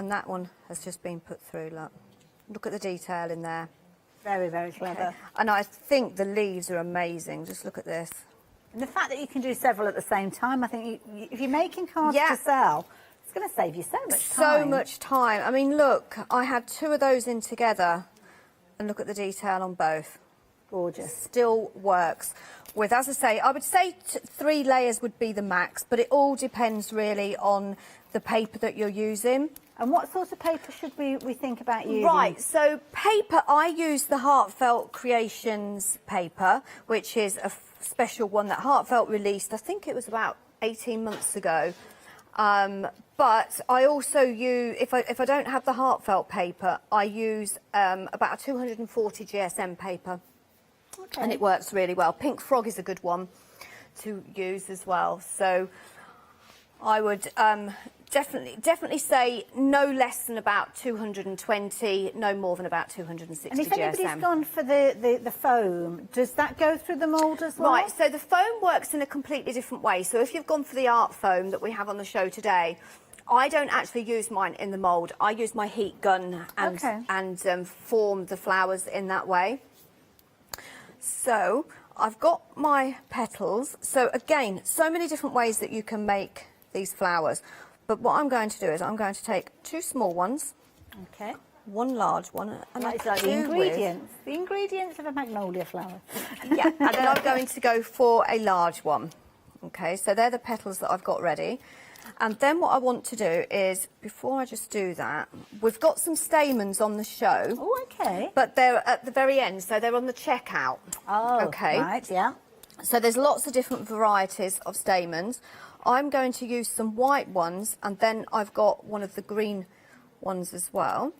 And that one has just been put through, look at the detail in there. Very, very clever. Okay. And I think the leaves are amazing. Just look at this. And the fact that you can do several at the same time, I think if you're making cards to sell, it's going to save you so much time. So much time. I mean, look, I had 2 of those in together, and look at the detail on both. Gorgeous. Still works. With, as I say, I would say 3 layers would be the max, but it all depends really on the paper that you're using. And what sort of paper should we think about using? Right, so paper, I use the Heartfelt Creations paper, which is a special one that Heartfelt released, I think it was about 18 months ago. But I also use, if I don't have the Heartfelt paper, I use about a 240 GSM paper. Okay. And it works really well. Pink Frog is a good one to use as well. So I would definitely say no less than about 220, no more than about 260 GSM. And if anybody's gone for the foam, does that go through the mould as well? Right, so the foam works in a completely different way. So if you've gone for the art foam that we have on the show today, I don't actually use mine in the mould. I use my heat gun and form the flowers in that way. So I've got my petals. So again, so many different ways that you can make these flowers. But what I'm going to do is I'm going to take 2 small ones, 1 large one, and it's like the ingredients of a magnolia flower. Yeah, and then I'm going to go for a large one. Okay, so they're the petals that I've got ready. And then what I want to do is, before I just do that, we've got some stamens on the show. Oh, okay. But they're at the very end, so they're on the checkout. Oh, okay. Right, yeah. So there's lots of different varieties of stamens. I'm going to use some white ones, and then I've got one of the green ones as well.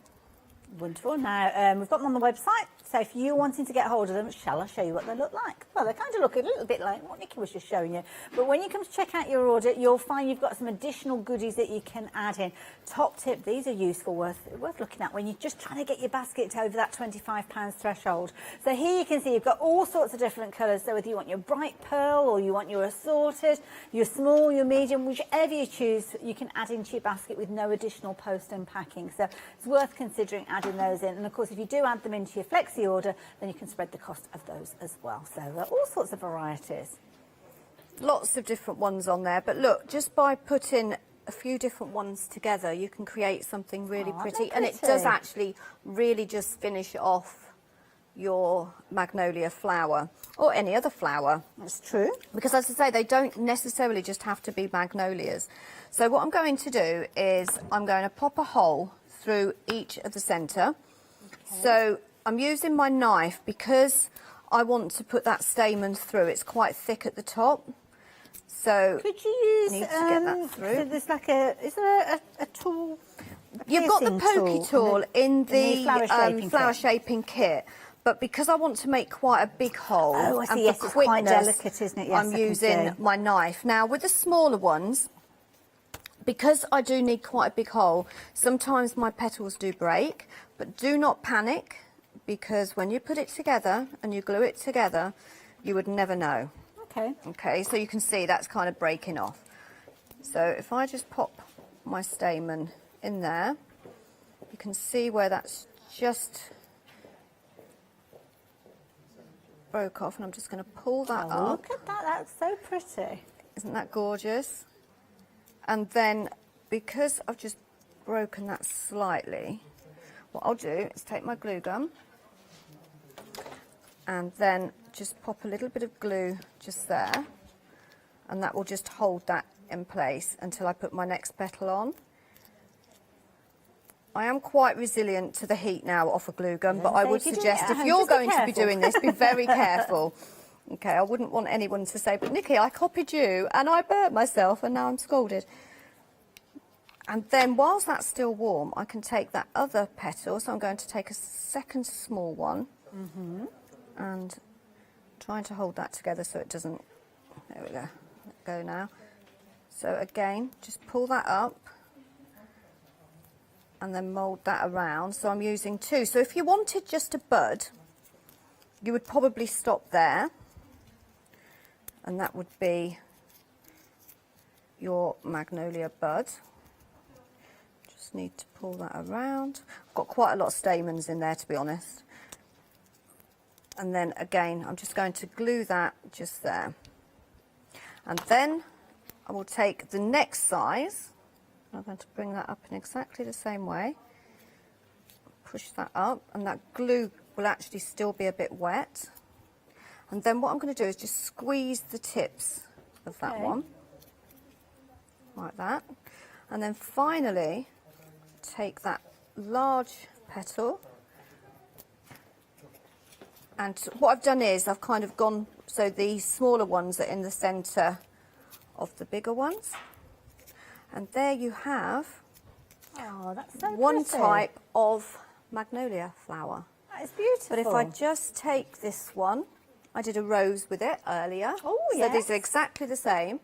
Wonderful. Now, we've got them on the website, so if you're wanting to get hold of them, shall I show you what they look like? Well, they kind of look a little bit like what Nikki was just showing you. But when you come to check out your order, you'll find you've got some additional goodies that you can add in. Top tip, these are useful, worth looking at when you're just trying to get your basket over that £25 threshold. So here you can see you've got all sorts of different colours. So whether you want your bright pearl or you want your assorted, your small, your medium, whichever you choose, you can add into your basket with no additional post and packing. So it's worth considering adding those in. And of course, if you do add them into your flexi order, then you can spread the cost of those as well. So there are all sorts of varieties. Lots of different ones on there, but look, just by putting a few different ones together, you can create something really pretty. And it does actually really just finish off your magnolia flower or any other flower. That's true. Because as I say, they don't necessarily just have to be magnolias. So what I'm going to do is I'm going to pop a hole through each of the centre. So I'm using my knife because I want to put that stamen through. It's quite thick at the top. So could you use I need to get that through. So there's like is there a tool? You've got the pokey tool in the flower shaping kit. But because I want to make quite a big hole, I see, and yes, for it's quickness, quite delicate, isn't it? Yes, I'm using my knife. Now with the smaller ones, because I do need quite a big hole, sometimes my petals do break, but do not panic, because when you put it together and you glue it together, you would never know. Okay. Okay, so you can see that's kind of breaking off. So if I just pop my stamen in there, you can see where that's just broke off, and I'm just going to pull that up. Look at that, that's so pretty. Isn't that gorgeous? And then, because I've just broken that slightly, what I'll do is take my glue gun and then just pop a little bit of glue just there, and that will just hold that in place until I put my next petal on. I am quite resilient to the heat now off a glue gun, but I would suggest if you're going to be doing this, be very careful. Okay, I wouldn't want anyone to say, but Nikki, I copied you and I burnt myself and now I'm scalded. And then whilst that's still warm, I can take that other petal, so I'm going to take a second small one and trying to hold that together so it doesn't, there we go, let go now. So again, just pull that up and then mould that around. So I'm using 2. So if you wanted just a bud, you would probably stop there, and that would be your magnolia bud. Just Just need to pull that around. I've got quite a lot of stamens in there, to be honest. And then again, I'm just going to glue that just there. And then I will take the next size. I'm going to bring that up in exactly the same way. Push that up, and that glue will actually still be a bit wet. And then what I'm going to do is just squeeze the tips of that one, like that. And then finally, take that large petal. And what I've done is I've kind of gone, so the smaller ones are in the centre of the bigger ones. And there you have that's so one pretty. type of magnolia flower. That is beautiful. But if I just take this one, I did a rose with it earlier. Oh, so yes. these are exactly the same.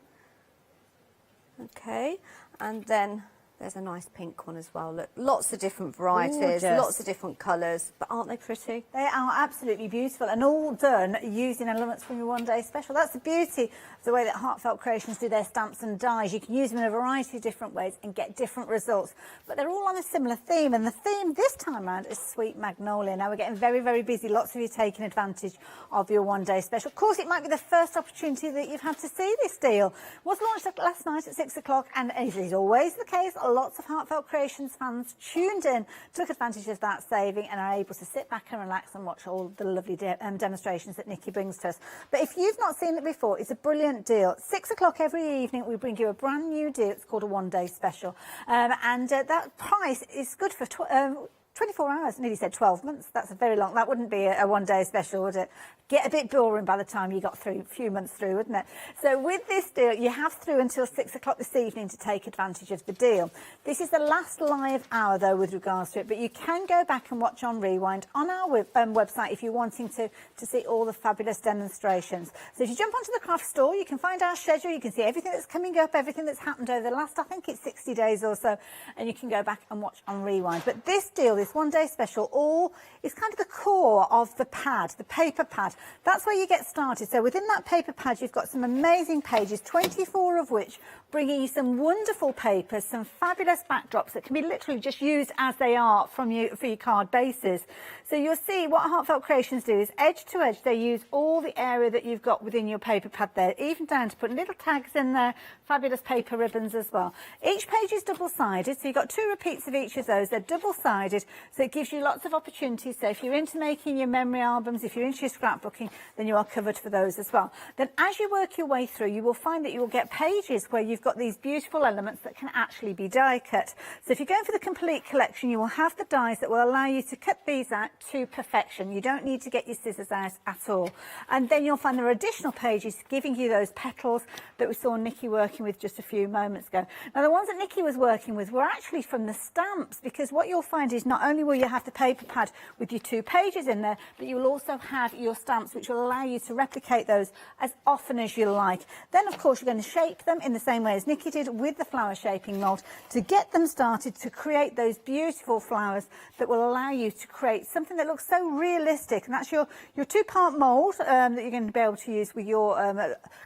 Okay, and then there's a nice pink one as well. Look, lots of different varieties, Gorgeous. lots of different colours, but aren't they pretty? They are absolutely beautiful, and all done using elements from your one-day special. That's the beauty of the way that Heartfelt Creations do their stamps and dies. You can use them in a variety of different ways and get different results, but they're all on a similar theme, and the theme this time around is Sweet Magnolia. Now we're getting very, very busy. Lots of you taking advantage of your one-day special. Of course, it might be the first opportunity that you've had to see this deal. It was launched last night at 6 o'clock, and as is always the case, lots of Heartfelt Creations fans tuned in, took advantage of that saving, and are able to sit back and relax and watch all the lovely demonstrations that Nikki brings to us. But if you've not seen it before, it's a brilliant deal. 6 o'clock every evening, we bring you a brand new deal. It's called a one-day special. That price is good for 24 hours. Nearly said 12 months. That's a very long. That wouldn't be a one-day special, would it? Get a bit boring by the time you got through, a few months through, wouldn't it? So with this deal, you have through until 6 o'clock this evening to take advantage of the deal. This is the last live hour, though, with regards to it, but you can go back and watch on Rewind on our website if you're wanting to see all the fabulous demonstrations. So if you jump onto the craft store, you can find our schedule, you can see everything that's coming up, everything that's happened over the last, I think it's 60 days or so, and you can go back and watch on Rewind. But this deal, this one-day special, all is kind of the core of the pad, the paper pad. That's where you get started. So within that paper pad, you've got some amazing pages, 24 of which bringing you some wonderful papers, some fabulous backdrops that can be literally just used as they are for your card bases. So you'll see what Heartfelt Creations do is edge to edge, they use all the area that you've got within your paper pad there, even down to put little tags in there, fabulous paper ribbons as well. Each page is double-sided, so you've got 2 repeats of each of those. They're double-sided, so it gives you lots of opportunities. So if you're into making your memory albums, if you're into your scrapbooking, then you are covered for those as well. Then as you work your way through, you will find that you will get pages where you've got these beautiful elements that can actually be die cut. So if you're going for the complete collection, you will have the dies that will allow you to cut these out to perfection. You don't need to get your scissors out at all. And then you'll find there are additional pages giving you those petals that we saw Nikki working with just a few moments ago. Now the ones that Nikki was working with were actually from the stamps, because what you'll find is not only will you have the paper pad with your 2 pages in there, but you will also have your stamps which will allow you to replicate those as often as you like. Then of course you're going to shape them in the same way as Nikki did with the flower shaping mould to get them started to create those beautiful flowers that will allow you to create something that looks so realistic. And that's your 2-part mould that you're going to be able to use with your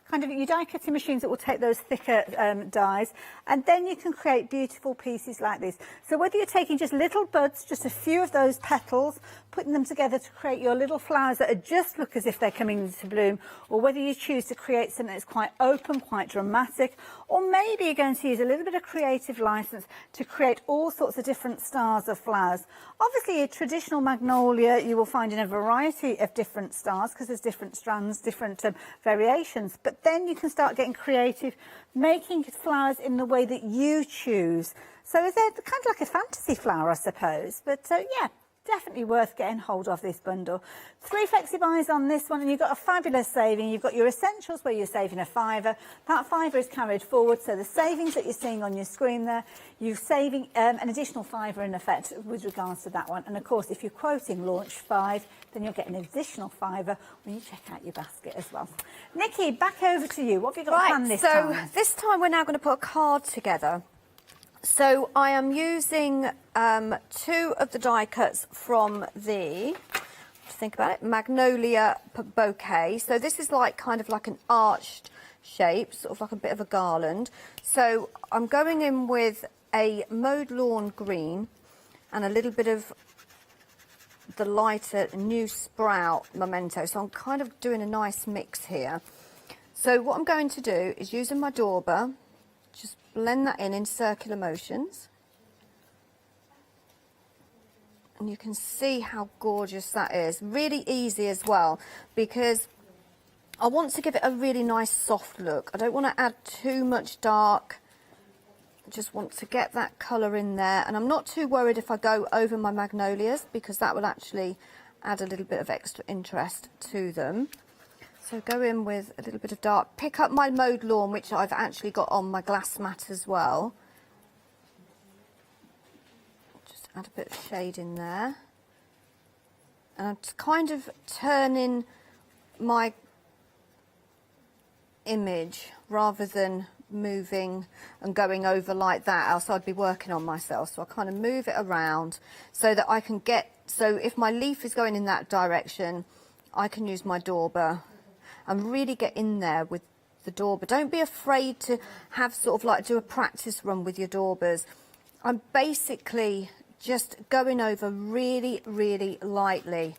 kind of your die cutting machines that will take those thicker dies, and then you can create beautiful pieces like this. So whether you're taking just little buds, just a few of those petals, putting them together to create your little flowers that are just look as if they're coming into bloom, or whether you choose to create something that's quite open, quite dramatic, or maybe you're going to use a little bit of creative license to create all sorts of different styles of flowers. Obviously a traditional magnolia you will find in a variety of different styles because there's different strands, different variations, but then you can start getting creative, making flowers in the way that you choose. So they're kind of like a fantasy flower, I suppose, but yeah. Definitely worth getting hold of this bundle. 3 flexi buys on this one, and you've got a fabulous saving. You've got your essentials where you're saving a £5. That £5 is carried forward, so the savings that you're seeing on your screen there, you're saving an additional £5 in effect with regards to that one. And of course, if you're quoting launch 5, then you'll get an additional £5 when you check out your basket as well. Nikki, back over to you. What have you got planned this time? So this time we're now going to put a card together. So I am using 2 of the die cuts from the, think about it, magnolia bouquet. So this is like kind of like an arched shape, sort of like a bit of a garland. So I'm going in with a mowed lawn green and a little bit of the lighter new sprout memento. So I'm kind of doing a nice mix here. So what I'm going to do is using my dauber, just blend that in circular motions. And you can see how gorgeous that is. Really easy as well, because I want to give it a really nice soft look. I don't want to add too much dark. I just want to get that colour in there. And I'm not too worried if I go over my magnolias, because that will actually add a little bit of extra interest to them. So go in with a little bit of dark. Pick up my mowed lawn, which I've actually got on my glass mat as well. Just add a bit of shade in there. And I'm kind of turning my image rather than moving and going over like that, else I'd be working on myself. So I kind of move it around so that I can get, so if my leaf is going in that direction, I can use my dauber and really get in there with the dauber. Don't be afraid to have sort of like do a practice run with your daubers. I'm basically just going over really, really lightly,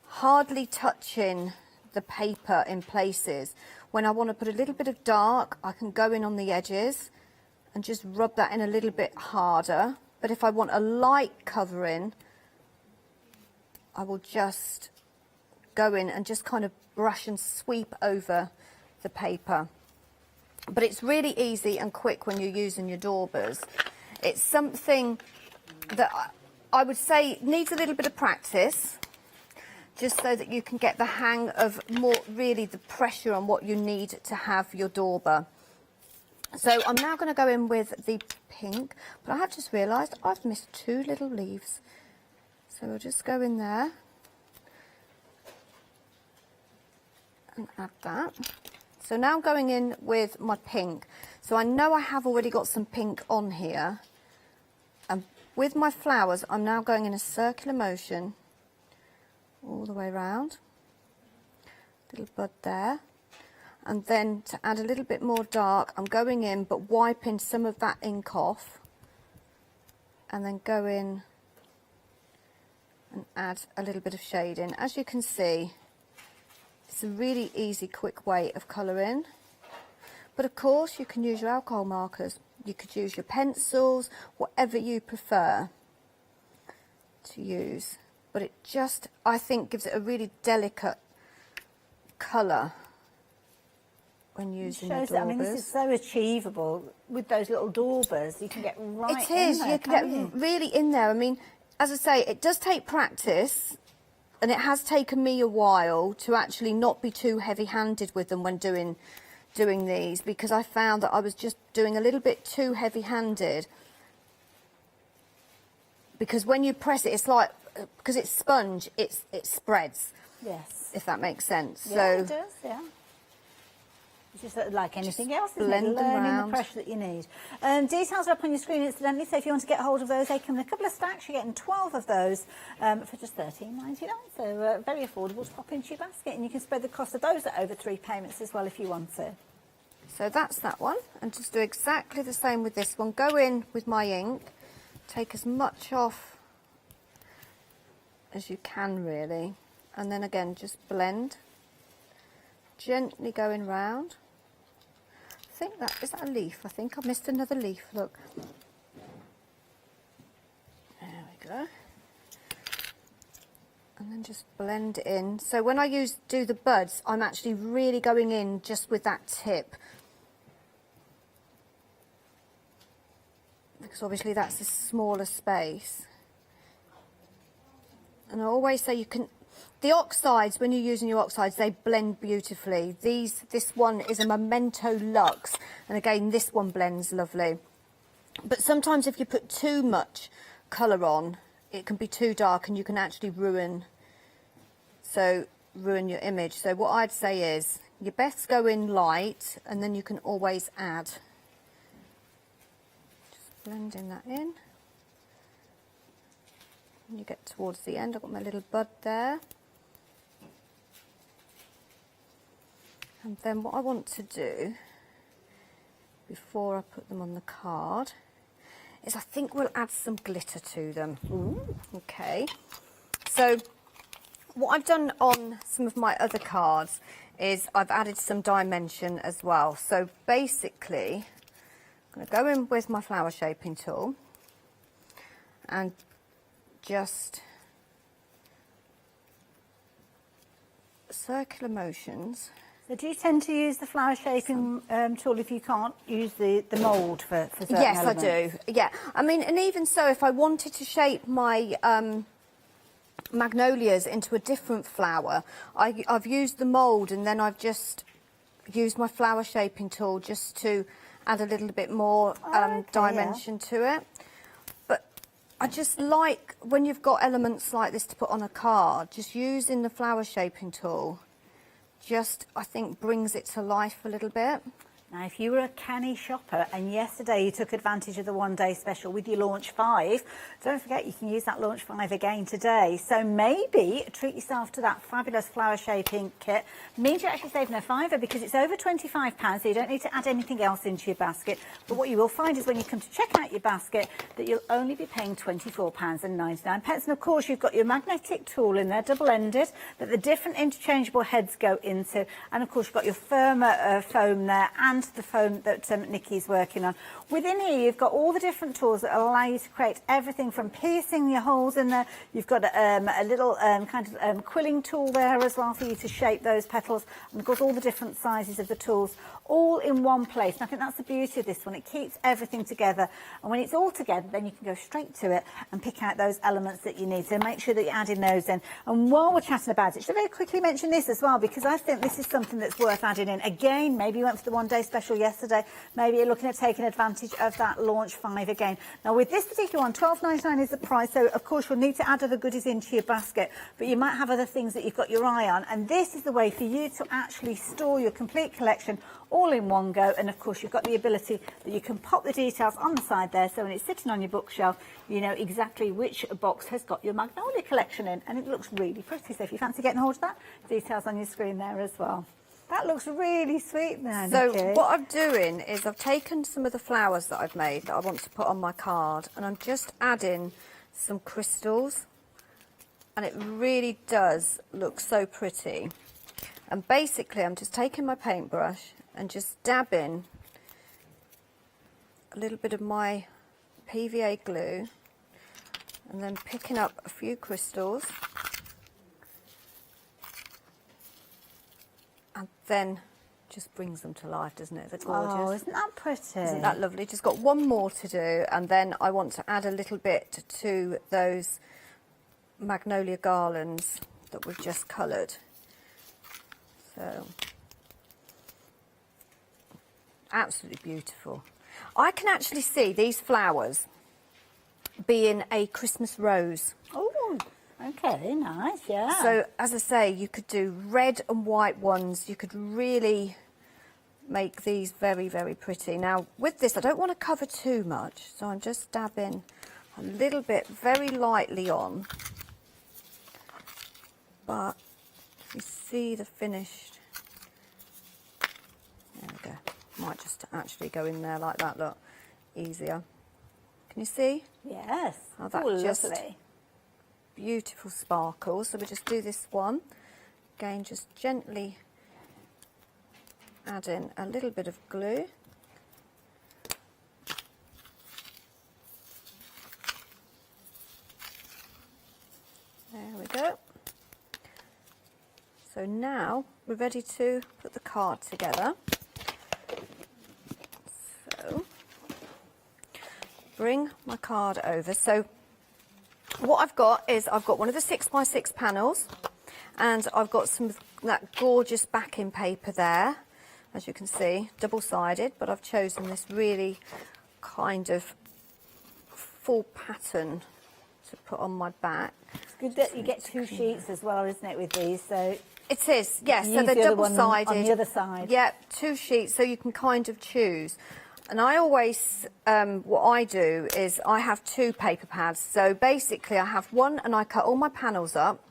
hardly touching the paper in places. When I want to put a little bit of dark, I can go in on the edges and just rub that in a little bit harder. But if I want a light covering, I will just go in and just kind of brush and sweep over the paper. But it's really easy and quick when you're using your daubers. It's something that I would say needs a little bit of practice, just so that you can get the hang of more really the pressure on what you need to have your dauber. So I'm now going to go in with the pink, but I have just realised I've missed two little leaves. So we'll just go in there and add that. So now I'm going in with my pink. So I know I have already got some pink on here. And with my flowers, I'm now going in a circular motion all the way around. Little bud there. And then to add a little bit more dark, I'm going in but wiping some of that ink off. And then go in and add a little bit of shade in. As you can see, it's a really easy, quick way of colouring. But of course, you can use your alcohol markers. You could use your pencils, whatever you prefer to use. But it just, I think, gives it a really delicate colour when using your daubers. I mean, this is so achievable with those little daubers. You can get right in there. It is, you can get really in there. I mean, as I say, it does take practice. And it has taken me a while to actually not be too heavy-handed with them when doing these, because I found that I was just doing a little bit too heavy-handed. Because when you press it, it's like, because it's sponge, it spreads. Yes. If that makes sense. Yeah, so it does, yeah. It's just like anything else, isn't blend it? them Learning round. the pressure that you need. Details are up on your screen incidentally, so if you want to get hold of those, they come in a couple of stacks. You're getting 12 of those for just $13.99, so very affordable to pop into your basket, and you can spread the cost of those at over 3 payments as well if you want to. So that's that one, and just do exactly the same with this one. Go in with my ink, take as much off as you can really, and then again just blend, gently going round. I think that, is that a leaf? I think I missed another leaf, look. There we go. And then just blend in. So when I do the buds, I'm actually really going in just with that tip. Because obviously that's a smaller space. And I always say you can, the oxides, when you're using your oxides, they blend beautifully. This one is a Memento Luxe, and again, this one blends lovely. But sometimes if you put too much colour on, it can be too dark and you can actually ruin your image. So what I'd say is, you best go in light, and then you can always add. Just blending that in. When you get towards the end, I've got my little bud there. And then what I want to do, before I put them on the card, is I think we'll add some glitter to them. Ooh. Okay. So what I've done on some of my other cards is I've added some dimension as well. So basically, I'm going to go in with my flower shaping tool and just circular motions. So do you tend to use the flower shaping tool if you can't use the mould for certain Yes, elements? I do. Yeah. I mean, and even so, if I wanted to shape my magnolias into a different flower, I've used the mould and then I've just used my flower shaping tool just to add a little bit more dimension to it. But I just like when you've got elements like this to put on a card, just using the flower shaping tool just, I think, brings it to life a little bit. Now, if you were a canny shopper and yesterday you took advantage of the one-day special with your Launch 5, don't forget you can use that Launch 5 again today. So maybe treat yourself to that fabulous flower shaping kit. Means you're actually saving a fiver because it's over £25, so you don't need to add anything else into your basket. But what you will find is when you come to check out your basket that you'll only be paying £24.99. And of course you've got your magnetic tool in there, double-ended, that the different interchangeable heads go into. And of course you've got your firmer foam there and the foam that Nikki's working on. Within here you've got all the different tools that allow you to create everything from piercing your holes in there. You've got a little kind of quilling tool there as well for you to shape those petals, and of course all the different sizes of the tools all in one place. And I think that's the beauty of this one. It keeps everything together, and when it's all together then you can go straight to it and pick out those elements that you need. So make sure that you're adding those in. And while we're chatting about it, should I very quickly mention this as well, because I think this is something that's worth adding in. Again, maybe you went for the one-day special yesterday, maybe you're looking at taking advantage of that Launch 5 again. Now with this particular one, £12.99 is the price, so of course you'll need to add other goodies into your basket, but you might have other things that you've got your eye on, and this is the way for you to actually store your complete collection all in one go. And of course you've got the ability that you can pop the details on the side there, so when it's sitting on your bookshelf you know exactly which box has got your magnolia collection in, and it looks really pretty. So if you fancy getting hold of that, details on your screen there as well. That looks really sweet now, So Nikki. what I'm doing is I've taken some of the flowers that I've made that I want to put on my card, and I'm just adding some crystals, and it really does look so pretty. And basically I'm just taking my paintbrush and just dabbing a little bit of my PVA glue and then picking up a few crystals and then just brings them to life, doesn't it? They're gorgeous. Oh, isn't that pretty? Isn't that lovely? Just got one more to do, and then I want to add a little bit to those magnolia garlands that we've just coloured. So, absolutely beautiful. I can actually see these flowers being a Christmas rose. Oh, okay, nice, yeah. So, as I say, you could do red and white ones. You could really make these very, very pretty. Now, with this, I don't want to cover too much, so I'm just dabbing a little bit very lightly on. But if you see the finished, there we go. Might just actually go in there like that, look, easier. Can you see? Yes. How that just lovely. Beautiful sparkle. So we just do this one. Again, just gently add in a little bit of glue. There we go. So now we're ready to put the card together. So bring my card over. So what I've got is I've got one of the 6x6 panels, and I've got some of that gorgeous backing paper there, as you can see, double-sided, but I've chosen this really kind of full pattern to put on my back. It's good that you get two sheets as well, isn't it, with these? So it is, yes. So use they're the other one double-sided. on the other side. Yeah, two sheets, so you can kind of choose. And I always, what I do is I have two paper pads. So basically I have one and I cut all my panels up,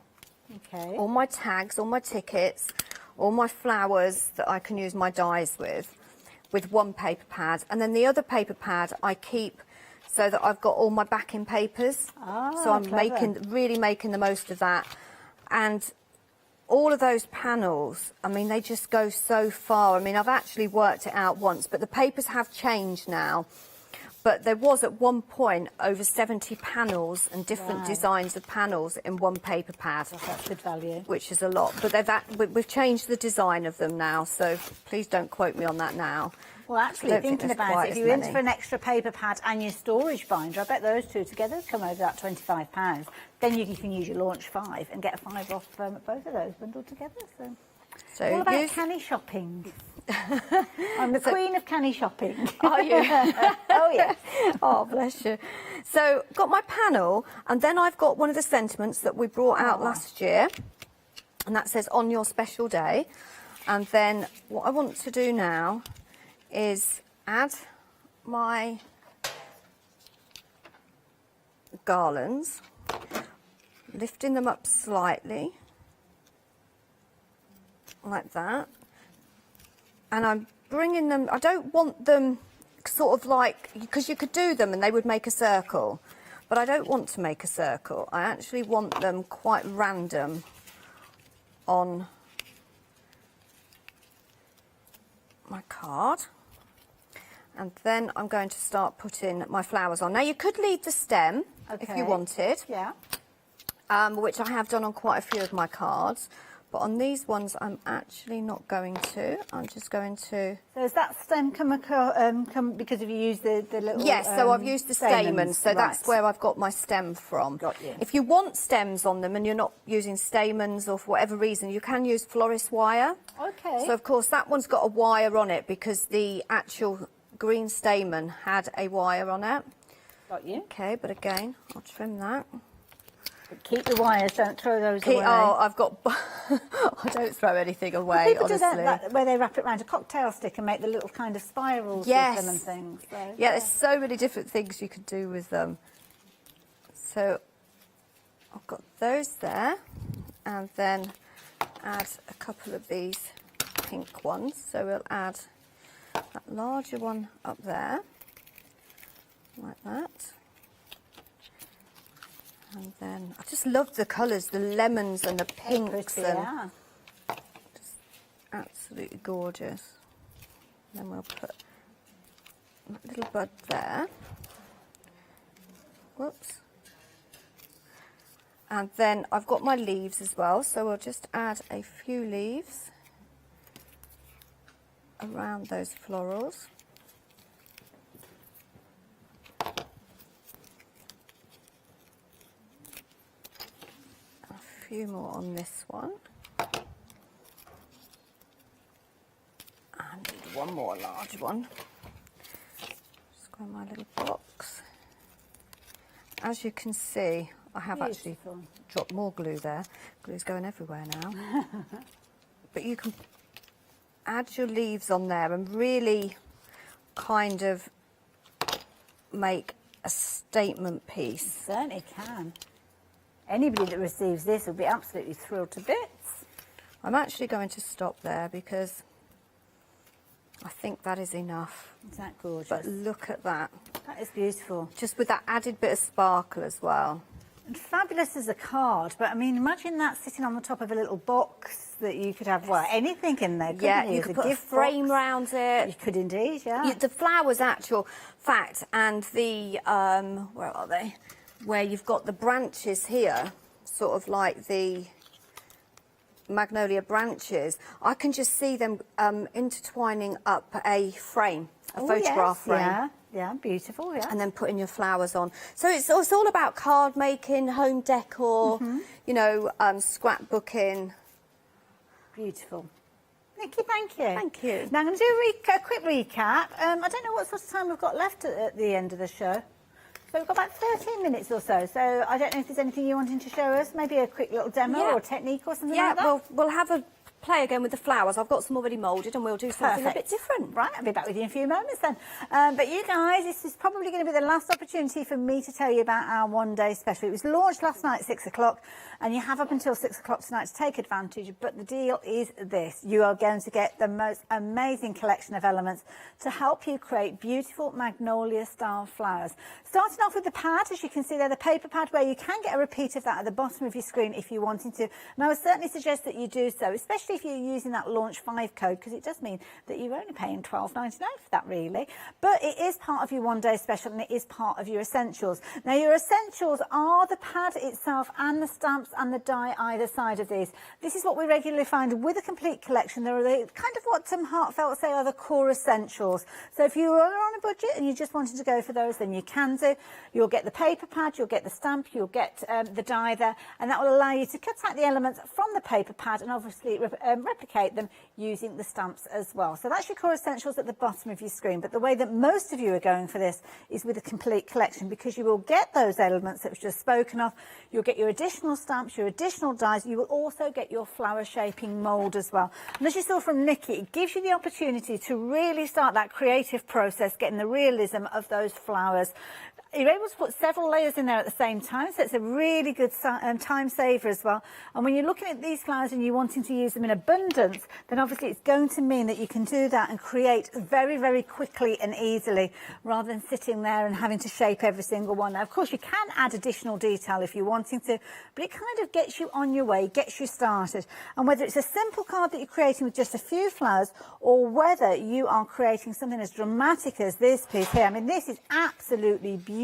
okay, all my tags, all my tickets, all my flowers that I can use my dies with one paper pad. And then the other paper pad I keep so that I've got all my backing papers. Oh, so I'm clever. really making the most of that. And all of those panels, I mean, they just go so far. I mean, I've actually worked it out once, but the papers have changed now. But there was at one point over 70 panels and different designs of panels in one paper pad. That's good value. Which is a lot. But we've changed the design of them now, so please don't quote me on that now. Well, actually, thinking about it, if you're in for an extra paper pad and your storage binder, I bet those two together come over that £25. Then you can use your launch 5 and get a 5 off both of those bundled together. So all about canny shopping. I'm the queen of canny shopping. Are you? Oh, yes. Oh, bless you. So, got my panel, and then I've got one of the sentiments that we brought out last year, and that says, on your special day. And then what I want to do now is add my garlands, lifting them up slightly, like that. And I'm bringing them, I don't want them sort of like, because you could do them and they would make a circle, but I don't want to make a circle. I actually want them quite random on my card. And then I'm going to start putting my flowers on. Now you could leave the stem if you wanted, which I have done on quite a few of my cards. But on these ones, I'm actually not going to. I'm just going to... So has that stem come because if you use the little... Yes, so I've used the Stamen, so that's where I've got my stem from. Got you. If you want stems on them and you're not using stamens or for whatever reason, you can use florist wire. Okay. So, of course, that one's got a wire on it because the actual green stamen had a wire on it. Got you. Okay, but again, I'll trim that. But keep the wires, don't throw those away. Oh, I've got... I don't throw anything away, People honestly. do that, where they wrap it around a cocktail stick and make the little kind of spirals with them and things. So, yeah, there's so many different things you could do with them. So I've got those there, and then add a couple of these pink ones. So we'll add that larger one up there, like that. And then I just love the colours, the lemons and the pinks, pretty, and just absolutely gorgeous. And then we'll put a little bud there. Whoops. And then I've got my leaves as well, so we'll just add a few leaves around those florals. A few more on this one. And one more large one. Just go in my little box. As you can see, I have actually dropped more glue there. Glue's going everywhere now. But you can add your leaves on there and really kind of make a statement piece. You certainly can. Anybody that receives this will be absolutely thrilled to bits. I'm actually going to stop there because I think that is enough. Isn't that gorgeous? But look at that. That is beautiful. Just with that added bit of sparkle as well. And fabulous as a card, but I mean, imagine that sitting on the top of a little box that you could have, well, anything in there, couldn't you? You could put a frame round it. You could indeed, yeah. The flowers, actual fact, and the, where are they? Where you've got the branches here, sort of like the magnolia branches, I can just see them intertwining up a frame, a photograph frame. Yeah, beautiful, yeah. And then putting your flowers on. So it's all about card making, home decor, you know, scrapbooking. Beautiful. Nikki, thank you. Thank you. Now I'm going to do a quick recap. I don't know what sort of time we've got left at the end of the show. So we've got about 13 minutes or so. So I don't know if there's anything you're wanting to show us. Maybe a quick little demo or technique or something like that. Yeah, we'll have a play again with the flowers. I've got some already moulded and we'll do something a bit different. Right, I'll be back with you in a few moments then. But you guys, this is probably going to be the last opportunity for me to tell you about our one-day special. It was launched last night at 6 o'clock, and you have up until 6 o'clock tonight to take advantage. But the deal is this: you are going to get the most amazing collection of elements to help you create beautiful magnolia-style flowers. Starting off with the pad, as you can see there, the paper pad, where you can get a repeat of that at the bottom of your screen if you wanted to. And I would certainly suggest that you do so, especially if you're using that Launch 5 code, because it does mean that you're only paying $12.99 for that, really. But it is part of your one-day special, and it is part of your essentials. Now, your essentials are the pad itself and the stamps and the die either side of these. This is what we regularly find with a complete collection. There are the kind of what Heartfelt say are the core essentials. So if you are on a budget and you just wanted to go for those, then you can do. You'll get the paper pad, you'll get the stamp, you'll get the die there, and that will allow you to cut out the elements from the paper pad and obviously replicate them using the stamps as well. So that's your core essentials at the bottom of your screen. But the way that most of you are going for this is with a complete collection, because you will get those elements that we've just spoken of. You'll get your additional stamps, your additional dies. You will also get your flower shaping mould as well. And as you saw from Nikki, it gives you the opportunity to really start that creative process, getting the realism of those flowers. You're able to put several layers in there at the same time, so it's a really good time saver as well. And when you're looking at these flowers and you're wanting to use them in abundance, then obviously it's going to mean that you can do that and create very, very quickly and easily, rather than sitting there and having to shape every single one. Now, of course, you can add additional detail if you're wanting to, but it kind of gets you on your way, gets you started. And whether it's a simple card that you're creating with just a few flowers, or whether you are creating something as dramatic as this piece here, I mean, this is absolutely beautiful,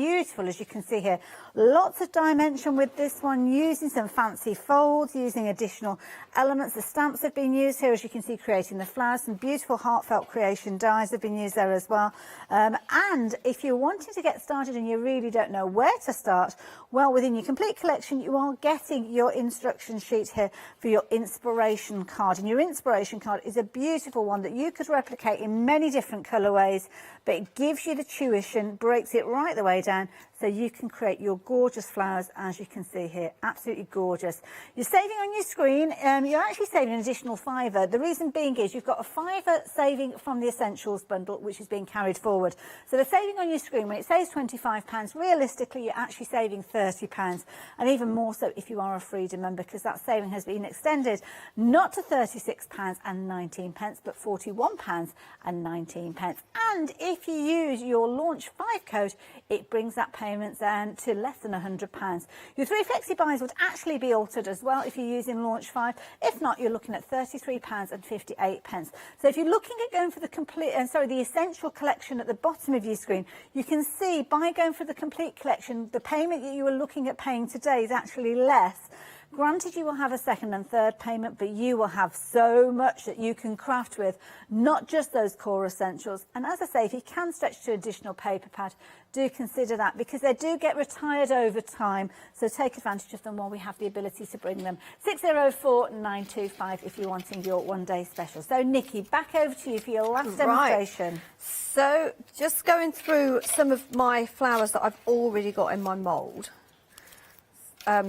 as you can see here. Lots of dimension with this one, using some fancy folds, using additional elements. The stamps have been used here, as you can see, creating the flowers. Some beautiful Heartfelt creation dies have been used there as well. And if you're wanting to get started and you really don't know where to start, well, within your complete collection, you are getting your instruction sheet here for your inspiration card. And your inspiration card is a beautiful one that you could replicate in many different colorways, but it gives you the tuition, breaks it right the way down, so you can create your gorgeous flowers, as you can see here. Absolutely gorgeous. You're saving on your screen. You're actually saving an additional £5. The reason being is you've got a £5 saving from the Essentials bundle, which is being carried forward. So the saving on your screen, when it says £25, realistically, you're actually saving £30. And even more so if you are a Freedom member, because that saving has been extended not to £36.19, but £41.19. And if you use your Launch 5 code, it brings that payment down to less than £100. Your 3 flexi buys would actually be altered as well if you're using Launch 5. If not, you're looking at £33.58. So if you're looking at going for the the essential collection at the bottom of your screen, you can see by going for the complete collection, the payment that you were looking at paying today is actually less. Granted, you will have a second and third payment, but you will have so much that you can craft with, not just those core essentials. And as I say, if you can stretch to additional paper pad, do consider that, because they do get retired over time. So take advantage of them while we have the ability to bring them. 604925 if you're wanting your one-day special. So, Nikki, back over to you for your last demonstration. So, just going through some of my flowers that I've already got in my mould.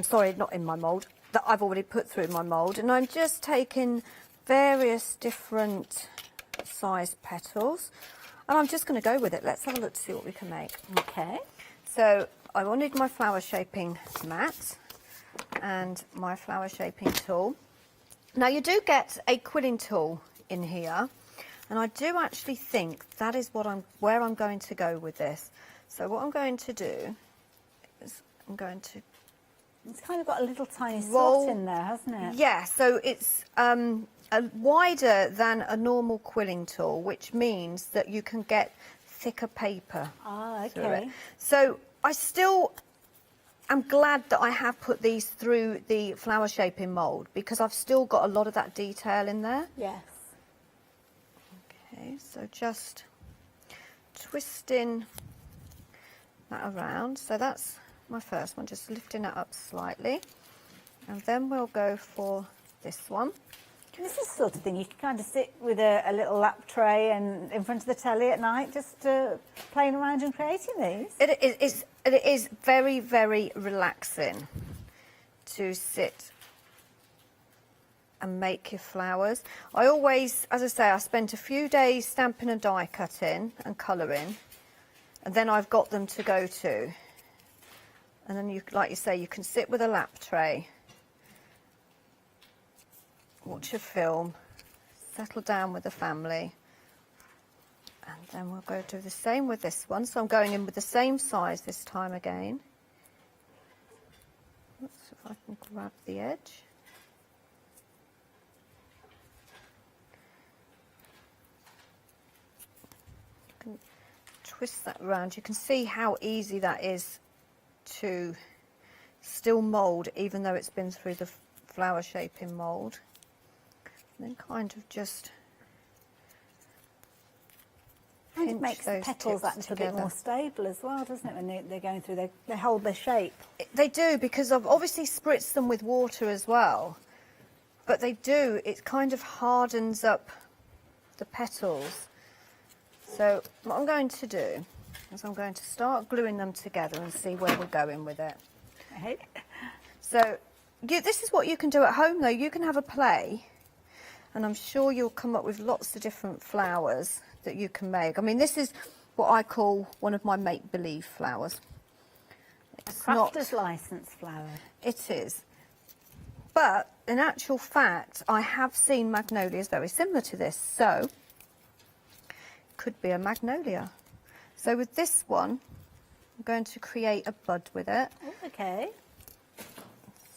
Sorry, not in my mould, that I've already put through my mould. And I'm just taking various different sized petals, and I'm just going to go with it. Let's have a look to see what we can make. Okay. So I wanted my flower shaping mat and my flower shaping tool. Now you do get a quilling tool in here, and I do actually think that is where I'm going to go with this. So what I'm going to do is I'm going to... It's kind of got a little tiny slot in there, hasn't it? Yeah, so it's wider than a normal quilling tool, which means that you can get thicker paper. Ah, okay. So I still am glad that I have put these through the flower shaping mould, because I've still got a lot of that detail in there. Yes. Okay, so just twisting that around. So that's my first one, just lifting that up slightly, and then we'll go for this one. This is the sort of thing you can kind of sit with a little lap tray and in front of the telly at night, just playing around and creating these. It is very, very relaxing to sit and make your flowers. I always, as I say, I spent a few days stamping and die cutting and colouring, and then I've got them to go to. And then, you, like you say, you can sit with a lap tray, watch a film, settle down with the family. And then we'll go do the same with this one. So I'm going in with the same size this time again. Let's see if I can grab the edge. You can twist that around. You can see how easy that is to still mould, even though it's been through the flower shaping mould. And then kind of just And it makes the petals that little bit more stable as well, doesn't it, when they're going through, they hold their shape. They do, because I've obviously spritzed them with water as well, but they do, it kind of hardens up the petals. So what I'm going to do is I'm going to start gluing them together and see where we're going with it. Right. So this is what you can do at home though. You can have a play, and I'm sure you'll come up with lots of different flowers that you can make. I mean, this is what I call one of my make-believe flowers. It's a crafter's license flower. It is. But in actual fact, I have seen magnolias very similar to this, so it could be a magnolia. So with this one, I'm going to create a bud with it. Oh, okay.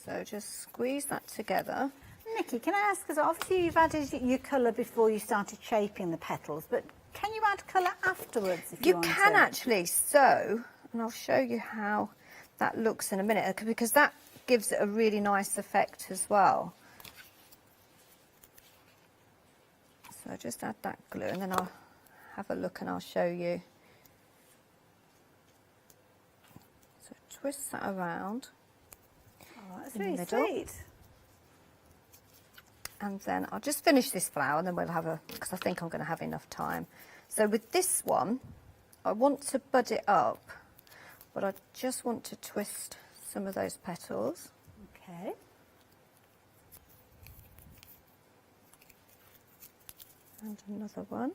So just squeeze that together. Nikki, can I ask, because obviously you've added your colour before you started shaping the petals, but can you add colour afterwards if you want to? You can actually, so, and I'll show you how that looks in a minute, because that gives it a really nice effect as well. So just add that glue and then I'll have a look and I'll show you. So twist that around. Oh, that's really sweet. And then I'll just finish this flower and then we'll have a, because I think I'm going to have enough time. So with this one, I want to bud it up, but I just want to twist some of those petals. Okay. And another one.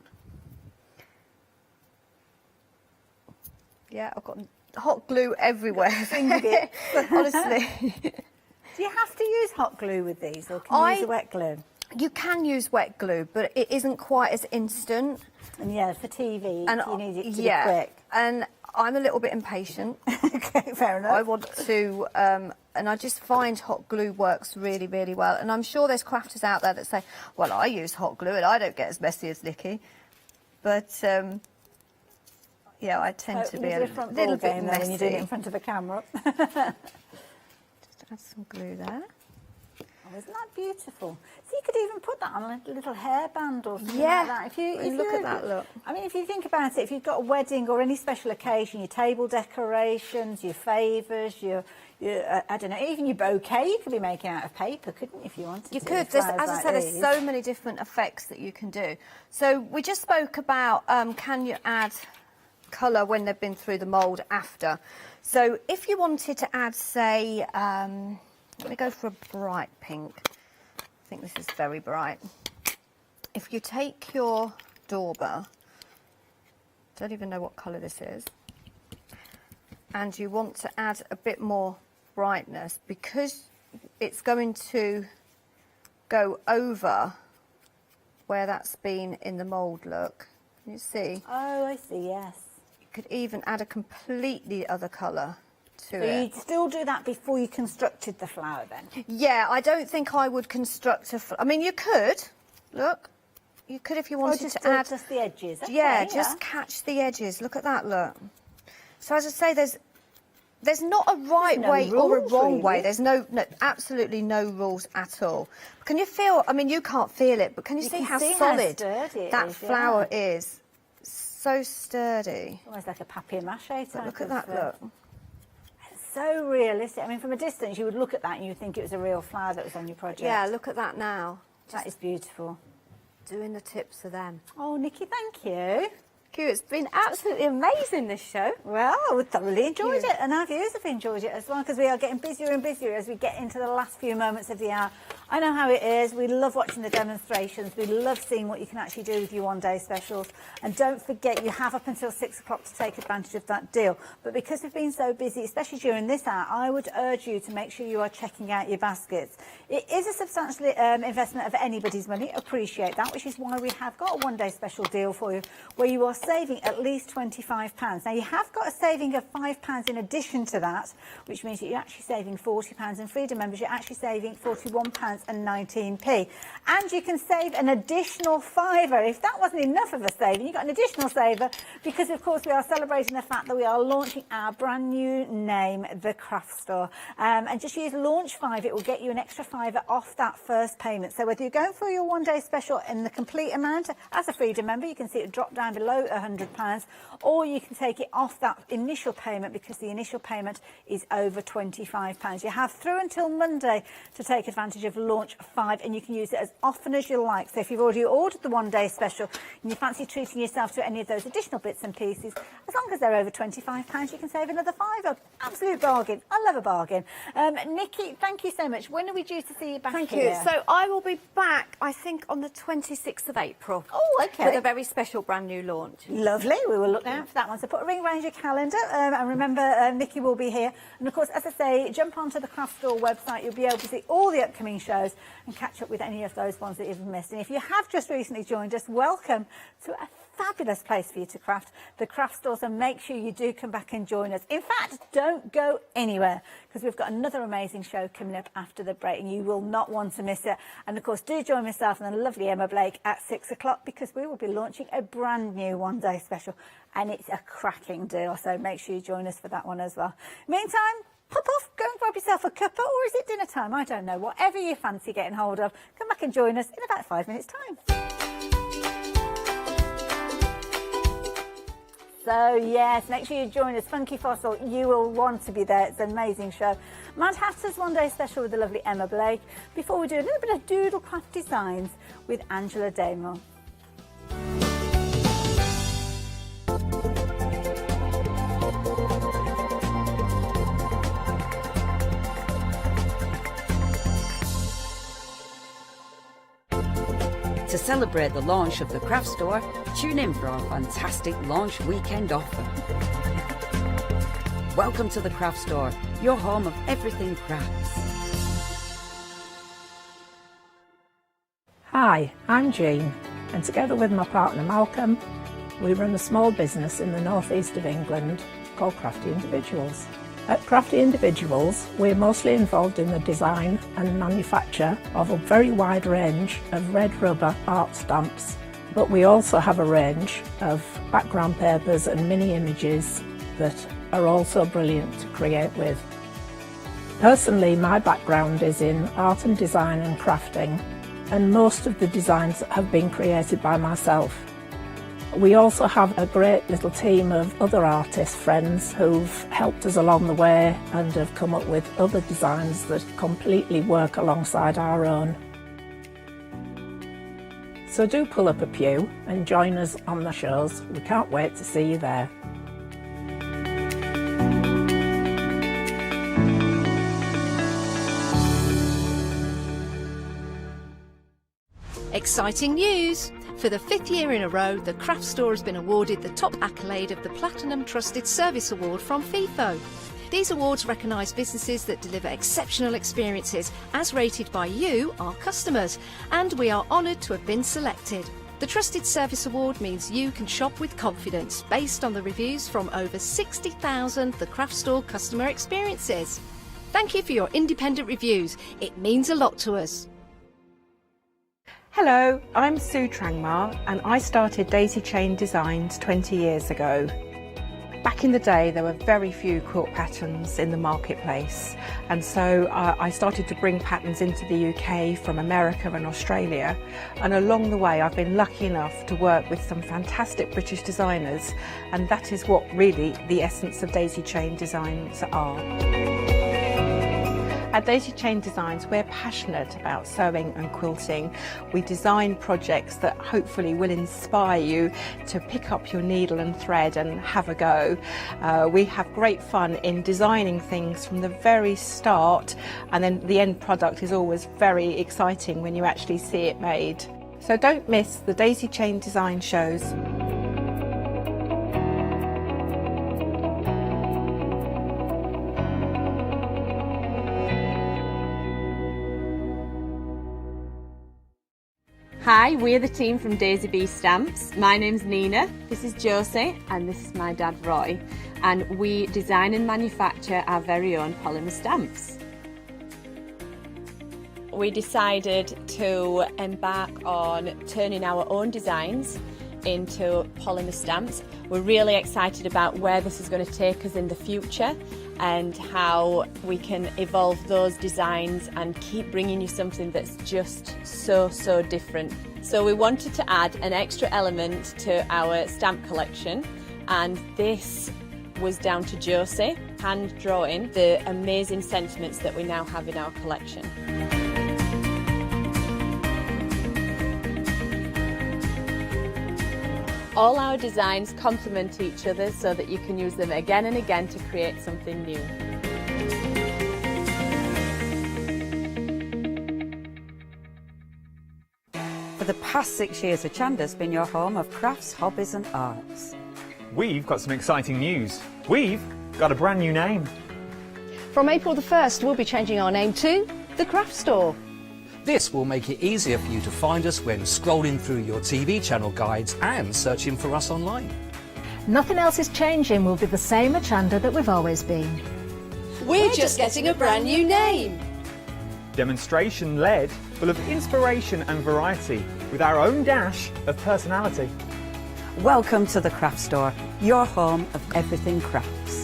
Yeah, I've got hot glue everywhere. Honestly. Do you have to use hot glue with these, or can you use a wet glue? You can use wet glue, but it isn't quite as instant. And yeah, for TV, And you need it to be quick. And I'm a little bit impatient. Okay, fair enough. I want to, and I just find hot glue works really, really well. And I'm sure there's crafters out there that say, well, I use hot glue and I don't get as messy as Nikki. But, yeah, I tend to be a little bit messy. When you do it in front of a camera. Just add some glue there. Oh, isn't that beautiful? So you could even put that on a little hairband or something like that. If you look at that, look. I mean, if you think about it, if you've got a wedding or any special occasion, your table decorations, your favours, your I don't know, even your bouquet, you could be making out of paper, couldn't you, if you wanted to? You could. As I said, there's so many different effects that you can do. So we just spoke about, can you add colour when they've been through the mould after? So if you wanted to add, say, let me go for a bright pink. I think this is very bright. If you take your dauber, don't even know what colour this is, and you want to add a bit more brightness, because it's going to go over where that's been in the mould, look. Can you see? Oh, I see, yes. You could even add a completely other colour to it. So you'd still do that before you constructed the flower then? Yeah, I don't think I would construct a I mean, you could, look. You could if you wanted to add just the edges. Okay, yeah, just catch the edges. Look at that, look. So as I say, there's not a right way or a wrong way. There's no, absolutely no rules at all. Can you feel, I mean, you can't feel it, but can you see how solid that flower is? So sturdy. Almost like a papier-mâché type. But look at that, look. It's so realistic. I mean, from a distance, you would look at that and you'd think it was a real flower that was on your project. Yeah, look at that now. That is beautiful. Doing the tips of them. Oh, Nikki, thank you. you. It's been absolutely amazing, this show. Well, we thoroughly enjoyed it, and our viewers have enjoyed it as well, because we are getting busier and busier as we get into the last few moments of the hour. I know how it is. We love watching the demonstrations. We love seeing what you can actually do with your one-day specials. And don't forget, you have up until 6 o'clock to take advantage of that deal. But because we've been so busy, especially during this hour, I would urge you to make sure you are checking out your baskets. It is a substantial investment of anybody's money. Appreciate that, which is why we have got a one-day special deal for you, where you are saving at least £25. Now, you have got a saving of £5 in addition to that, which means that you're actually saving £40. In Freedom members, you're actually saving £41.19. And you can save an additional £5. If that wasn't enough of a saving, you've got an additional saver, because, of course, we are celebrating the fact that we are launching our brand new name, The Craft Store. And just use Launch 5. It will get you an extra £5 off that first payment. So whether you're going for your one-day special in the complete amount, as a Freedom member, you can see it drop down below £100, or you can take it off that initial payment, because the initial payment is over £25. You have through until Monday to take advantage of Launch 5, and you can use it as often as you like. So if you've already ordered the one-day special and you fancy treating yourself to any of those additional bits and pieces, as long as they're over £25, you can save another £5. Absolute bargain. I love a bargain. Nikki, thank you so much. When are we due to see you back Thank here? you. So I will be back, I think, on the 26th of April. Oh, okay. With a very special brand new launch. Lovely. We will look out for that one. So put a ring around your calendar, and remember, Nikki will be here. And of course, as I say, jump onto the Craft Store website. You'll be able to see all the upcoming shows and catch up with any of those ones that you've missed. And if you have just recently joined us, welcome to a fabulous place for you to craft, the Craft Store. So make sure you do come back and join us. In fact, don't go anywhere, because we've got another amazing show coming up after the break, and you will not want to miss it. And of course, do join myself and the lovely Emma Blake at 6 o'clock, because we will be launching a brand new one-day special, and it's a cracking deal. So make sure you join us for that one as well. Meantime, pop off, go and grab yourself a cuppa, or is it dinner time? I don't know. Whatever you fancy getting hold of, come back and join us in about 5 minutes' time. So, yes, make sure you join us. Funky Fossil, you will want to be there. It's an amazing show. Mad Hatter's One Day Special with the lovely Emma Blake, before we do a little bit of doodle craft designs with Angela Damon. To celebrate the launch of the Craft Store, tune in for our fantastic launch weekend offer. Welcome to the Craft Store, your home of everything crafts. Hi, I'm Jean, and together with my partner Malcolm, we run a small business in the northeast of England called Crafty Individuals. At Crafty Individuals, we're mostly involved in the design and manufacture of a very wide range of red rubber art stamps, but we also have a range of background papers and mini images that are also brilliant to create with. Personally, my background is in art and design and crafting, and most of the designs have been created by myself. We also have a great little team of other artist friends who've helped us along the way and have come up with other designs that completely work alongside our own. So do pull up a pew and join us on the shows. We can't wait to see you there. Exciting news! For the 5th year in a row, the Craft Store has been awarded the top accolade of the Platinum Trusted Service Award from Feefo. These awards recognise businesses that deliver exceptional experiences as rated by you, our customers, and we are honoured to have been selected. The Trusted Service Award means you can shop with confidence based on the reviews from over 60,000 The Craft Store customer experiences. Thank you for your independent reviews. It means a lot to us. Hello, I'm Sue Trangmar and I started Daisy Chain Designs 20 years ago. Back in the day there were very few quilt patterns in the marketplace, and so I started to bring patterns into the UK from America and Australia, and along the way I've been lucky enough to work with some fantastic British designers, and that is what really the essence of Daisy Chain Designs are. At Daisy Chain Designs, we're passionate about sewing and quilting. We design projects that hopefully will inspire you to pick up your needle and thread and have a go. We have great fun in designing things from the very start, and then the end product is always very exciting when you actually see it made. So don't miss the Daisy Chain Design shows. Hi, we're the team from Daisy Bee Stamps. My name's Nina, this is Josie, and this is my dad Roy. And we design and manufacture our very own polymer stamps. We decided to embark on turning our own designs into polymer stamps. We're really excited about where this is going to take us in the future and how we can evolve those designs and keep bringing you something that's just so different. So we wanted to add an extra element to our stamp collection, and this was down to Josie hand drawing the amazing sentiments that we now have in our collection. All our designs complement each other so that you can use them again and again to create something new. For the past 6 years, Hochanda's been your home of crafts, hobbies and arts. We've got some exciting news. We've got a brand new name. From April the 1st, we'll be changing our name to The Craft Store. This will make it easier for you to find us when scrolling through your TV channel guides and searching for us online. Nothing else is changing. We'll be the same Hochanda that we've always been. We're just getting a brand new name. Demonstration-led, full of inspiration and variety, with our own dash of personality. Welcome to The Craft Store, your home of everything crafts.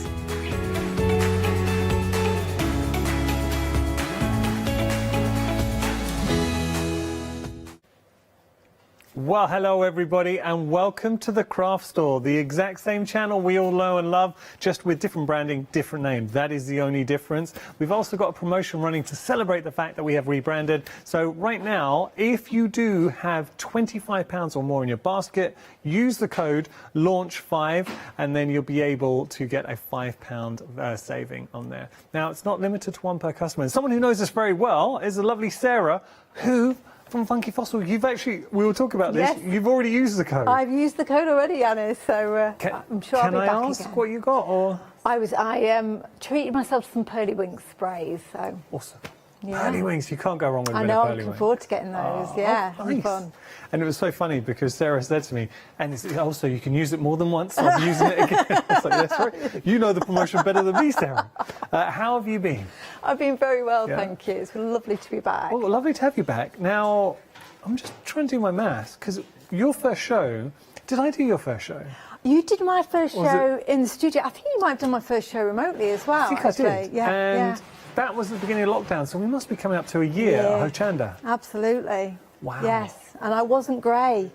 Well, hello everybody and welcome to the Craft Store, the exact same channel we all know and love, just with different branding, different names. That is the only difference. We've also got a promotion running to celebrate the fact that we have rebranded. So right now, if you do have £25 or more in your basket, use the code LAUNCH5 and then you'll be able to get a £5 saving on there. Now, it's not limited to one per customer. And someone who knows this very well is the lovely Sarah, who from Funky Fossil, you've actually, we will talk about this, you've already used the code. I've used the code already, Anna, so I'm sure I'll be back again. Can I ask what you got? Or? I treated myself to some Pearly Wings sprays, so. Awesome. Yeah. Pearly Wings, you can't go wrong with I a know, Pearly I'm looking Wing. forward to getting those, yeah, nice. fun. And it was so funny because Sarah said to me, and it's also you can use it more than once, so I'm using it again. I was like, that's right. You know the promotion better than me, Sarah. How have you been? I've been very well, thank you. It's been lovely to be back. Well, lovely to have you back. Now, I'm just trying to do my maths, because your first show, did I do your first show? You did my first show in the studio. I think you might have done my first show remotely as well. I think actually. I did. Yeah, and that was at the beginning of lockdown, so we must be coming up to a year at Hochanda. Absolutely. Wow. Yes, and I wasn't grey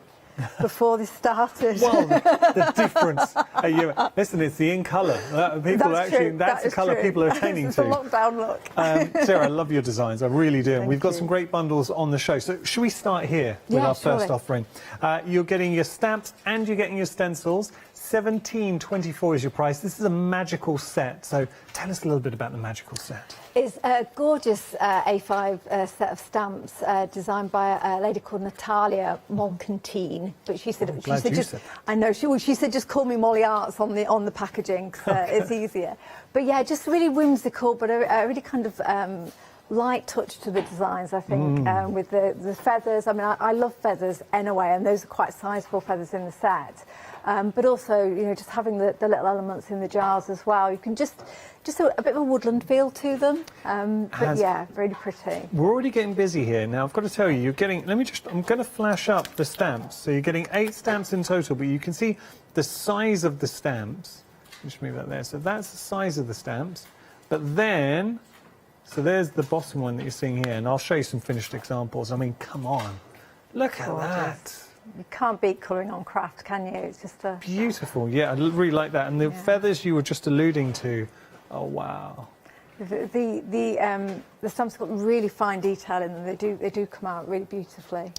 before this started. Well, the difference. Listen, it's the in colour. That's the colour people are attaining it's to. It's a lockdown look. Sarah, I love your designs. I really do. And we've got some great bundles on the show. So should we start here with our first offering? You're getting your stamps and you're getting your stencils. $17.24 is your price. This is a magical set. So tell us a little bit about the magical set. It's a gorgeous A5 set of stamps designed by a lady called Natalia Moncantine. But she said, I know, she said just call me Molly Arts on the packaging, because it's easier. But yeah, just really whimsical, but a really kind of light touch to the designs, I think, with the feathers. I mean, I love feathers anyway, and those are quite sizable feathers in the set. But also, you know, just having the little elements in the jars as well. You can just a bit of a woodland feel to them. But yeah, really pretty. We're already getting busy here. Now, I've got to tell you, you're getting, I'm going to flash up the stamps. So you're getting 8 stamps in total, but you can see the size of the stamps. Just move that there. So that's the size of the stamps. But then, so there's the bottom one that you're seeing here, and I'll show you some finished examples. I mean, come on. Look at that. You can't beat colouring on craft, can you? It's just a... Beautiful, yeah, I really like that. And the feathers you were just alluding to, oh, wow. The stamps got really fine detail in them. They do come out really beautifully.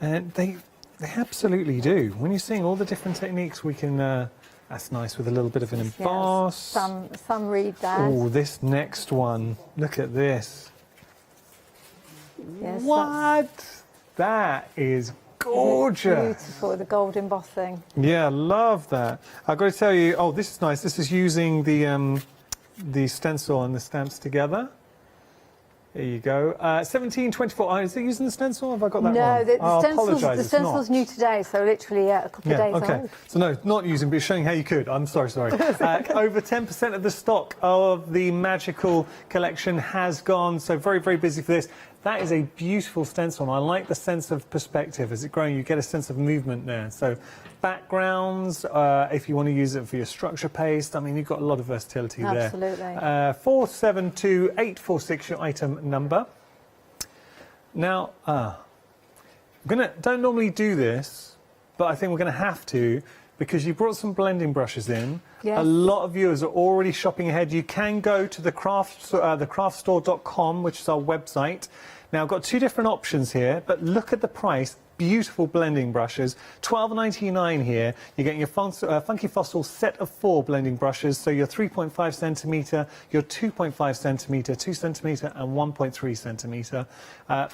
And they absolutely do. When you're seeing all the different techniques, we can. That's nice with a little bit of an emboss. Yes, some reed there. Oh, this next one. Look at this. Yes, what? That is gorgeous. Beautiful, the gold embossing. Yeah, love that. I've got to tell you, oh, this is nice. This is using the stencil and the stamps together. There you go. 1724. Oh, is it using the stencil? Have I got that wrong? No, the stencil's new today, so literally a couple of days okay. old. So no, not using, but showing how you could. I'm sorry. Over 10% of the stock of the magical collection has gone, so very, very busy for this. That is a beautiful stencil, and I like the sense of perspective. As it's growing, you get a sense of movement there. So backgrounds, if you want to use it for your structure paste, I mean, you've got a lot of versatility there. Absolutely. 472846, your item number. Now, don't normally do this, but I think we're going to have to, because you brought some blending brushes in. Yes. A lot of viewers are already shopping ahead. You can go to thecraftstore.com, which is our website. Now, I've got two different options here, but look at the price. Beautiful blending brushes, $12.99 here. You're getting your Funky Fossil set of 4 blending brushes, so your 3.5 centimetre, your 2.5 centimetre, 2 centimetre and 1.3 centimetre.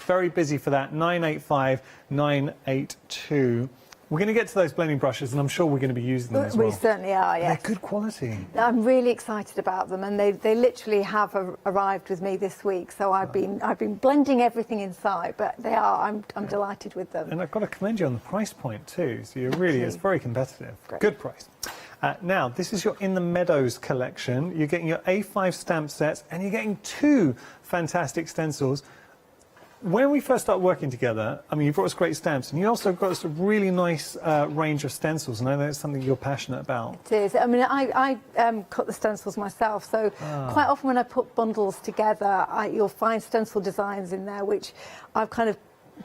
Very busy for that, 985,982. We're going to get to those blending brushes, and I'm sure we're going to be using them as well. We certainly are, yes. They're good quality. I'm really excited about them, and they literally have arrived with me this week. So I've been blending everything inside, but they are. I'm delighted with them. And I've got to commend you on the price point too. So you're really, it's very competitive. Great. Good price. Now, this is your In the Meadows collection. You're getting your A5 stamp sets, and you're getting 2 fantastic stencils. When we first started working together, I mean, you brought us great stamps, and you also got us a really nice range of stencils, and I know that's something you're passionate about. It is. I mean, I cut the stencils myself, so quite often when I put bundles together, you'll find stencil designs in there, which I've kind of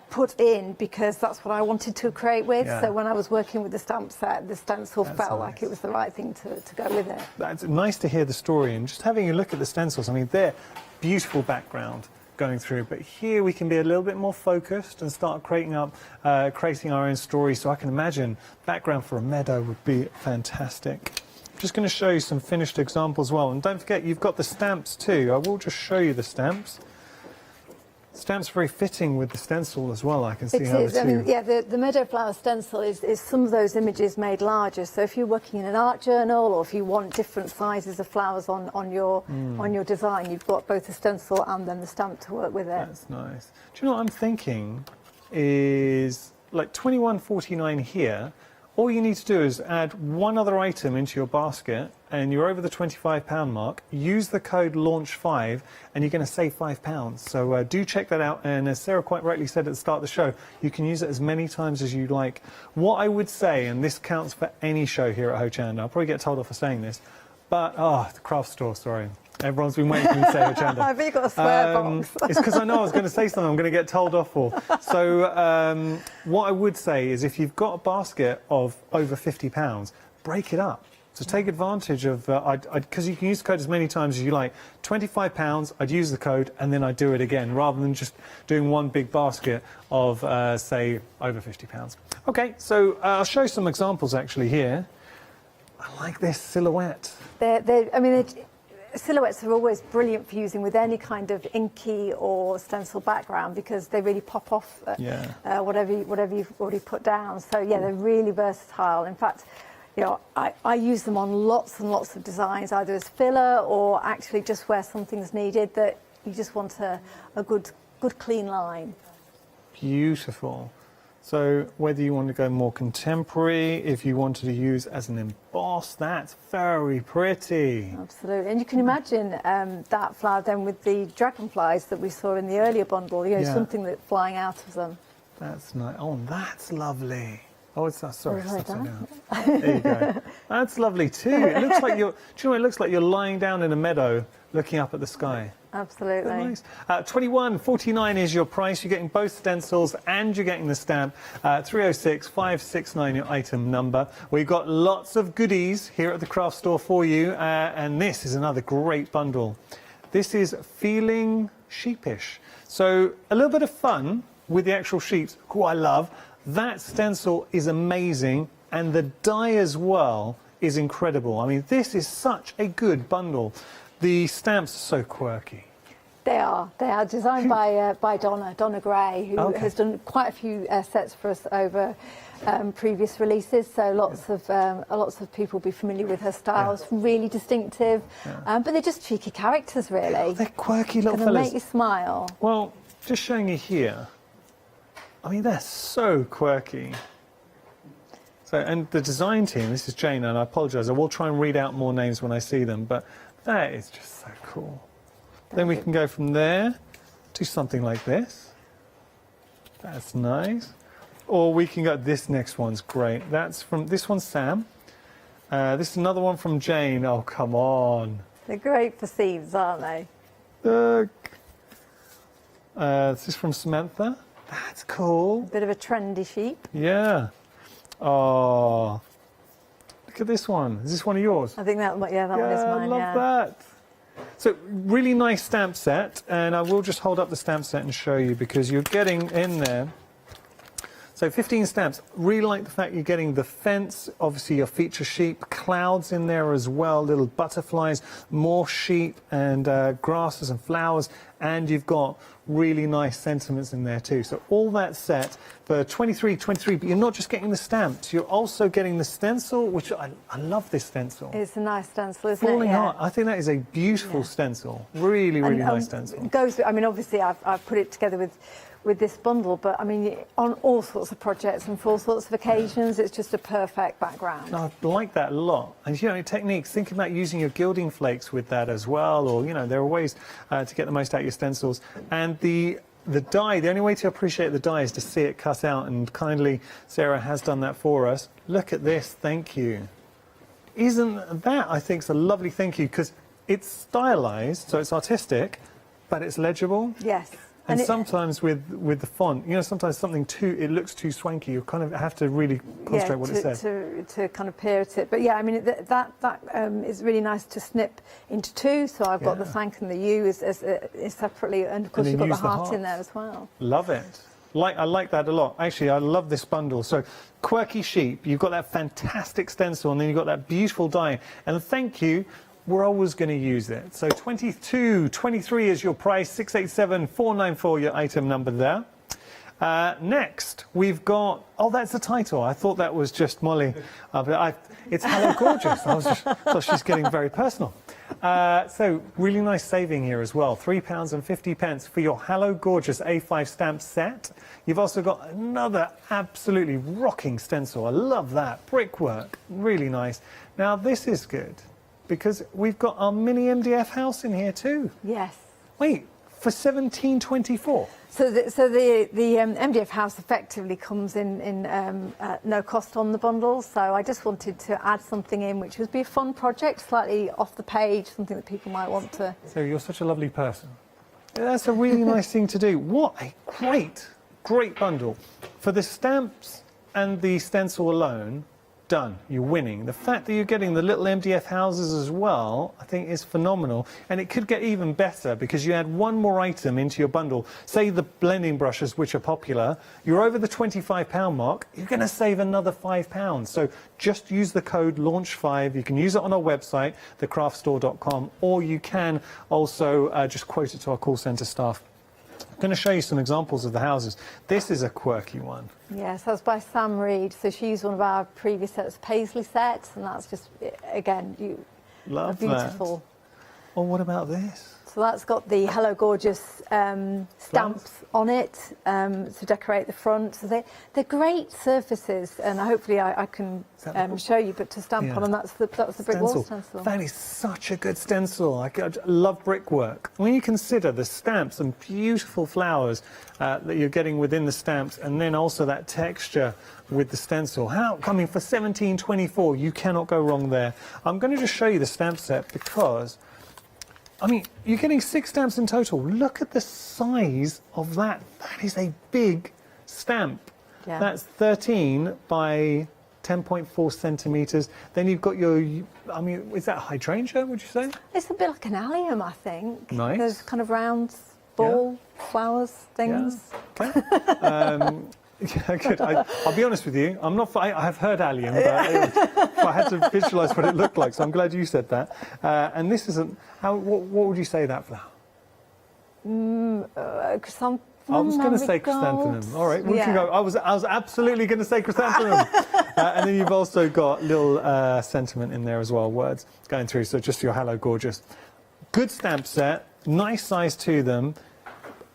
put in because that's what I wanted to create with. Yeah. So when I was working with the stamp set, the stencil felt nice. like it was the right thing to go with it. It's nice to hear the story, and just having a look at the stencils, I mean, they're beautiful background going through, but here we can be a little bit more focused and start creating our own story. So I can imagine background for a meadow would be fantastic. I'm just going to show you some finished examples as well, and don't forget you've got the stamps too. I will just show you the stamps. Stamps very fitting with the stencil as well. I can see how the two... I mean, yeah, the meadow flower stencil is some of those images made larger. So if you're working in an art journal, or if you want different sizes of flowers on your design, you've got both the stencil and then the stamp to work with it. That's nice. Do you know what I'm thinking is, like $21.49 here, all you need to do is add one other item into your basket, and you're over the £25 mark. Use the code LAUNCH5 and you're going to save £5. So do check that out, and as Sarah quite rightly said at the start of the show, you can use it as many times as you like. What I would say, and this counts for any show here at Hochanda, I'll probably get told off for saying this, but the craft store, sorry. Everyone's been waiting for me to say Hochanda. Have you got a swear box? It's because I know I was going to say something I'm going to get told off for. So what I would say is, if you've got a basket of over £50, break it up. So take advantage of, because you can use the code as many times as you like. £25, I'd use the code, and then I'd do it again, rather than just doing one big basket of, say, over £50. Okay, so I'll show you some examples actually here. I like this silhouette. Silhouettes are always brilliant for using with any kind of inky or stencil background, because they really pop off whatever you've already put down. So yeah, they're really versatile. In fact, you know, I use them on lots and lots of designs, either as filler or actually just where something's needed that you just want a good clean line. Beautiful. So whether you want to go more contemporary, if you wanted to use as an emboss, that's very pretty. Absolutely. And you can imagine that flower then with the dragonflies that we saw in the earlier bundle, you know, something that's flying out of them. That's nice. Oh, that's lovely. Oh, it's sorry. Like there you go. That's lovely too. It looks like you're. Do you know what it looks like? You're lying down in a meadow, looking up at the sky. Absolutely. Nice. $21.49 is your price. You're getting both stencils and you're getting the stamp. 306-569 your item number. We've got lots of goodies here at the craft store for you, and this is another great bundle. This is Feeling Sheepish. So a little bit of fun with the actual sheets, who I love. That stencil is amazing, and the die as well is incredible. I mean, this is such a good bundle. The stamps are so quirky. They are designed by Donna Gray, who has done quite a few sets for us over previous releases. So lots of people will be familiar with her style. It's really distinctive, but they're just cheeky characters, really. Oh, they're quirky little Gonna fellas. make you smile. Well, just showing you here. I mean, they're so quirky. So, and the design team, this is Jane, and I apologise, I will try and read out more names when I see them, but that is just so cool. Then we can go from there to something like this. That's nice. Or we can go, this next one's great. That's from, this one's Sam. This is another one from Jane. Oh, come on. They're great for seeds, aren't they? Look. This is from Samantha. That's cool. Bit of a trendy sheep. Yeah. Oh. Look at this one. Is this one of yours? I think that one is mine, I love that. So, really nice stamp set, and I will just hold up the stamp set and show you, because you're getting in there. So 15 stamps. Really like the fact you're getting the fence, obviously your feature sheep, clouds in there as well, little butterflies, more sheep and grasses and flowers, and you've got really nice sentiments in there too. So all that set for $23.23, but you're not just getting the stamps, you're also getting the stencil, which I love this stencil. It's a nice stencil, isn't Falling it? Heart. I think that is a beautiful stencil. Really, really nice stencil. Goes. I mean, obviously, I've put it together with this bundle, but I mean, on all sorts of projects and for all sorts of occasions, it's just a perfect background. I like that a lot. And you know, techniques, think about using your gilding flakes with that as well, or you know, there are ways to get the most out of your stencils. And the die, the only way to appreciate the die is to see it cut out, and kindly Sarah has done that for us. Look at this, thank you. Isn't that, I think, is a lovely thank you, because it's stylized, so it's artistic, but it's legible. Yes. And sometimes with the font, you know, sometimes something it looks too swanky. You kind of have to really concentrate what it says. To kind of peer at it. But yeah, I mean, that is really nice to snip into two. So I've got the thank and the you is separately, and of course you've got the heart in there as well. Love it. I like that a lot. Actually, I love this bundle. So quirky sheep, you've got that fantastic stencil, and then you've got that beautiful die. And thank you. We're always going to use it. So 22.23 is your price, 687,494 your item number there. Next, we've got, oh, that's the title. I thought that was just Molly. It's Hello Gorgeous. I thought she's getting very personal. So really nice saving here as well. £3.50 for your Hello Gorgeous A5 stamp set. You've also got another absolutely rocking stencil. I love that. Brickwork, really nice. Now this is good, because we've got our mini MDF house in here too. Yes. Wait, for $17.24. So the MDF house effectively comes in no cost on the bundle. So I just wanted to add something in, which would be a fun project, slightly off the page, something that people might want to. So you're such a lovely person. That's a really nice thing to do. What a great bundle. For the stamps and the stencil alone, done. You're winning. The fact that you're getting the little MDF houses as well, I think is phenomenal. And it could get even better, because you add one more item into your bundle. Say the blending brushes, which are popular, you're over the £25 mark, you're going to save another £5. So just use the code LAUNCH5. You can use it on our website, thecraftstore.com, or you can also just quote it to our call centre staff. I'm going to show you some examples of the houses. This is a quirky one. Yes, that's by Sam Reed. So she used one of our previous sets, Paisley sets, and that's just, again, Love beautiful. That. Oh, what about this? So that's got the Hello Gorgeous stamps on it to decorate the front. So they're great surfaces, and hopefully I can show you, but to stamp on, and that's the brick wall stencil. That is such a good stencil. I love brickwork. When you consider the stamps and beautiful flowers that you're getting within the stamps, and then also that texture with the stencil, coming for $17.24, you cannot go wrong there. I'm going to just show you the stamp set, because I mean, you're getting 6 stamps in total. Look at the size of that. That is a big stamp. Yeah. That's 13 by 10.4 centimetres. Then you've got your I mean, is that hydrangea, would you say? It's a bit like an allium, I think. Nice. There's kind of round ball flowers, things. Yeah. Okay. Yeah, good. I'll be honest with you. I have heard allium, but I had to visualise what it looked like. So I'm glad you said that. And this isn't. What would you say that flower? Chrysanthemum. I was going to say chrysanthemum. All right, would you go? I was absolutely going to say chrysanthemum. And then you've also got little sentiment in there as well, words going through. So just your hello, gorgeous. Good stamp set, nice size to them.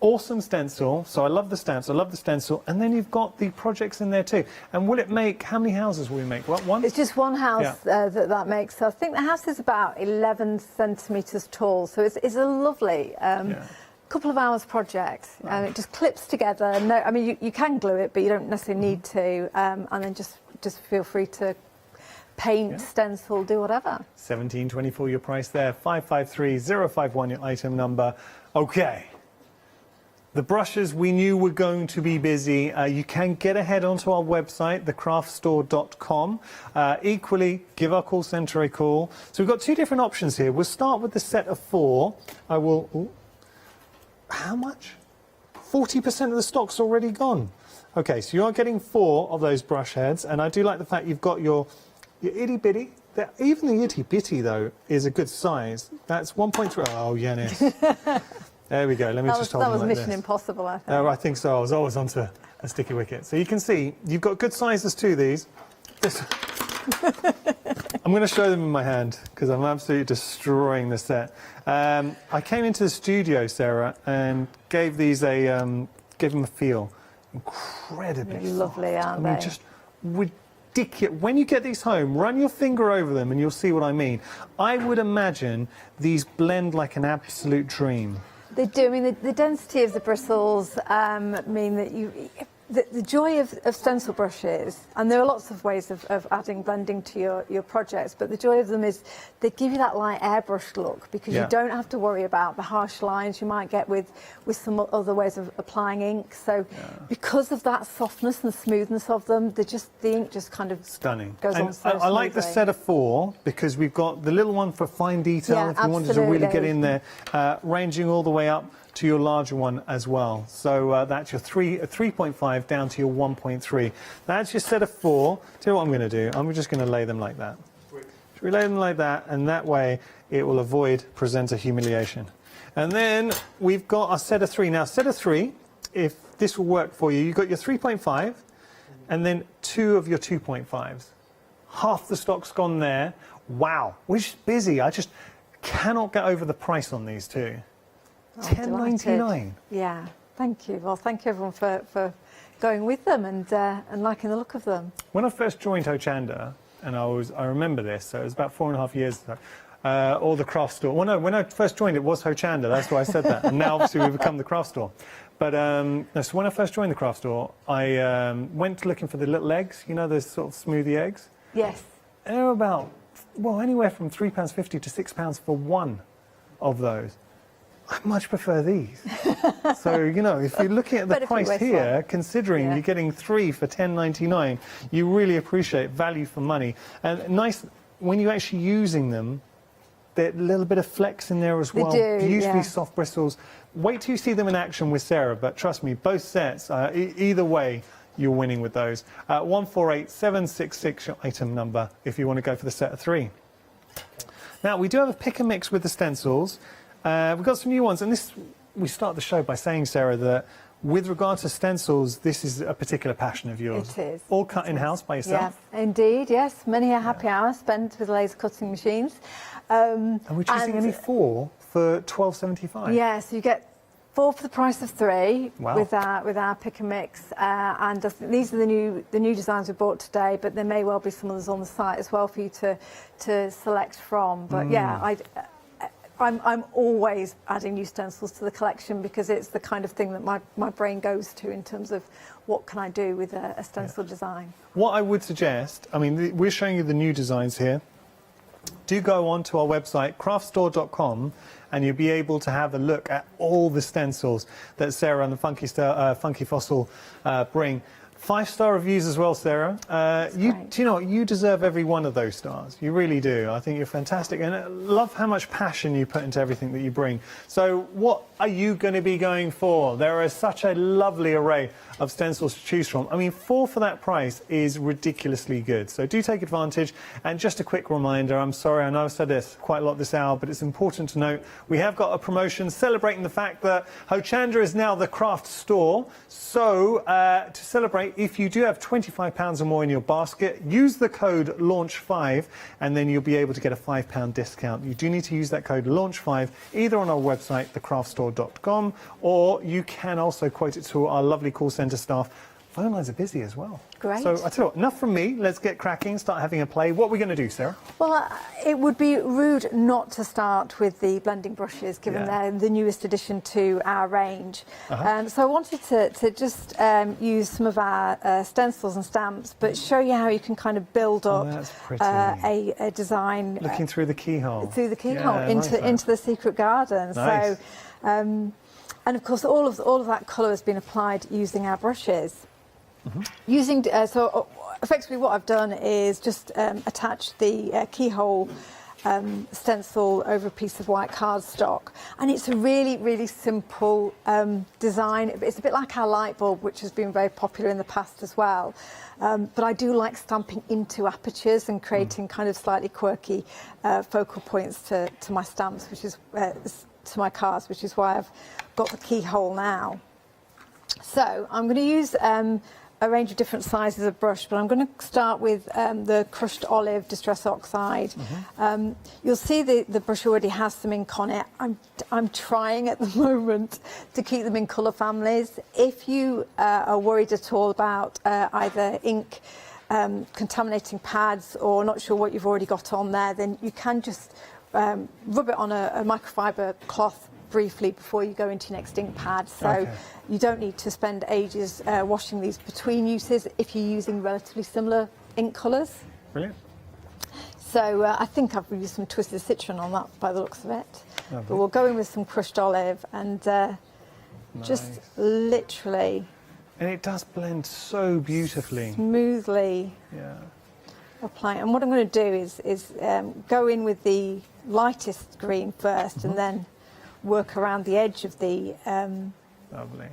Awesome stencil. So I love the stamps. I love the stencil. And then you've got the projects in there too. And will it make? How many houses will we make? What, one? It's just one house that makes. So I think the house is about 11 centimetres tall. So it's a lovely. Couple of hours project, and it just clips together. No, I mean you can glue it, but you don't necessarily need to. And then just feel free to paint, stencil, do whatever. $17.24 your price there. 553051 your item number. Okay. The brushes we knew were going to be busy. You can get ahead onto our website, thecraftstore.com. Equally, give our call centre a call. So we've got two different options here. We'll start with the set of 4. I will. Ooh, how much? 40% of the stock's already gone. Okay, so you are getting 4 of those brush heads, and I do like the fact you've got your itty bitty. Even the itty bitty though is a good size. That's 1.3. Oh, Yanis. There we go. Let me just hold that was like Mission this. Impossible, I think. Oh, I think so. I was always onto a sticky wicket. So you can see you've got good sizes to these. I'm going to show them in my hand because I'm absolutely destroying the set. I came into the studio, Sarah, and gave these give them a feel. Incredibly lovely, aren't they? Just ridiculous. When you get these home, run your finger over them and you'll see what I mean. I would imagine these blend like an absolute dream. They do. I mean, the density of the bristles mean that the joy of stencil brushes, and there are lots of ways of adding blending to your projects, but the joy of them is they give you that light airbrush look because you don't have to worry about the harsh lines you might get with some other ways of applying ink. So because of that softness and smoothness of them, the ink just kind of stunning. Goes on so I like the set of 4 because we've got the little one for fine detail if you wanted to really get in there, ranging all the way up to your larger one as well. So that's your 3.5 down to your 1.3. That's your set of 4. Tell you what I'm going to do. I'm just going to lay them like that. Should we lay them like that? And that way it will avoid presenter humiliation. And then we've got our set of 3. Now, set of 3, if this will work for you, you've got your 3.5 and then 2 of your 2.5s. Half the stock's gone there. Wow. We're just busy. I just cannot get over the price on these two. $10.99. Yeah, thank you. Well, thank you everyone for going with them and liking the look of them. When I first joined Hochanda, and I remember this, so it was about 4.5 years ago, or the craft store. Well, no, when I first joined it was Hochanda, that's why I said that. And now obviously we've become the craft store. But so when I first joined the craft store, I went looking for the little eggs, you know, those sort of smoothie eggs. Yes. And they were about, well, anywhere from £3.50 to £6 for one of those. I much prefer these. So, you know, if you're looking at the price here, considering you're getting 3 for $10.99, you really appreciate value for money. And nice, when you're actually using them, there's a little bit of flex in there as well. They do, beautifully soft bristles. Wait till you see them in action with Sarah, but trust me, both sets, either way, you're winning with those. 148766, your item number, if you want to go for the set of 3. Now, we do have a pick and mix with the stencils. We've got some new ones, and we start the show by saying, Sarah, that with regard to stencils, this is a particular passion of yours. It is. All cut in-house by yourself? Yeah, indeed, yes. Many a happy hour spent with laser cutting machines. And we're choosing only 4 for $12.75. Yeah, so you get 4 for the price of 3 wow. with our pick and mix. And these are the new designs we bought today, but there may well be some others on the site as well for you to select from. But yeah, I'm always adding new stencils to the collection because it's the kind of thing that my brain goes to in terms of what can I do with a stencil design. What I would suggest, I mean, we're showing you the new designs here. Do go on to our website, craftstore.com, and you'll be able to have a look at all the stencils that Sarah and the Funky Fossil bring. 5-star reviews as well, Sarah. Do you know what? You deserve every one of those stars. You really do. I think you're fantastic, and I love how much passion you put into everything that you bring. So what are you going to be going for? There is such a lovely array of stencils to choose from. I mean, 4 for that price is ridiculously good. So do take advantage. And just a quick reminder, I'm sorry, I know I've said this quite a lot this hour, but it's important to note we have got a promotion celebrating the fact that Hochanda is now the craft store. So to celebrate, if you do have £25 or more in your basket, use the code LAUNCH5 and then you'll be able to get a £5 discount. You do need to use that code LAUNCH5 either on our website, thecraftstore.com, or you can also quote it to our lovely call centre staff. Phone lines are busy as well. Great. So I tell you what, enough from me. Let's get cracking, start having a play. What are we going to do, Sarah? Well, it would be rude not to start with the blending brushes, given they're the newest addition to our range. So I wanted to just use some of our stencils and stamps, but show you how you can kind of build up a design. Looking through the keyhole. Through the keyhole into the secret garden. Nice. So, and of course, all of that colour has been applied using our brushes. So effectively what I've done is just attach the keyhole stencil over a piece of white cardstock, and it's a really, really simple design. It's a bit like our light bulb, which has been very popular in the past as well. But I do like stamping into apertures and creating kind of slightly quirky focal points to my stamps, which is to my cards, which is why I've got the keyhole now. So I'm going to use a range of different sizes of brush, but I'm going to start with the crushed olive distress oxide. You'll see the brush already has some ink on it. I'm trying at the moment to keep them in colour families. If you are worried at all about either ink contaminating pads or not sure what you've already got on there, then you can just rub it on a microfiber cloth briefly before you go into your next ink pad. So you don't need to spend ages washing these between uses if you're using relatively similar ink colours. Brilliant. So I think I've used some twisted citron on that by the looks of it. Lovely. But we'll go in with some crushed olive and just literally... And it does blend so beautifully. Smoothly. Apply. And what I'm going to do is go in with the lightest green first and then work around the edge of the... Lovely.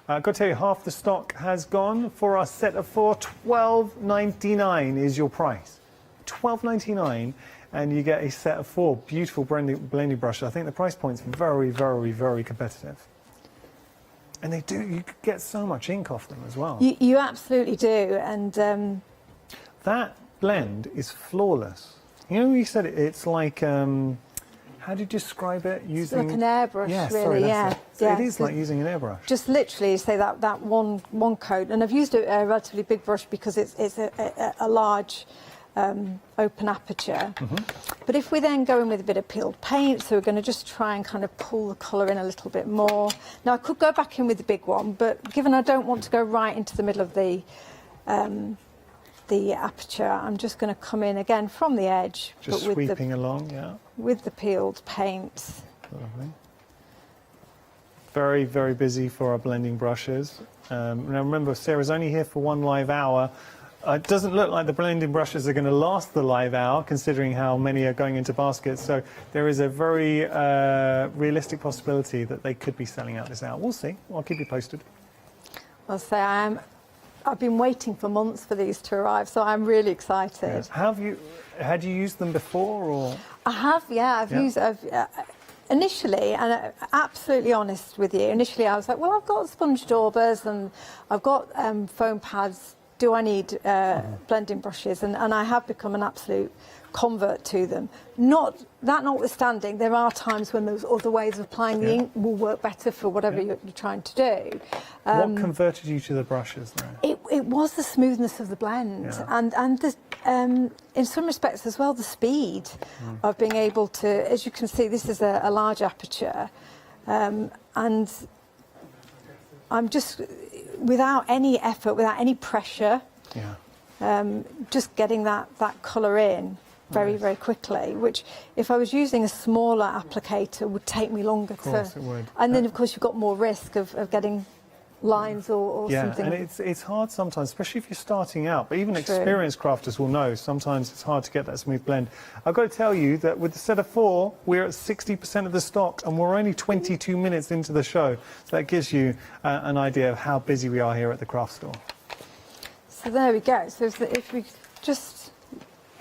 I've got to tell you, half the stock has gone. For our set of 4, $12.99 is your price. $12.99, and you get a set of 4 beautiful blending brushes. I think the price point's very, very, very competitive. And you get so much ink off them as well. You absolutely do, and... that blend is flawless. You know, you said it's like... how do you describe it? Using it's like an airbrush, really. It is like using an airbrush. Just literally say that one coat, and I've used a relatively big brush because it's a large open aperture. But if we then go in with a bit of peeled paint, so we're going to just try and kind of pull the colour in a little bit more. Now I could go back in with the big one, but given I don't want to go right into the middle of the aperture, I'm just going to come in again from the edge. Just but with sweeping along, with the peeled paint. Lovely. Very, very busy for our blending brushes. Now remember, Sarah's only here for 1 live hour. It doesn't look like the blending brushes are going to last the live hour, considering how many are going into baskets. So there is a very realistic possibility that they could be selling out this hour. We'll see. I'll keep you posted. I'll say I've been waiting for months for these to arrive, so I'm really excited. Yes. Had you used them before, or? I have, I've used initially, and absolutely honest with you, initially I was like, well, I've got sponge daubers and I've got foam pads. Do I need blending brushes? And I have become an absolute convert to them. Notwithstanding, there are times when those other ways of applying the ink will work better for whatever you're trying to do. What converted you to the brushes then? It was the smoothness of the blend and the, in some respects as well, the speed of being able to, as you can see, this is a large aperture, and I'm just, without any effort, without any pressure, just getting that colour in very, very quickly, which if I was using a smaller applicator would take me longer to... Of course it would. And then, of course, you've got more risk of getting lines or something. And it's hard sometimes, especially if you're starting out. But even experienced crafters will know sometimes it's hard to get that smooth blend. I've got to tell you that with the set of 4, we're at 60% of the stock, and we're only 22 minutes into the show. So that gives you an idea of how busy we are here at the craft store. So there we go. So if we just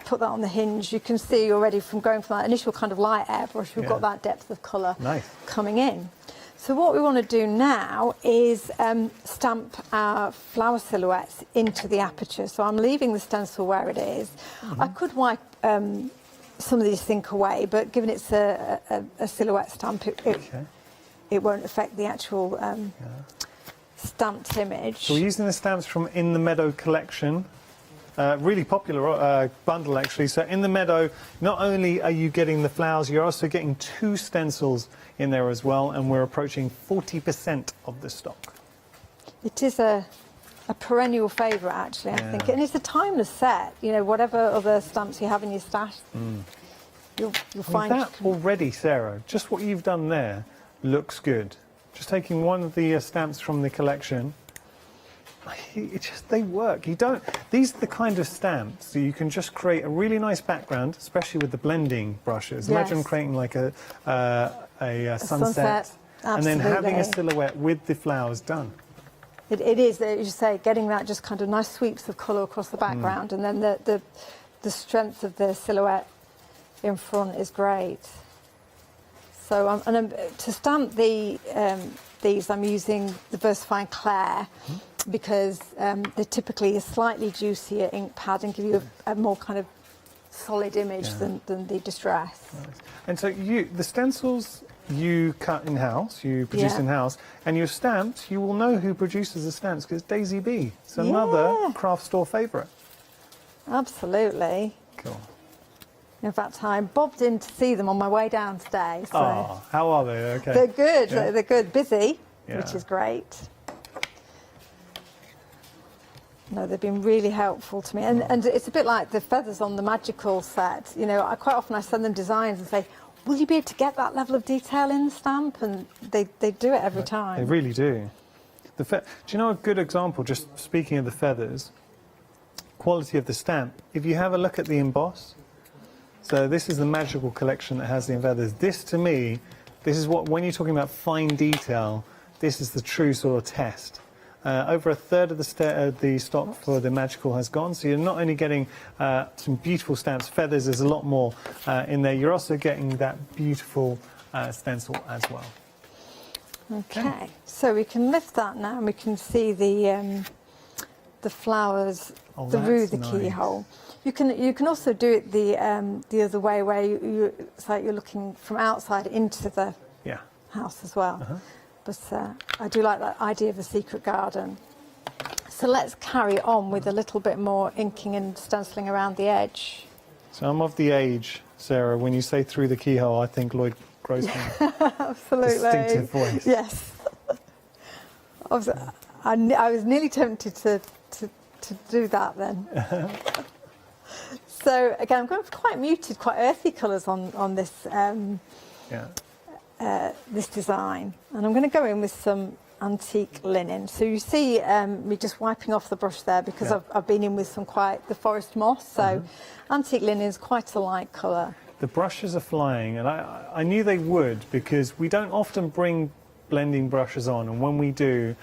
put that on the hinge, you can see already from going from that initial kind of light airbrush, we've got that depth of colour coming in. So what we want to do now is stamp our flower silhouettes into the aperture. So I'm leaving the stencil where it is. I could wipe some of these ink away, but given it's a silhouette stamp, it won't affect the actual stamped image. So we're using the stamps from In the Meadow collection. Really popular bundle, actually. So In the Meadow, not only are you getting the flowers, you're also getting 2 stencils in there as well, and we're approaching 40% of the stock. It is a perennial favourite, actually, I think. And it's a timeless set. You know, whatever other stamps you have in your stash, you'll find... That already, Sarah, just what you've done there looks good. Just taking one of the stamps from the collection, they work. These are the kind of stamps that you can just create a really nice background, especially with the blending brushes. Imagine creating like a sunset and then having a silhouette with the flowers done. It is, as you say, getting that just kind of nice sweeps of colour across the background, and then the strength of the silhouette in front is great. So to stamp these, I'm using the Versafine Clair, because they're typically a slightly juicier ink pad and give you a more kind of solid image than the Distress. Nice. And so the stencils you cut in-house, you produce in-house, and your stamps, you will know who produces the stamps, because Daisy B. It's another craft store favourite. Absolutely. Cool. In fact, I bobbed in to see them on my way down today. So how are they? Okay. They're good. They're good. Busy, which is great. No, they've been really helpful to me. And it's a bit like the feathers on the Magical set. You know, quite often I send them designs and say, will you be able to get that level of detail in the stamp? And they do it every time. They really do. Do you know a good example, just speaking of the feathers, quality of the stamp? If you have a look at the emboss, so this is the Magical collection that has the feathers. This, to me, this is what, when you're talking about fine detail, this is the true sort of test. Over a third of the stock for the Magical has gone, so you're not only getting some beautiful stamps, feathers, there's a lot more in there. You're also getting that beautiful stencil as well. Okay, so we can lift that now and we can see the flowers through the keyhole. You can also do it the other way, where it's like you're looking from outside into the house as well. But I do like that idea of a secret garden. So let's carry on with a little bit more inking and stenciling around the edge. So I'm of the age, Sarah, when you say through the keyhole, I think Lloyd Grossman. Absolutely. Distinctive voice. Yes. I was nearly tempted to do that then. So again, I'm going for quite muted, quite earthy colours on this this design, and I'm going to go in with some antique linen. So you see me just wiping off the brush there, because I've been in with some the forest moss. So antique linen is quite a light colour. The brushes are flying, and I knew they would, because we don't often bring blending brushes on, and when we do,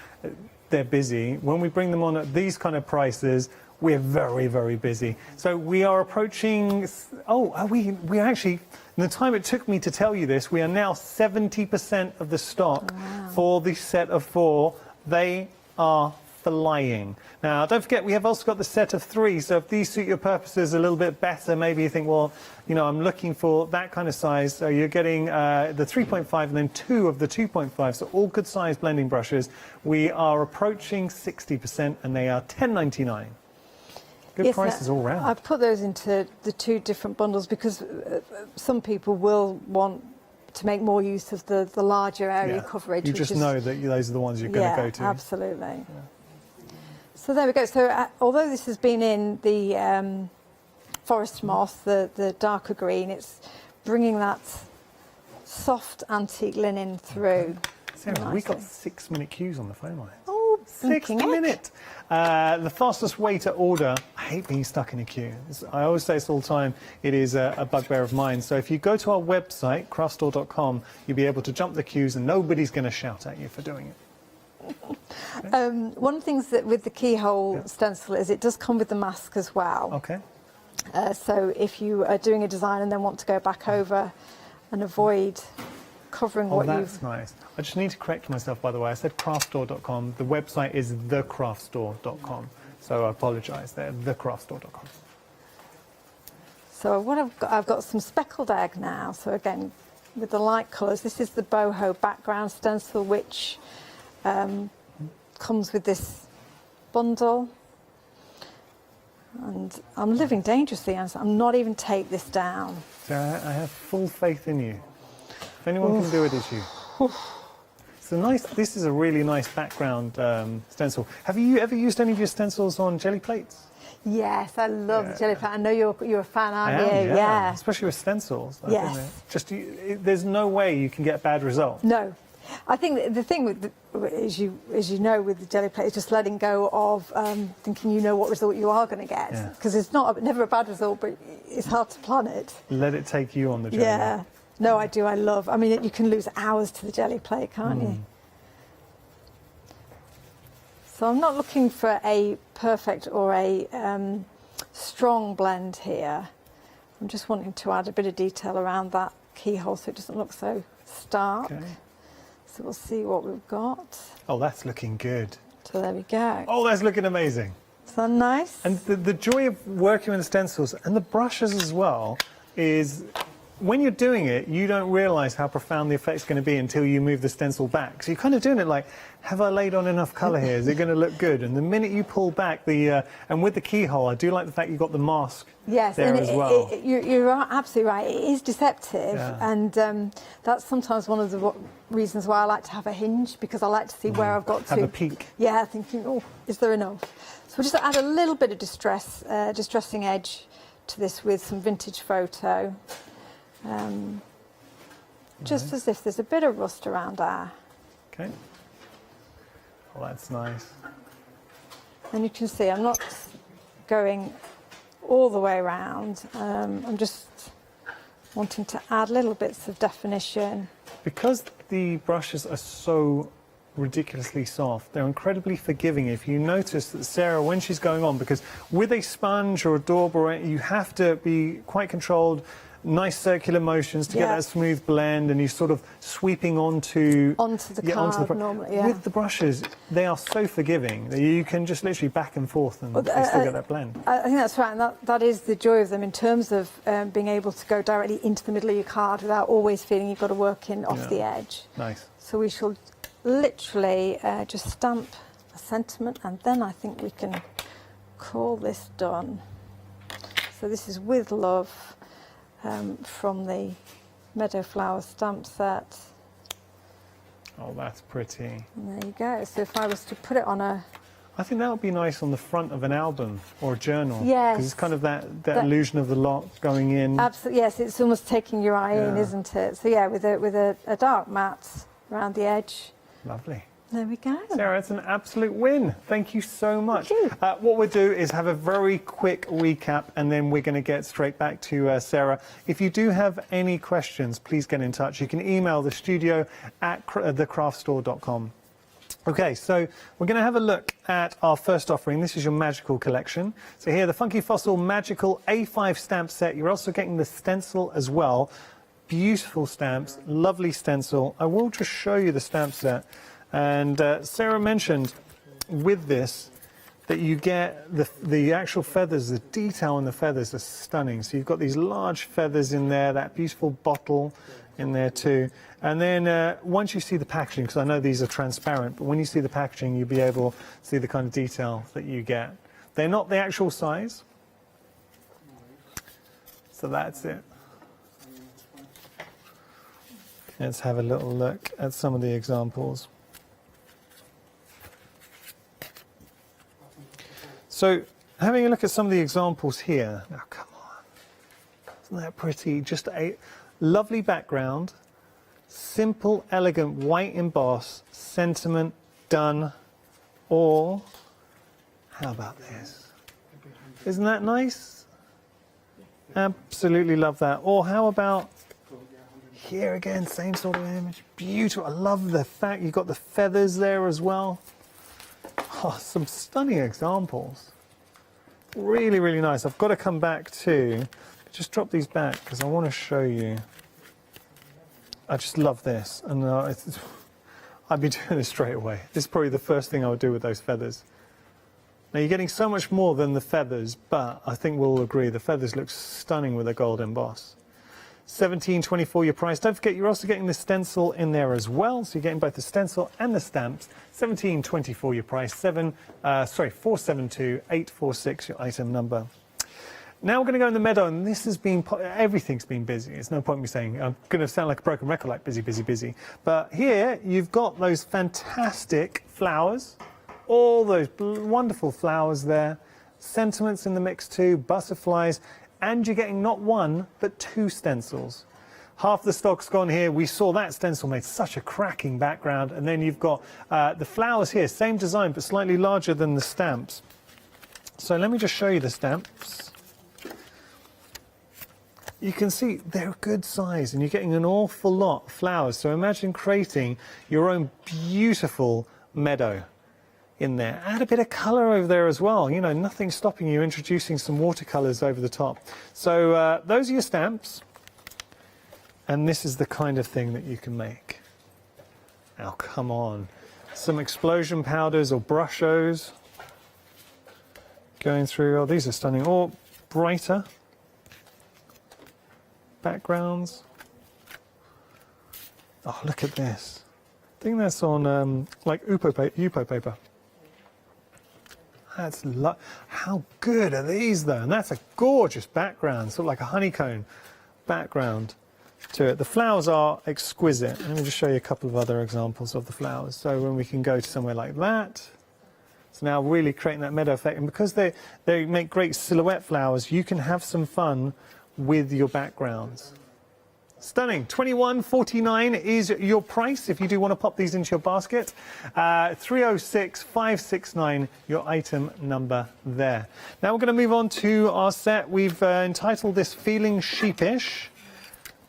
they're busy. When we bring them on at these kind of prices, we're very, very busy. So we are approaching, we actually, in the time it took me to tell you this, we are now 70% of the stock for the set of 4. They are flying. Now, don't forget, we have also got the set of 3, so if these suit your purposes a little bit better, maybe you think, well, you know, I'm looking for that kind of size, so you're getting the 3.5 and then 2 of the 2.5, so all good size blending brushes. We are approaching 60%, and they are $10.99. Good prices all round. I've put those into the 2 different bundles because some people will want to make more use of the larger area coverage. You just know that those are the ones you're going to go to. Absolutely. Yeah. So there we go. So although this has been in the forest moss, the darker green, it's bringing that soft antique linen through. Sarah, we got 6-minute queues on the phone line. Oh, 60 minutes. The fastest way to order, I hate being stuck in a queue. I always say this all the time, it is a bugbear of mine. So if you go to our website, craftstore.com, you'll be able to jump the queues and nobody's going to shout at you for doing it. One of the things that with the keyhole stencil is it does come with the mask as well. Okay. So if you are doing a design and then want to go back over and avoid covering what you've... Oh, that's nice. I just need to correct myself, by the way. I said craftstore.com. The website is thecraftstore.com. So I apologise there, thecraftstore.com. So what I've got some speckled egg now. So again, with the light colours, this is the boho background stencil, which comes with this bundle. And I'm living dangerously, and I'm not even take this down. Sarah, I have full faith in you. If anyone can do it, it's you. It's a nice. This is a really nice background stencil. Have you ever used any of your stencils on jelly plates? Yes, I love the jelly plate. I know you're a fan, aren't you? Yeah. Especially with stencils. Yes. Just there's no way you can get a bad result. No. I think the thing with as you know with the jelly plate is just letting go of thinking you know what result you are going to get, because it's never a bad result, but it's hard to plan it. Let it take you on the journey. Yeah. No, I do. I love. I mean, you can lose hours to the jelly plate, can't you? So I'm not looking for a perfect or a strong blend here. I'm just wanting to add a bit of detail around that keyhole so it doesn't look so stark. Okay. So we'll see what we've got. Oh, that's looking good. So there we go. Oh, that's looking amazing. Is that nice? And the joy of working with the stencils and the brushes as well is when you're doing it, you don't realise how profound the effect's going to be until you move the stencil back. So you're kind of doing it like, have I laid on enough colour here? Is it going to look good? And the minute you pull back and with the keyhole, I do like the fact you've got the mask there as well. You're absolutely right. It is deceptive, and that's sometimes one of the reasons why I like to have a hinge, because I like to see where I've got to. Have a peek. Yeah, thinking, oh, is there enough? So we'll just add a little bit of distressing edge to this with some vintage photo. Just as if there's a bit of rust around there. Okay. Well, that's nice. And you can see I'm not going all the way around. I'm just wanting to add little bits of definition. Because the brushes are so ridiculously soft, they're incredibly forgiving. If you notice that Sarah, when she's going on, because with a sponge or a dauber, you have to be quite controlled, nice circular motions to get that smooth blend, and you're sort of sweeping onto the card normally. Yeah. With the brushes, they are so forgiving that you can just literally back and forth and still get that blend. I think that's right, and that is the joy of them in terms of being able to go directly into the middle of your card without always feeling you've got to work in off the edge. Nice. So we shall literally just stamp a sentiment, and then I think we can call this done. So this is With Love. From the Meadow Flower stamp set. Oh, that's pretty. And there you go. So if I was to put it on a... I think that would be nice on the front of an album or a journal. Yes. Because it's kind of that illusion of the lot going in. Absolutely, yes. It's almost taking your eye in, isn't it? So yeah, with a dark matte around the edge. Lovely. There we go. Sarah, it's an absolute win. Thank you so much. Thank you. What we'll do is have a very quick recap, and then we're going to get straight back to Sarah. If you do have any questions, please get in touch. You can email the studio at thecraftstore.com. Okay, so we're going to have a look at our first offering. This is your magical collection. So here, the Funky Fossil Magical A5 stamp set. You're also getting the stencil as well. Beautiful stamps, lovely stencil. I will just show you the stamp set. And Sarah mentioned with this that you get the actual feathers, the detail in the feathers are stunning. So you've got these large feathers in there, that beautiful bottle in there too. And then once you see the packaging, because I know these are transparent, but when you see the packaging, you'll be able to see the kind of detail that you get. They're not the actual size. So that's it. Let's have a little look at some of the examples. So, having a look at some of the examples here. Oh, come on. Isn't that pretty? Just a lovely background, simple, elegant, white emboss, sentiment, done. Or, how about this? Isn't that nice? Absolutely love that. Or how about here again, same sort of image. Beautiful. I love the fact you've got the feathers there as well. Oh, some stunning examples. Really, really nice. I've got to come back to, just drop these back because I want to show you. I just love this. And I'd be doing this straight away. This is probably the first thing I would do with those feathers. Now you're getting so much more than the feathers, but I think we'll all agree the feathers look stunning with a gold emboss. $17.24 your price. Don't forget you're also getting the stencil in there as well, so you're getting both the stencil and the stamps. $17.24 your price. 472846 your item number. Now we're going to go in the meadow, and this has been, everything's been busy. It's no point in me saying, I'm going to sound like a broken record, like busy, busy, busy. But here you've got those fantastic flowers, all those wonderful flowers there, sentiments in the mix too, butterflies, and you're getting not one, but two stencils. Half the stock's gone here. We saw that stencil made such a cracking background, and then you've got the flowers here, same design, but slightly larger than the stamps. So let me just show you the stamps. You can see they're a good size, and you're getting an awful lot of flowers. So imagine creating your own beautiful meadow in there. Add a bit of colour over there as well. You know, nothing stopping you introducing some watercolours over the top. So those are your stamps. And this is the kind of thing that you can make. Now, come on. Some explosion powders or brushos. Going through, oh, these are stunning. Or brighter backgrounds. Oh, look at this. I think that's on like Yupo paper. That's how good are these though? And that's a gorgeous background, sort of like a honeycomb background to it. The flowers are exquisite. Let me just show you a couple of other examples of the flowers. So when we can go to somewhere like that, so now really creating that meadow effect. And because they make great silhouette flowers, you can have some fun with your backgrounds. Stunning. $21.49 is your price if you do want to pop these into your basket. 306569 your item number there. Now we're going to move on to our set. We've entitled this Feeling Sheepish.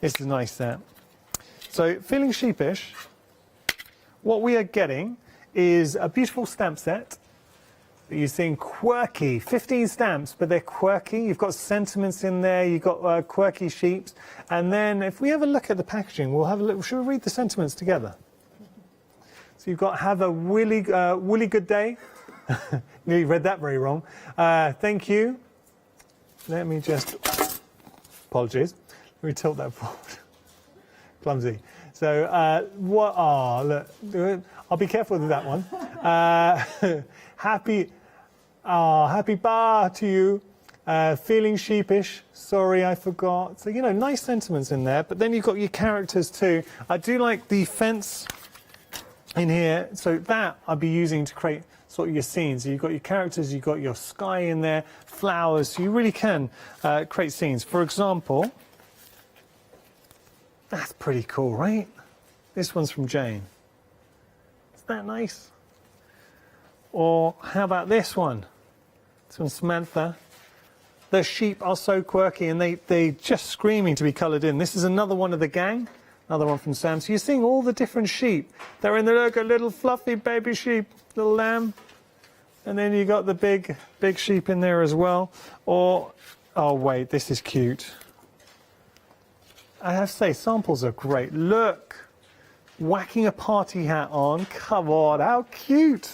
This is a nice set. So Feeling Sheepish, what we are getting is a beautiful stamp set. You're seeing quirky, 15 stamps, but they're quirky. You've got sentiments in there, you've got quirky sheeps. And then if we have a look at the packaging, we'll have a look. Should we read the sentiments together? So you've got have a woolly good day. You read that very wrong. Thank you. Let me just, apologies. Let me tilt that forward. Clumsy. So look, I'll be careful with that one. Happy bar to you. Feeling sheepish. Sorry, I forgot. So, you know, nice sentiments in there. But then you've got your characters too. I do like the fence in here. So that I'll be using to create sort of your scenes. You've got your characters, you've got your sky in there, flowers. So you really can create scenes. For example, that's pretty cool, right? This one's from Jane. Isn't that nice? Or how about this one? This one's Samantha. The sheep are so quirky and they just screaming to be coloured in. This is another one of the gang, another one from Sam. So you're seeing all the different sheep. They're in the look, a little fluffy baby sheep, little lamb. And then you got the big sheep in there as well. Or, oh wait, this is cute. I have to say, samples are great. Look, whacking a party hat on. Come on, how cute.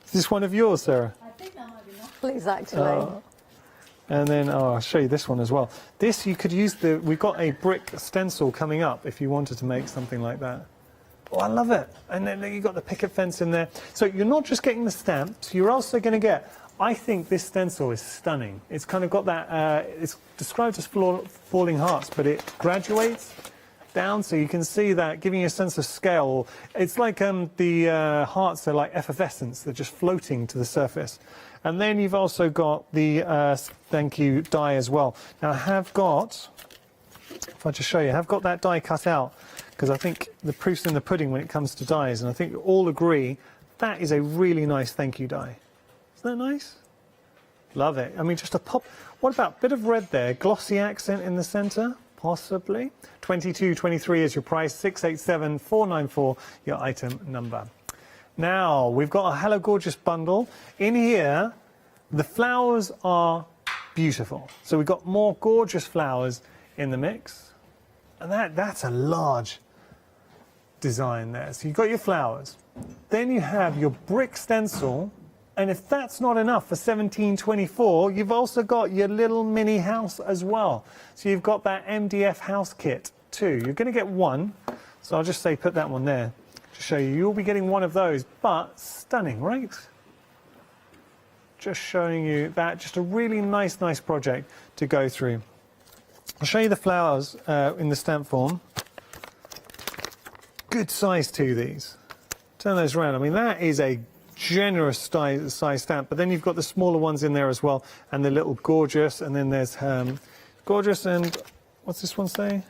Is this one of yours, Sarah? I think that might be Natalie's, actually. And then, I'll show you this one as well. This, you could use we've got a brick stencil coming up if you wanted to make something like that. Oh, I love it. And then you've got the picket fence in there. So you're not just getting the stamps, you're also going to get, I think this stencil is stunning. It's kind of got that, it's described as falling hearts, but it graduates down, so you can see that, giving you a sense of scale. It's like the hearts are like effervescence, they're just floating to the surface. And then you've also got the thank you die as well. Now I have got, if I just show you, I have got that die cut out, because I think the proof's in the pudding when it comes to dies, and I think you all agree That is a really nice thank you die. Isn't that nice? Love it. I mean, just a pop. What about a bit of red there? Glossy accent in the centre, possibly. 22.23 is your price. 687,494 your item number. Now we've got a Hello Gorgeous bundle. In here, the flowers are beautiful. So we've got more gorgeous flowers in the mix, and that's a large design there. So you've got your flowers. Then you have your brick stencil. And if that's not enough for $17.24, you've also got your little mini house as well. So you've got that MDF house kit too. You're going to get one. So I'll just say put that one there to show you. You'll be getting one of those, but stunning, right? Just showing you that. Just a really nice project to go through. I'll show you the flowers in the stamp form. Good size too, these. Turn those around. I mean, that is a generous size stamp, but then you've got the smaller ones in there as well, and the little gorgeous, and then there's gorgeous, and what's this one say?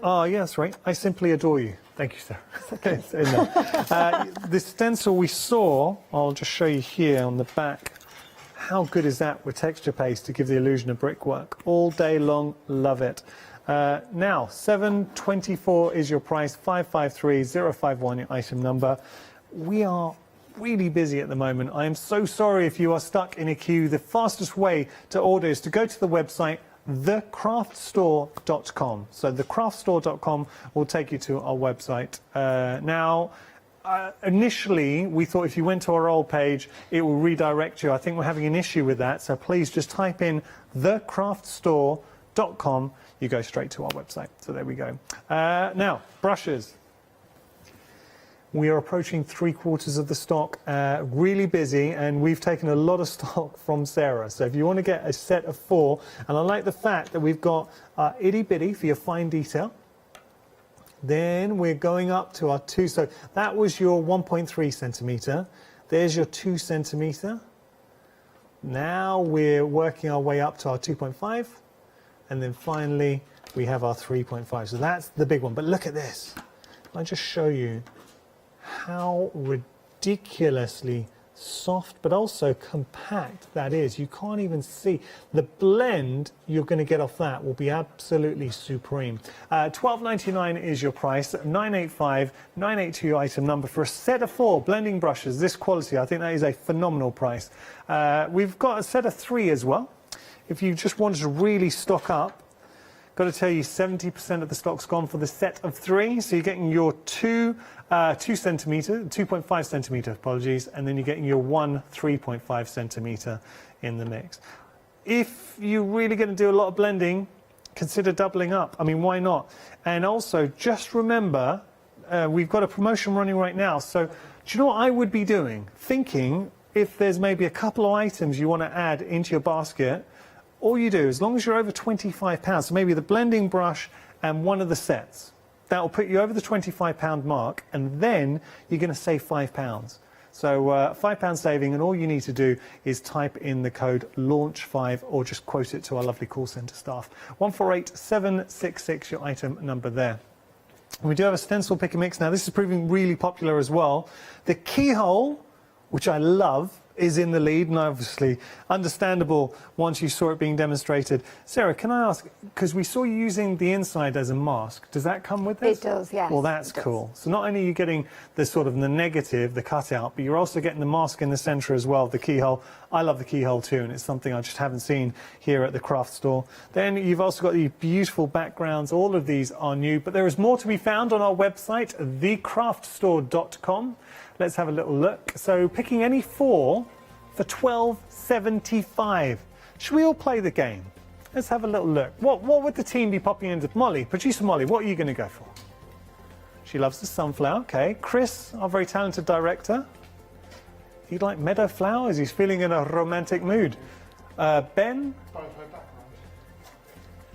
Oh, yeah, that's right. I simply adore you. Thank you, sir. It's in there. The stencil we saw, I'll just show you here on the back. How good is that with texture paste to give the illusion of brickwork? All day long, love it. Now, $7.24 is your price, 553,051 your item number. We are really busy at the moment. I am so sorry if you are stuck in a queue. The fastest way to order is to go to the website thecraftstore.com. So thecraftstore.com will take you to our website. Initially, we thought if you went to our old page, it will redirect you. I think we're having an issue with that. So please just type in thecraftstore.com. You go straight to our website. So there we go. Now, brushes. We are approaching 3/4 of the stock, really busy, and we've taken a lot of stock from Sarah. So if you want to get a set of 4, and I like the fact that we've got itty bitty for your fine detail. Then we're going up to our 2, so that was your 1.3 centimetre. There's your 2 centimetre. Now we're working our way up to our 2.5, and then finally we have our 3.5. So that's the big one. But look at this. I'll just show you how ridiculously soft but also compact that is. You can't even see. The blend you're going to get off that will be absolutely supreme. $12.99 is your price. $985,982 item number for a set of 4 blending brushes. This quality, I think that is a phenomenal price. We've got a set of 3 as well. If you just wanted to really stock up, got to tell you 70% of the stock's gone for the set of 3. So you're getting your 2.5 centimetre, apologies, and then you're getting your 3.5 centimetre in the mix. If you're really going to do a lot of blending, consider doubling up. I mean, why not? And also, just remember, we've got a promotion running right now. So do you know what I would be doing? Thinking if there's maybe a couple of items you want to add into your basket, all you do, as long as you're over £25, so maybe the blending brush and one of the sets, that will put you over the £25 mark, and then you're going to save £5. So £5 saving, and all you need to do is type in the code LAUNCH5 or just quote it to our lovely call centre staff. 148766, your item number there. And we do have a stencil pick and mix now. This is proving really popular as well. The keyhole, which I love, is in the lead, and obviously understandable once you saw it being demonstrated. Sarah, can I ask, because we saw you using the inside as a mask, does that come with this? It does, yes. Well, that's cool. So not only are you getting the sort of the negative, the cutout, but you're also getting the mask in the centre as well, the keyhole. I love the keyhole too, and it's something I just haven't seen here at the craft store. Then you've also got the beautiful backgrounds. All of these are new, but there is more to be found on our website, thecraftstore.com. Let's have a little look. So picking any 4 for $12.75. Should we all play the game? Let's have a little look. What would the team be popping into? Molly, producer Molly, what are you going to go for? She loves the sunflower. Okay. Chris, our very talented director. He'd like meadow flowers. He's feeling in a romantic mood. Ben?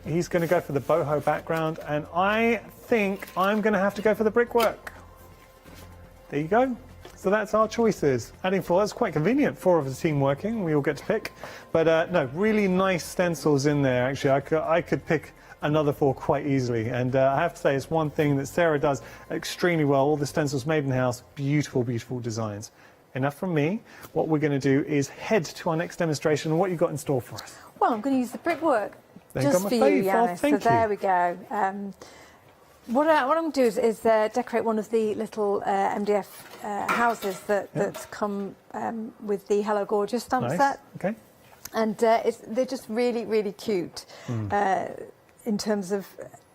He's going to go for the boho background, and I think I'm going to have to go for the brickwork. There you go. So that's our choices. Adding 4, that's quite convenient. 4 of the team working, we all get to pick. But no, really nice stencils in there. Actually, I could pick another 4 quite easily. And I have to say, it's one thing that Sarah does extremely well. All the stencils made in the house, beautiful, beautiful designs. Enough from me. What we're going to do is head to our next demonstration. And what you've got in store for us? Well, I'm going to use the brickwork There just got for my you, Feefo. Yanis. So Thank you. there we go. What I'm going to do is decorate one of the little MDF houses that come with the Hello Gorgeous stamp set. Okay. And they're just really, really cute in terms of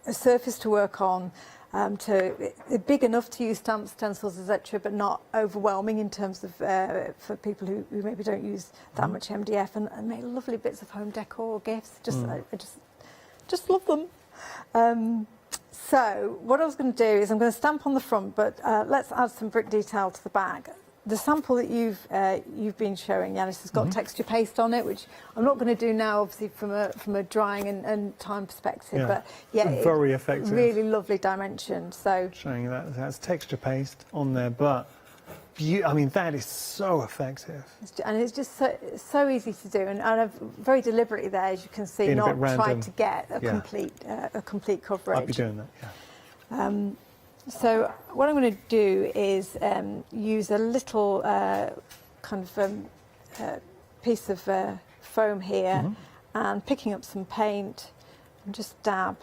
a surface to work on. They're big enough to use stamps, stencils, etc., but not overwhelming in terms of for people who maybe don't use that much MDF, and make lovely bits of home decor gifts. I just love them. So what I was going to do is I'm going to stamp on the front, but let's add some brick detail to the back. The sample that you've been showing, Yanis, has got texture paste on it, which I'm not going to do now, obviously from a drying and time perspective. But yeah, it's very effective. Really lovely dimension. So showing you that's texture paste on there, but I mean that is so effective. And it's just so easy to do, and I've very deliberately there, as you can see, Being not tried to get a complete coverage. I'd be doing that. Yeah. So what I'm going to do is use a little piece of foam here, and picking up some paint and just dab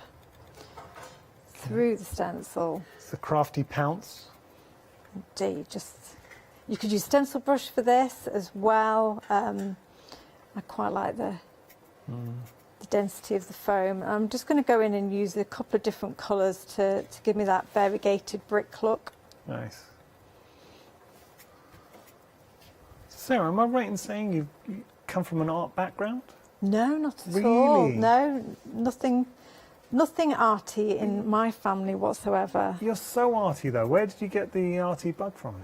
through the stencil. It's the crafty pounce. Indeed, you could use stencil brush for this as well. I quite like the density of the foam. I'm just going to go in and use a couple of different colours to give me that variegated brick look. Nice. Sarah, am I right in saying you come from an art background? No, not at really? all. No, nothing arty in my family whatsoever. You're so arty though. Where did you get the arty bug from?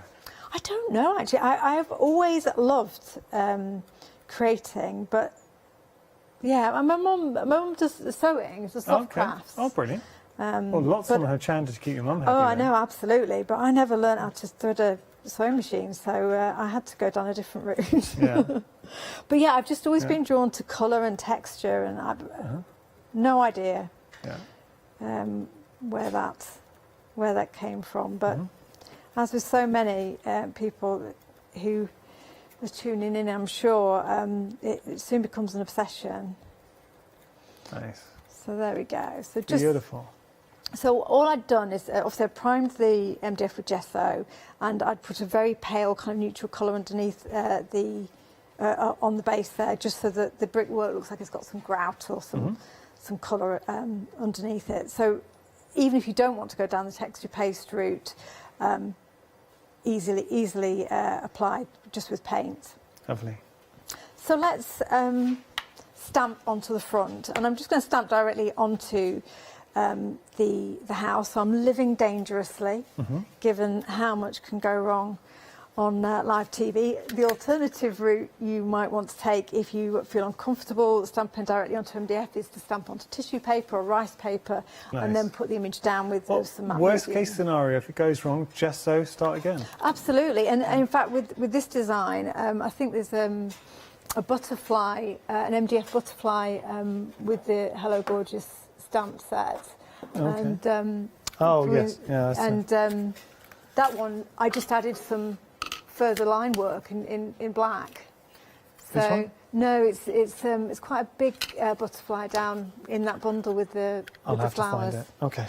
I don't know actually. I've always loved creating, but yeah, my mum does sewing, does soft crafts. Oh, brilliant. Well, lots on Hochanda to keep your mum happy. Oh, I know, absolutely. But I never learned how to thread a sewing machine, so I had to go down a different route. Yeah. But yeah, I've just always been drawn to colour and texture, and I've no idea where that came from. But as with so many people who are tuning in, I'm sure it soon becomes an obsession. Nice. So there we go. So just beautiful. So all I'd done is obviously I primed the MDF with gesso, and I'd put a very pale kind of neutral colour underneath on the base there, just so that the brickwork looks like it's got some grout or some colour underneath it. So even if you don't want to go down the texture paste route, easily applied just with paint. Lovely. So let's stamp onto the front, and I'm just going to stamp directly onto the house. So I'm living dangerously, given how much can go wrong on live TV. The alternative route you might want to take, if you feel uncomfortable stamping directly onto MDF, is to stamp onto tissue paper or rice paper, and then put the image down with some matte worst medium. case scenario, if it goes wrong, gesso, start again. Absolutely, and in fact with this design, I think there's a butterfly, an MDF butterfly with the Hello Gorgeous stamp set. Okay. And yes, yeah. And that one, I just added some further line work in black. So this one? no, it's quite a big butterfly down in that bundle with the flowers. To find it. Okay.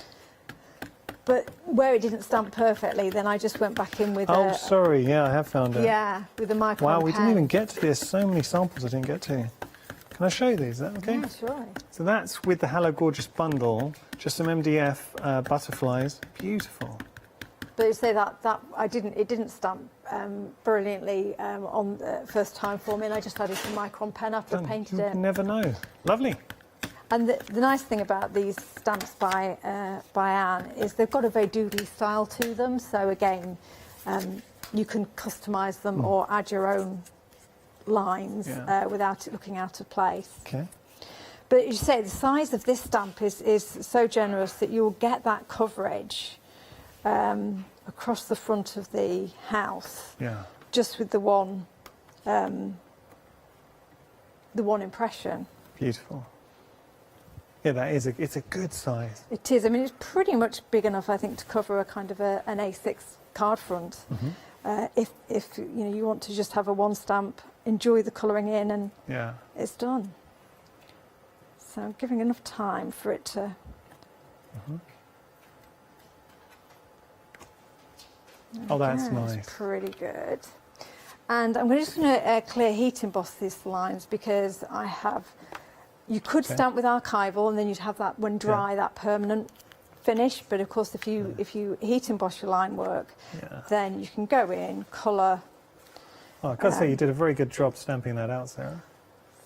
But where it didn't stamp perfectly, then I just went back in with sorry, yeah, I have found it. Yeah, with a micron Wow, we pen. didn't even get to this. So many samples I didn't get to. Can I show you these? Is that okay? Yeah, sure. So that's with the Hello Gorgeous bundle, just some MDF butterflies. Beautiful. But you say that it didn't stamp brilliantly on the first time for me, and I just added some micron pen after I painted it. You never know. Lovely. And the nice thing about these stamps by Anne is they've got a very doodly style to them. So again, you can customise them or add your own lines without it looking out of place. Okay. But you say the size of this stamp is so generous that you'll get that coverage across the front of the house, just with the one impression. Beautiful. Yeah, that is it's a good size. It is. I mean, it's pretty much big enough, I think, to cover a kind of an A6 card front. If you know, you want to just have a one stamp, enjoy the colouring in, and it's done. So I'm giving enough time for it to. Oh, that's It's nice. pretty good. And I'm just going to clear heat emboss these lines because I have. You could stamp with archival, and then you'd have that when dry, that permanent finish. But of course, if you heat emboss your line work, then you can go in, colour. Oh, I've got to say, you did a very good job stamping that out, Sarah.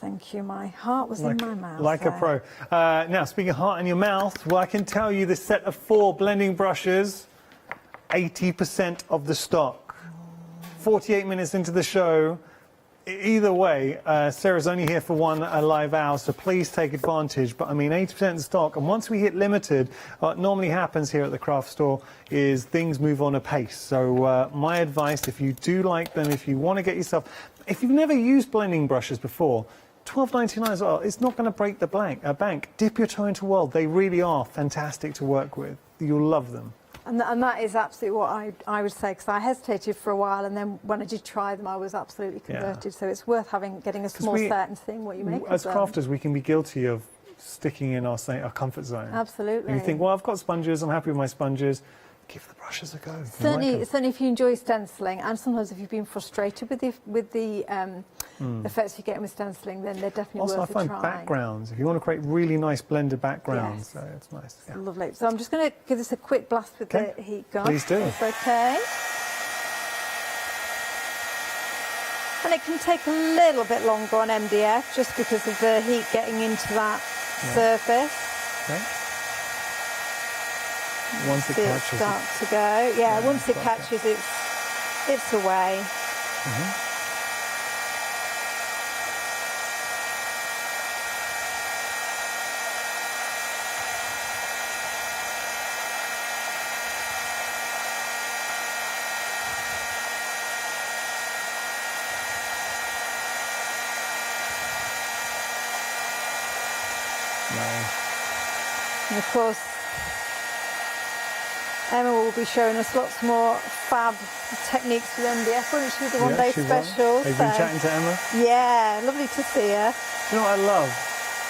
Thank you. My heart was in my mouth. Like a pro. Now, speaking of heart in your mouth, well, I can tell you this set of 4 blending brushes, 80% of the stock. 48 minutes into the show. Either way, Sarah's only here for one live hour, so please take advantage. But I mean, 80% in stock, and once we hit limited, what normally happens here at the craft store is things move on apace. So my advice, if you do like them, if you want to get yourself, if you've never used blending brushes before, $12.99 as well. It's not going to break the bank. Dip your toe into world. They really are fantastic to work with. You'll love them. And that is absolutely what I would say, because I hesitated for a while, and then when I did try them, I was absolutely converted. So it's worth getting a small set and seeing what you make as of them. crafters, we can be guilty of sticking in our comfort zone. Absolutely. And you think, well, I've got sponges, I'm happy with my sponges. Give the brushes a go. Certainly if you enjoy stenciling, and sometimes if you've been frustrated with the effects you get with stenciling, then they're definitely also, worth a try. I find backgrounds, if you want to create really nice blended backgrounds, so it's nice. Yeah. Lovely. So I'm just going to give this a quick blast with the heat gun. Please do. It's okay. And it can take a little bit longer on MDF just because of the heat getting into that surface. Okay. Once it catches, it starts to go. Once it catches, it's away. And of course, Emma will be showing us lots more fab techniques with MDF, won't she, the one-day special? Have you been chatting to Emma? Yeah, lovely to see her. You know what I love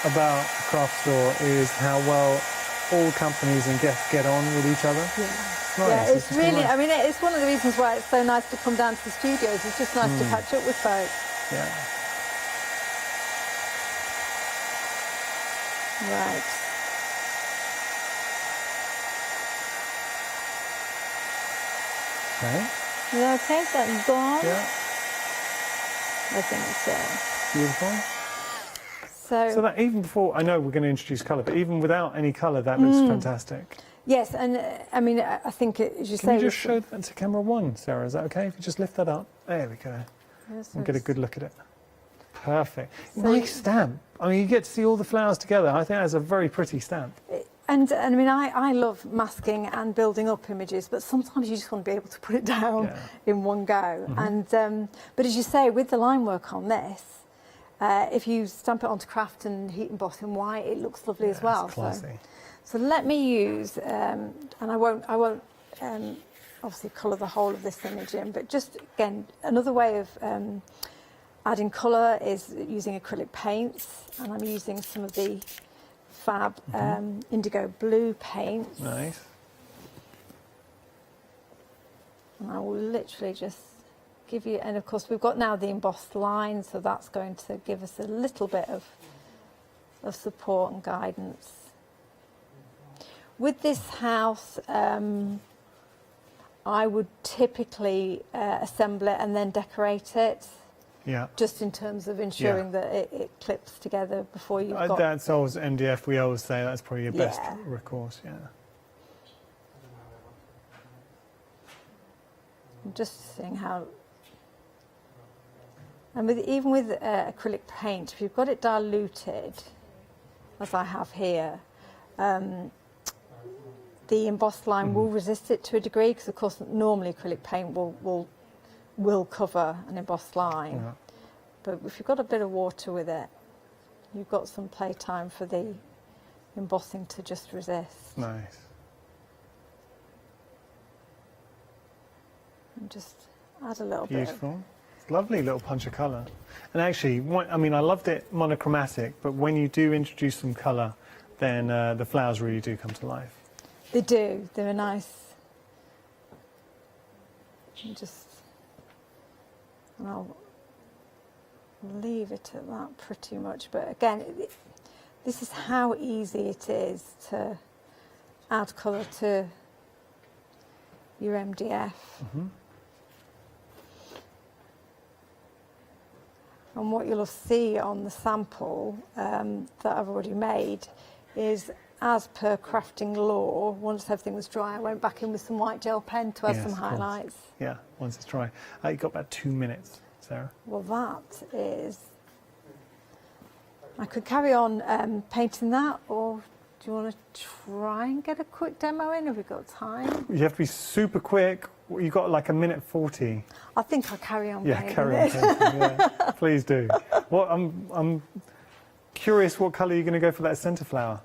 about the craft store is how well all companies and guests get on with each other. It's nice. It's really, I mean, it's one of the reasons why it's so nice to come down to the studios. It's just nice to catch up with folks. Right. Okay. Is that okay? Is that gone? Yeah. I think so. Beautiful. So that even before, I know we're going to introduce colour, but even without any colour, that looks fantastic. Yes, and I mean, I think, as you say... Can you just show that to camera 1, Sarah? Is that okay? If you just lift that up. There we go. Yes, and get a good look at it. Perfect. Nice stamp. I mean, you get to see all the flowers together. I think that's a very pretty stamp. And I mean, I love masking and building up images, but sometimes you just want to be able to put it down in one go. And but as you say, with the line work on this, if you stamp it onto craft and heat emboss in white, it looks lovely as well. Classy. So let me use, and I won't obviously colour the whole of this image in, but just again, another way of adding colour is using acrylic paints, and I'm using some of the fab indigo blue paints. Nice. And I will literally just give you, and of course we've got now the embossed line, so that's going to give us a little bit of support and guidance. With this house, I would typically assemble it and then decorate it. Yeah. Just in terms of ensuring that it clips together before you've got... That's always MDF, we always say that's probably your best recourse, I'm just seeing how... And even with acrylic paint, if you've got it diluted, as I have here, the embossed line will resist it to a degree, because of course normally acrylic paint will cover an embossed line. But if you've got a bit of water with it, you've got some playtime for the embossing to just resist. Nice. And just add a little Beautiful. It's lovely little punch of colour. And actually, I mean, I loved it monochromatic, but when you do introduce some colour, then the flowers really do come to life. They do. They're a nice. And I'll leave it at that pretty much. But again, this is how easy it is to add colour to your MDF. And what you'll see on the sample that I've already made is, as per crafting law, once everything was dry, I went back in with some white gel pen to add some highlights. Yeah, once it's dry. You've got about 2 minutes, Sarah. Well, that is... I could carry on painting that, or do you want to try and get a quick demo in? Have we got time? You have to be super quick. You've got like 1:40. I think I'll carry on Yeah, painting carry on it. painting, yeah. Please do. Well, I'm curious what colour you're going to go for that centre flower.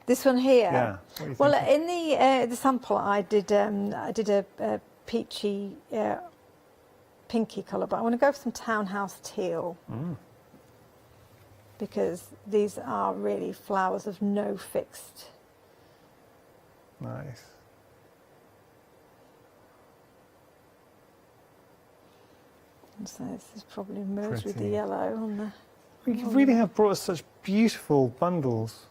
This one here. Yeah. What are you Well, thinking? in the sample, I did a peachy, pinky colour, but I want to go for some townhouse teal because these are really flowers of no fixed. Nice. And so this is probably merged with the Pretty. yellow on the. You really have brought us such beautiful bundles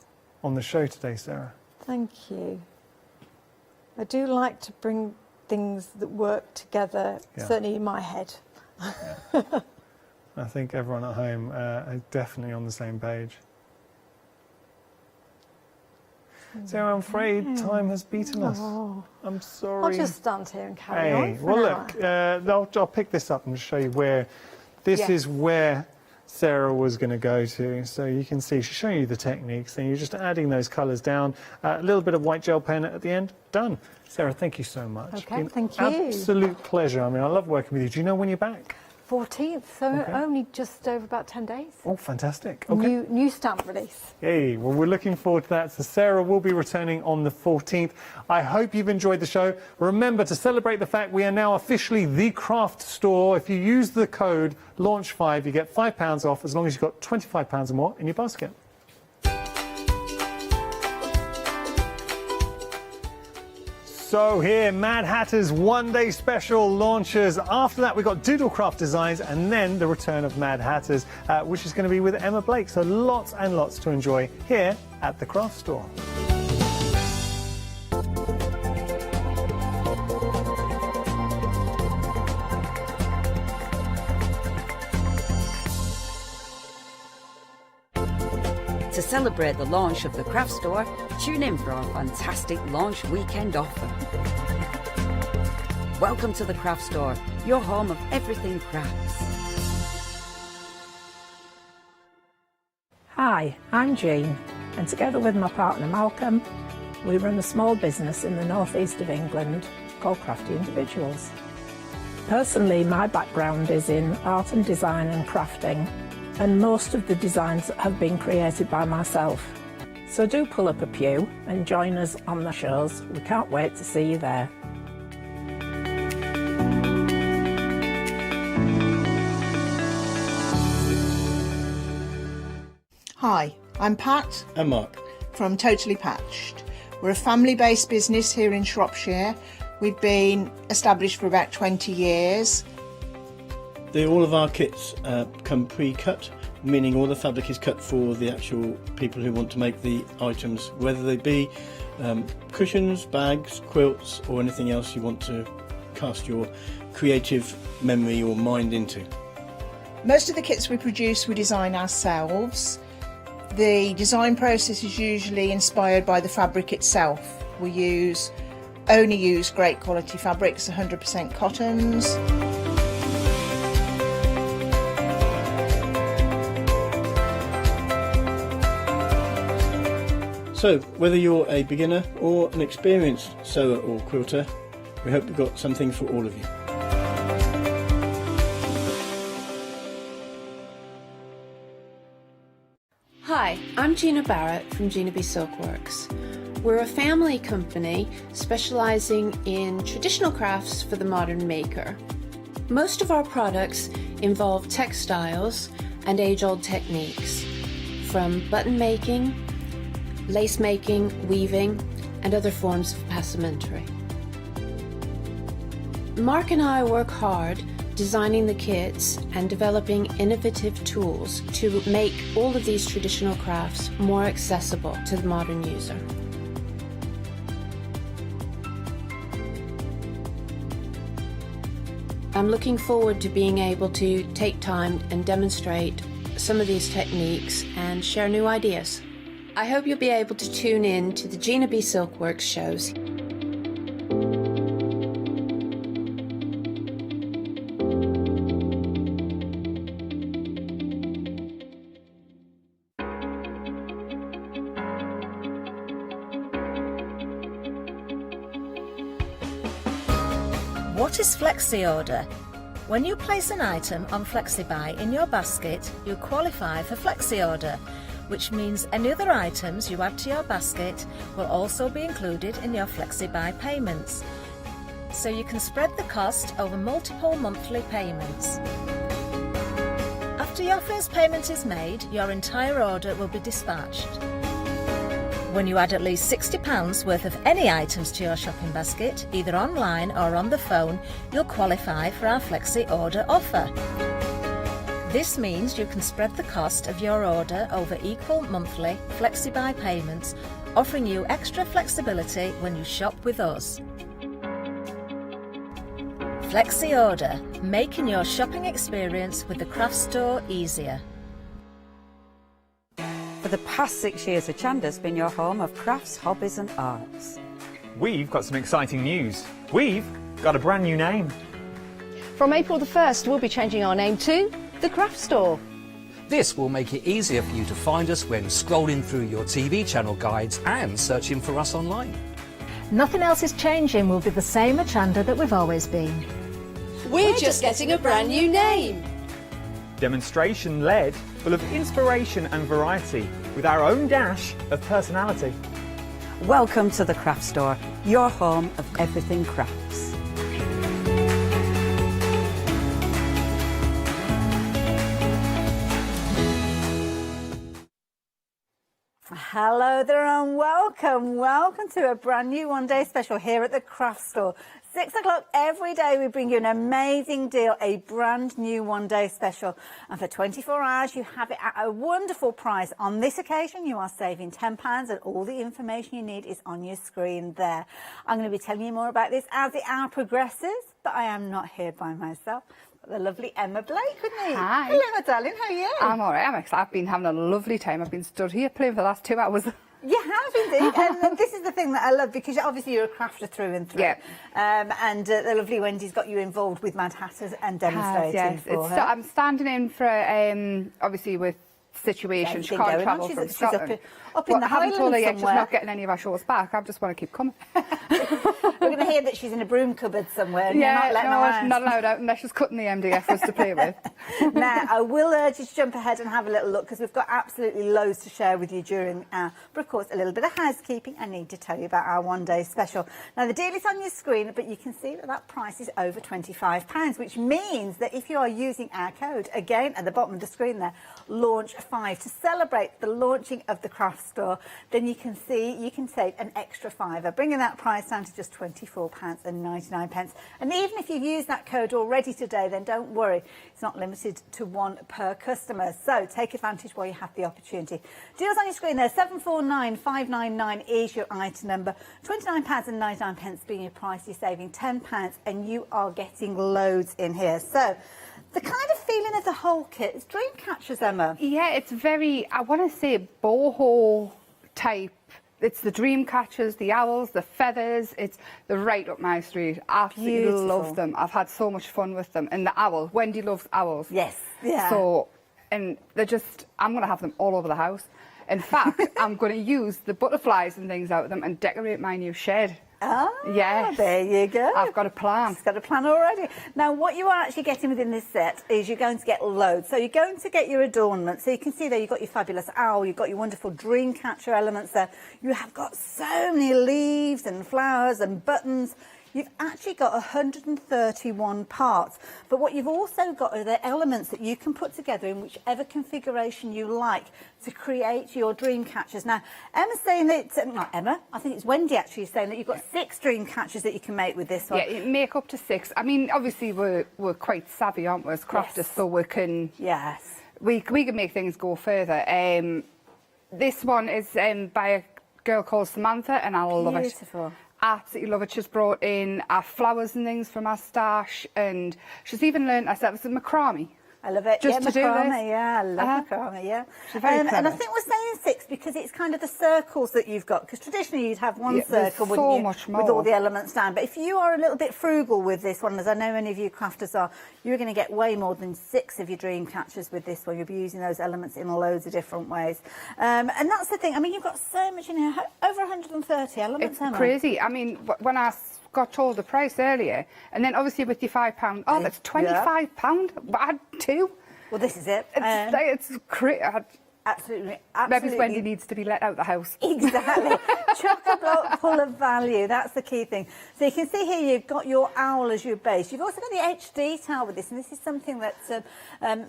on the show today, Sarah. Thank you. I do like to bring things that work together, certainly in my head. I think everyone at home is definitely on the same page. So I'm afraid time has beaten us. Oh. I'm sorry. I'll just stand here and carry on. Hey, for well now. look, I'll pick this up and show you where, this is where Sarah was going to go to. So you can see, she's showing you the techniques, and you're just adding those colours down. A little bit of white gel pen at the end, done. Sarah, thank you so much. Okay, Been thank you. Absolute pleasure. I mean, I love working with you. Do you know when you're back? 14th, so only just over about 10 days. Oh, fantastic. Okay. New stamp release. Hey, well, we're looking forward to that. So Sarah will be returning on the 14th. I hope you've enjoyed the show. Remember to celebrate the fact we are now officially the craft store. If you use the code LAUNCH5, you get £5 off as long as you've got £25 or more in your basket. So here, Mad Hatter's one-day special launches. After that, we've got Doodlecraft Designs, and then the return of Mad Hatters, which is going to be with Emma Blake. So lots and lots to enjoy here at the craft store. To celebrate the launch of the craft store, tune in for our fantastic launch weekend offer. Welcome to the craft store, your home of everything crafts. Hi, I'm Jean, and together with my partner Malcolm, we run a small business in the northeast of England called Crafty Individuals. Personally, my background is in art and design and crafting, and most of the designs have been created by myself. So do pull up a pew and join us on the shows. We can't wait to see you there. Hi, I'm Pat And Mark. from Totally Patched. We're a family-based business here in Shropshire. We've been established for about 20 years. All of our kits come pre-cut, meaning all the fabric is cut for the actual people who want to make the items, whether they be cushions, bags, quilts, or anything else you want to cast your creative memory or mind into. Most of the kits we produce we design ourselves. The design process is usually inspired by the fabric itself. We only use great quality fabrics, 100% cottons. So, whether you're a beginner or an experienced sewer or quilter, we hope we've got something for all of you. Hi, I'm Gina Barrett from Gina B Silkworks. We're a family company specialising in traditional crafts for the modern maker. Most of our products involve textiles and age-old techniques, from button making, lace making, weaving, and other forms of passementerie. Mark and I work hard designing the kits and developing innovative tools to make all of these traditional crafts more accessible to the modern user. I'm looking forward to being able to take time and demonstrate some of these techniques and share new ideas. I hope you'll be able to tune in to the Gina B Silkworks shows. What is Flexi Order? When you place an item on FlexiBuy in your basket, you qualify for Flexi Order, which means any other items you add to your basket will also be included in your FlexiBuy payments. So you can spread the cost over multiple monthly payments. After your first payment is made, your entire order will be dispatched. When you add at least £60 worth of any items to your shopping basket, either online or on the phone, you'll qualify for our Flexi Order offer. This means you can spread the cost of your order over equal monthly FlexiBuy payments, offering you extra flexibility when you shop with us. Flexi Order, making your shopping experience with the craft store easier. For the past 6 years, Hochanda's been your home of crafts, hobbies and arts. We've got some exciting news. We've got a brand new name. From April the 1st, we'll be changing our name to The Craft Store. This will make it easier for you to find us when scrolling through your TV channel guides and searching for us online. Nothing else is changing. We'll be the same Hochanda that we've always been. We're just getting a brand new name. Demonstration-led, full of inspiration and variety, with our own dash of personality. Welcome to the Craft Store, your home of everything crafts. Hello there and welcome to a brand new one-day special here at the Craft Store. 6 o'clock every day we bring you an amazing deal, a brand new one-day special, and for 24 hours you have it at a wonderful price. On this occasion you are saving £10 and all the information you need is on your screen there. I'm going to be telling you more about this as the hour progresses, but I am not here by myself. The lovely Emma Blake with me. Hi. Hello, my darling. How are you? I'm all right. I've been having a lovely time. I've been stood here playing for the last 2 hours. You have indeed, and this is the thing that I love, because obviously you're a crafter through and through. Yeah. And the lovely Wendy's got you involved with Mad Hatters and demonstrating for her. I'm standing in for, obviously with situation, she can't travel from Scotland. Up in the I haven't told her yet she's somewhere. not getting any of our shows back. I just want to keep coming. We're going to hear that she's in a broom cupboard somewhere and Yeah, you're not letting her out. she's not allowed out unless she's cutting the MDF for us to play with. Now, I will urge you to jump ahead and have a little look, because we've got absolutely loads to share with you during our, but of course, a little bit of housekeeping. I need to tell you about our one-day special. Now, the deal is on your screen, but you can see that that price is over £25, which means that if you are using our code, again, at the bottom of the screen there, launch5, to celebrate the launching of the Craft Store, then you can see you can save an extra £5, bringing that price down to just £24.99. And even if you've used that code already today, then don't worry, it's not limited to one per customer. So take advantage while you have the opportunity. Deals on your screen there, 749599 is your item number, £29.99 being your price. You're saving £10 and you are getting loads in here. So the kind of feeling of the whole kit is dream catchers, Emma. Yeah, it's very, I want to say boho type. It's the dream catchers, the owls, the feathers. They're right up my street. Absolutely Beautiful. love them. I've had so much fun with them. And the owl, Wendy loves owls. Yes, yeah. So, and they're just, I'm going to have them all over the house. In fact, I'm going to use the butterflies and things out of them and decorate my new shed. Ah, yes. There you go. I've got a plan. It's got a plan already. Now, what you are actually getting within this set is you're going to get loads. So you're going to get your adornment. So you can see there you've got your fabulous owl, you've got your wonderful dream catcher elements there. You have got so many leaves and flowers and buttons. You've actually got 131 parts, but what you've also got are the elements that you can put together in whichever configuration you like to create your dream catchers. Now, Emma's saying that, not Emma, I think it's Wendy actually saying that you've got 6 dream catchers that you can make with this one. Yeah, make up to 6. I mean, obviously we're quite savvy, aren't we, as crafters, so we can... Yes. We can make things go further. This one is by a girl called Samantha, and I love it. Beautiful. Absolutely love it. She's brought in our flowers and things from our stash, and she's even learned herself some macrame. I love it. Just yeah, to do macrame, this. yeah, I love macrame, yeah. She's very And I clever. think we're saying 6 because it's kind of the circles that you've got, because traditionally you'd have one Yeah, there's circle so wouldn't you, much with all more. the elements down. But if you are a little bit frugal with this one, as I know many of you crafters are, you're going to get way more than 6 of your dream catchers with this one. You'll be using those elements in loads of different ways. And that's the thing. I mean, you've got so much in here, over 130 elements. It's Emma. crazy. I mean, when I got told the price earlier, and then obviously with your £5, oh, that's £25, but I had 2. Well, this is it. It's crazy. Absolutely. Maybe Wendy needs to be let out the house. Exactly. Chock-a-block full of value. That's the key thing. So you can see here you've got your owl as your base. You've also got the edge detail with this, and this is something that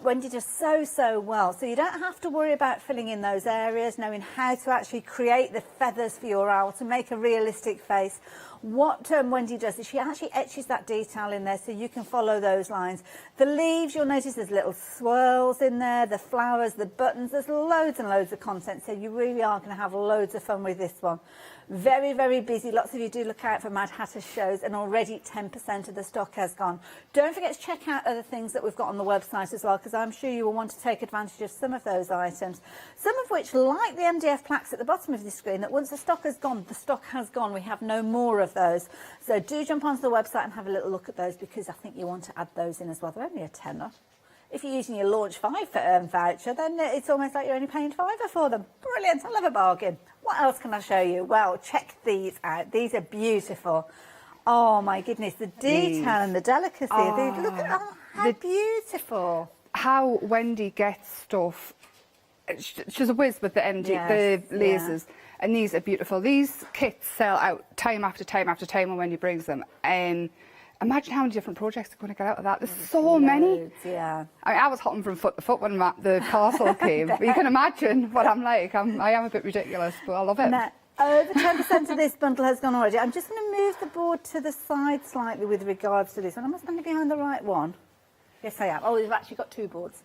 Wendy does so well. So you don't have to worry about filling in those areas, knowing how to actually create the feathers for your owl to make a realistic face. What Wendy does is she actually etches that detail in there so you can follow those lines. The leaves, you'll notice there's little swirls in there, the flowers, the buttons, there's loads and loads of content, so you really are going to have loads of fun with this one. Very, very busy. Lots of you do look out for Mad Hatter shows, and already 10% of the stock has gone. Don't forget to check out other things that we've got on the website as well, because I'm sure you will want to take advantage of some of those items. Some of which, like the MDF plaques at the bottom of the screen, that once the stock has gone, the stock has gone. We have no more of those. So do jump onto the website and have a little look at those, because I think you want to add those in as well. They're only a tenner. If you're using your Launch 5 voucher, then it's almost like you're only paying £5 for them. Brilliant, I love a bargain. What else can I show you? Well, check these out. These are beautiful. Oh my goodness, the detail and the delicacy. Look at how beautiful. How Wendy gets stuff. She's a whiz with the the lasers. And these are beautiful. These kits sell out time after time after time when Wendy brings them. Imagine how many different projects are going to get out of that. There's so many. Yeah. I mean, I was hopping from foot to foot when the parcel came. But you can imagine what I'm like. I am a bit ridiculous, but I love it. Now, over 10% of this bundle has gone already. I'm just going to move the board to the side slightly with regards to this one. Am I standing behind the right one? Yes, I am. Oh, we've actually got 2 boards.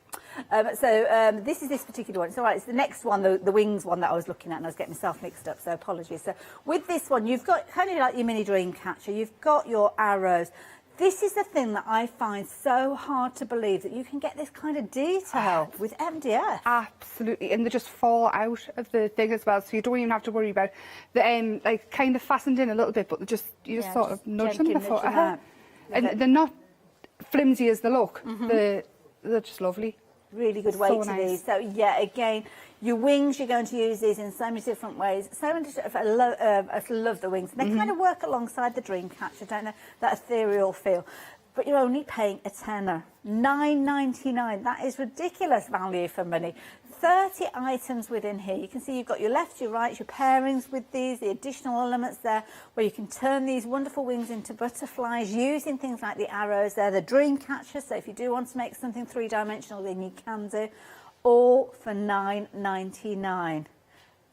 This is this particular one. It's all right. It's the next one, the wings one that I was looking at, and I was getting myself mixed up, so apologies. So with this one, you've got kind of like your mini dream catcher. You've got your arrows. This is the thing that I find so hard to believe, that you can get this kind of detail with MDF. Absolutely, and they just fall out of the thing as well, so you don't even have to worry about the like kind of fastened in a little bit, but you just sort of nudge them before. And they're not flimsy as they look. They're just lovely. Really good weight to these. So yeah, again, your wings, you're going to use these in so many different ways. I love the wings. They kind of work alongside the dream catcher, don't they? That ethereal feel. But you're only paying a tenner, $9.99. That is ridiculous value for money. 30 items within here. You can see you've got your left, your right, your pairings with these, the additional elements there, where you can turn these wonderful wings into butterflies using things like the arrows there, the dream catcher. So if you do want to make something 3-dimensional, then you can do. All for $9.99.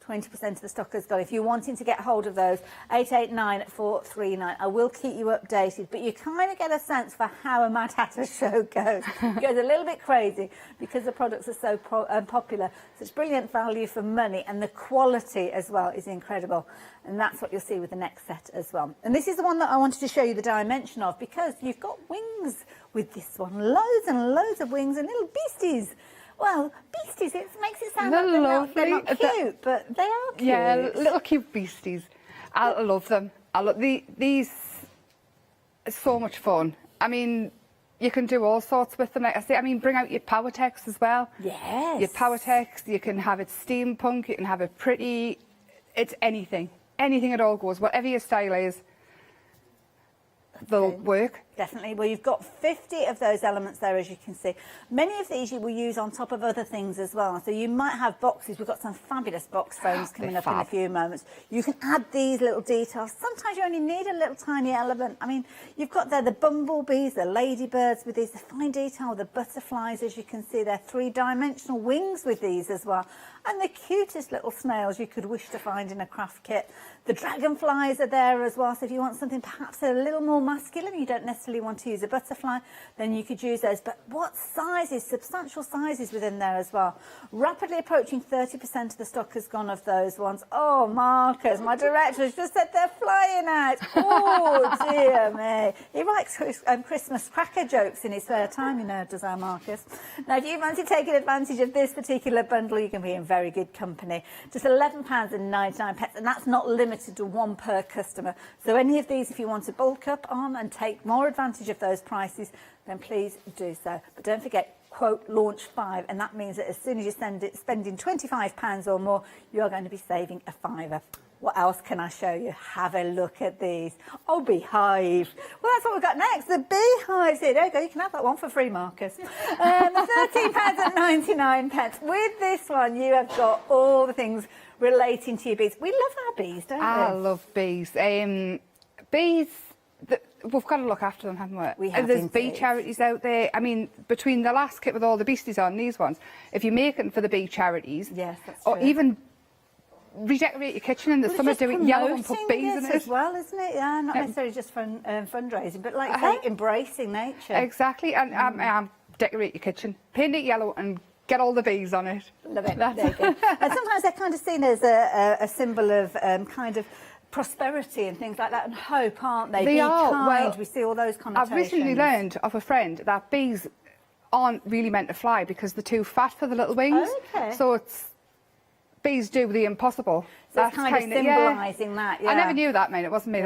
20% of the stock has gone. If you're wanting to get hold of those, 889439. I will keep you updated, but you kind of get a sense for how a Mad Hatter show goes. It goes a little bit crazy because the products are so popular. So it's brilliant value for money, and the quality as well is incredible. And that's what you'll see with the next set as well. And this is the one that I wanted to show you the dimension of, because you've got wings with this one. Loads and loads of wings and little beasties. Well, beasties, it makes it sound like they're not cute, but they are cute. Yeah, little cute beasties. I love them. I love these. It's so much fun. I mean, you can do all sorts with them. Like I say, I mean, bring out your power text as well. Yes. Your power text. You can have it steampunk. You can have it pretty. It's anything. Anything at all goes. Whatever your style is. they'll work. Definitely. Well, you've got 50 of those elements there, as you can see. Many of these you will use on top of other things as well. So you might have boxes. We've got some fabulous box frames coming up in a few moments. You can add these little details. Sometimes you only need a little tiny element. I mean, you've got there the bumblebees, the ladybirds with these, the fine detail, the butterflies, as you can see. They're three-dimensional wings with these as well. And the cutest little snails you could wish to find in a craft kit. The dragonflies are there as well, so if you want something perhaps a little more masculine, you don't necessarily want to use a butterfly, then you could use those. But what sizes, substantial sizes within there as well. Rapidly approaching 30% of the stock has gone of those ones. Oh, Marcus, my director has just said they're flying out. Oh, dear me. He writes Christmas cracker jokes in his spare time, you know, does our Marcus. Now, if you fancy taking advantage of this particular bundle, you can be in very good company. Just £11.99, and that's not limited to one per customer. So any of these, if you want to bulk up on and take more advantage of those prices, then please do so. But don't forget, quote launch 5, and that means that as soon as you spending £25 or more, you are going to be saving a £5. What else can I show you? Have a look at these. Oh, Beehive. Well, that's what we've got next. The Beehives here. There you go. You can have that one for free, Marcus. £13.99. With this one, you have got all the things relating to your bees. We love our bees, don't we? I love bees. Bees, we've got to look after them, haven't we? We have. There's bee charities out there. I mean, between the last kit with all the beasties on, these ones, if you're making for the bee charities, yes, that's or true. even redecorate your kitchen in the summer, do it yellow and put bees in it as well, isn't it? Yeah, not necessarily just fundraising, but like say, embracing nature. Exactly, and decorate your kitchen, paint it yellow and get all the bees on it. Love it. There you go. And sometimes they're kind of seen as a symbol of kind of prosperity and things like that, and hope, aren't they? They are. Kind. Well, we see all those connotations. I've recently learned of a friend that bees aren't really meant to fly because they're too fat for the little wings. Okay. So bees do the impossible. So it's kind of symbolising that, yeah. I never knew that, mate. It wasn't me.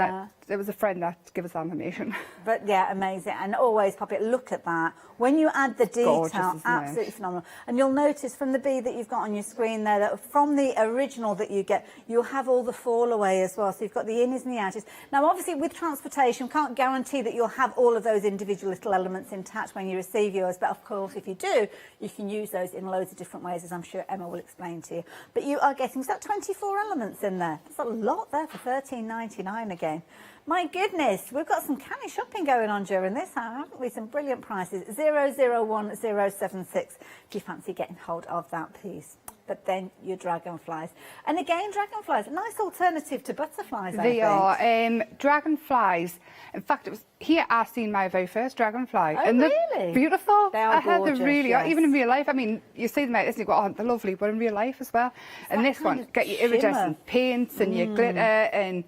It was a friend that gave us that information. But yeah, amazing. And always pop it. Look at that. When you add the detail, gorgeous, absolutely phenomenal. And you'll notice from the bee that you've got on your screen there that from the original that you get, you'll have all the fall away as well. So you've got the innies and the outies. Now, obviously, with transportation, we can't guarantee that you'll have all of those individual little elements intact when you receive yours. But of course, if you do, you can use those in loads of different ways, as I'm sure Emma will explain to you. But you are getting, is that 24 elements in there? There's a lot there for £13.99 again. My goodness, we've got some canny shopping going on during this hour, haven't we? Some brilliant prices. 001076 if you fancy getting hold of that, please. But then your dragonflies. And again, dragonflies, a nice alternative to butterflies, They are. Dragonflies. In fact, it was here I seen my very first dragonfly. Oh, and really? They're beautiful. They are gorgeous, they really are. yes. Even in real life, I mean, you see them out, isn't it? Oh, they're lovely, but in real life as well. And this one, get your iridescent paints and your glitter and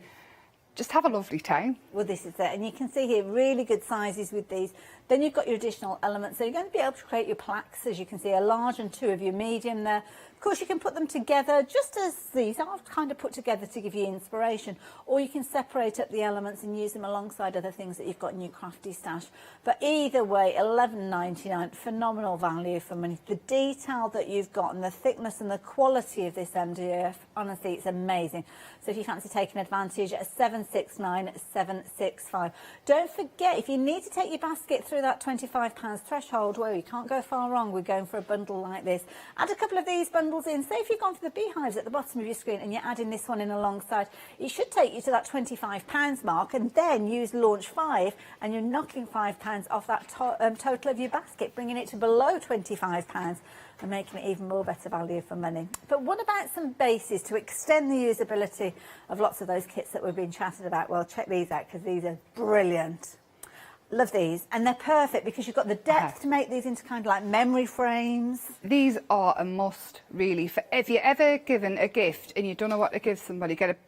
just have a lovely time. Well, this is it. And you can see here really good sizes with these. Then you've got your additional elements. So you're going to be able to create your plaques, as you can see, a large and two of your medium there. Of course, you can put them together just as these are kind of put together to give you inspiration, or you can separate up the elements and use them alongside other things that you've got in your crafty stash. But either way, £11.99, phenomenal value for money. The detail that you've got and the thickness and the quality of this MDF, honestly, it's amazing. So if you fancy taking advantage, at £769,765. Don't forget, if you need to take your basket through that £25 threshold, well, you can't go far wrong. We're going for a bundle like this. Add a couple of these bundles in. Say if you've gone for the beehives at the bottom of your screen and you're adding this one in alongside, it should take you to that £25 mark, and then use launch 5 and you're knocking £5 off that total of your basket, bringing it to below £25 and making it even more better value for money. But what about some bases to extend the usability of lots of those kits that we've been chatting about? Well, check these out because these are brilliant. Love these, and they're perfect because you've got the depth to make these into kind of like memory frames. These are a must, really. For if you're ever given a gift and you don't know what to give somebody, get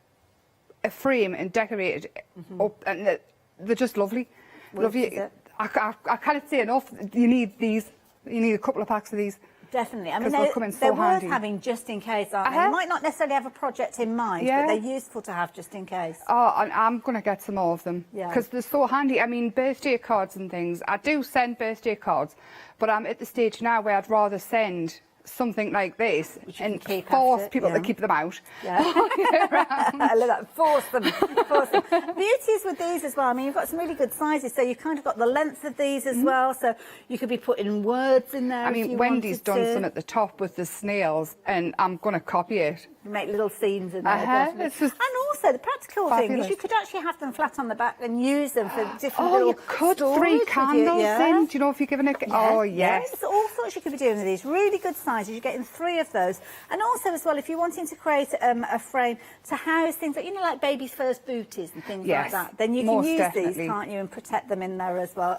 a frame and decorate it up, and they're just lovely. Lovely. I can't say enough. You need these. You need a couple of packs of these. Definitely. I mean, they're worth having just in case, aren't they? You might not necessarily have a project in mind, but they're useful to have just in case. Oh, and I'm going to get some more of them because they're so handy. I mean, birthday cards and things. I do send birthday cards, but I'm at the stage now where I'd rather send something like this Which and keep force after, people yeah. to keep them out. Yeah. I love that. Force them. Force them. Beauty is with these as well. I mean, you've got some really good sizes. So you've kind of got the length of these as well. So you could be putting words in there. I if mean, you Wendy's wanted done to. some at the top with the snails, and I'm going to copy it. Make little scenes in there. definitely. It's just and also the practical thing fabulous. is you could actually have them flat on the back and use them for different Oh, little you could storage 3 with you, candles yeah. in. Do you know if you're giving it? Oh, yes. There's all sorts you could be doing with these. Really good sizes. You're getting 3 of those. And also as well, if you're wanting to create a frame to house things like, you know, like baby's first booties and things Yes, like that, then you can most use definitely. these, can't you, and protect them in there as well.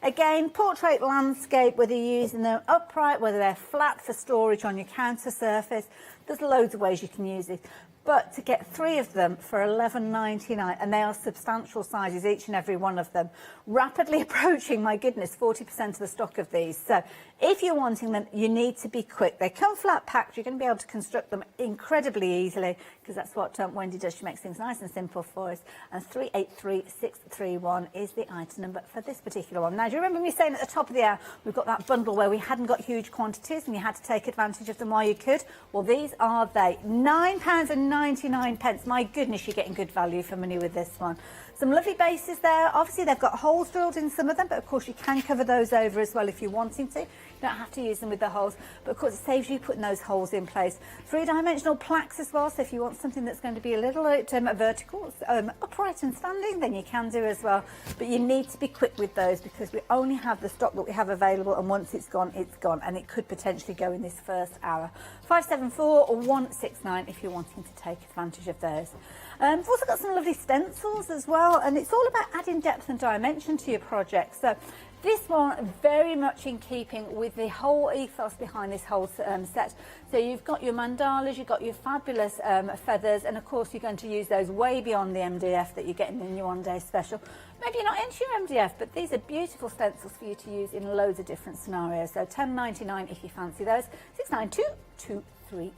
Again, portrait landscape, whether you're using them upright, whether they're flat for storage on your counter surface, there's loads of ways you can use it. But to get 3 of them for $11.99, and they are substantial sizes, each and every one of them, rapidly approaching, my goodness, 40% of the stock of these. So if you're wanting them, you need to be quick. They come flat packed. You're going to be able to construct them incredibly easily, because that's what Wendy does. She makes things nice and simple for us. And 383631 is the item number for this particular one. Now, do you remember me saying at the top of the hour, we've got that bundle where we hadn't got huge quantities and you had to take advantage of them while you could? Well, these are they. £9.99. My goodness, you're getting good value for money with this one. Some lovely bases there. Obviously, they've got holes drilled in some of them, but of course you can cover those over as well if you're wanting to. You don't have to use them with the holes, but of course it saves you putting those holes in place. 3-dimensional plaques as well, so if you want something that's going to be a little vertical, upright and standing, then you can do as well. But you need to be quick with those because we only have the stock that we have available, and once it's gone, and it could potentially go in this first hour. 574 or 169 if you're wanting to take advantage of those. We've also got some lovely stencils as well, and it's all about adding depth and dimension to your project. So this one very much in keeping with the whole ethos behind this whole set. So you've got your mandalas, you've got your fabulous feathers, and of course you're going to use those way beyond the MDF that you're getting in your one-day special. Maybe you're not into your MDF, but these are beautiful stencils for you to use in loads of different scenarios. So $10.99 if you fancy those. 692-236.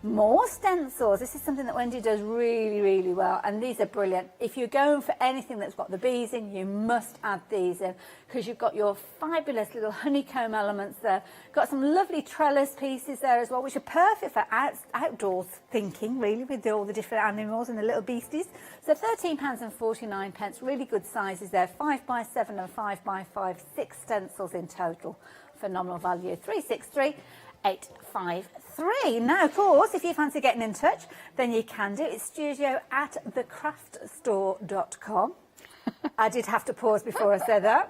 More stencils. This is something that Wendy does really, really well, and these are brilliant. If you're going for anything that's got the bees in, you must add these in because you've got your fabulous little honeycomb elements there. Got some lovely trellis pieces there as well, which are perfect for outdoors thinking, really, with all the different animals and the little beasties. So £13.49. Really good sizes there. 5x7 and 5x5, 6 stencils in total. Phenomenal value. 363-853. Now, of course, if you fancy getting in touch, then you can do. It's studio@thecraftstore.com. I did have to pause before I said that.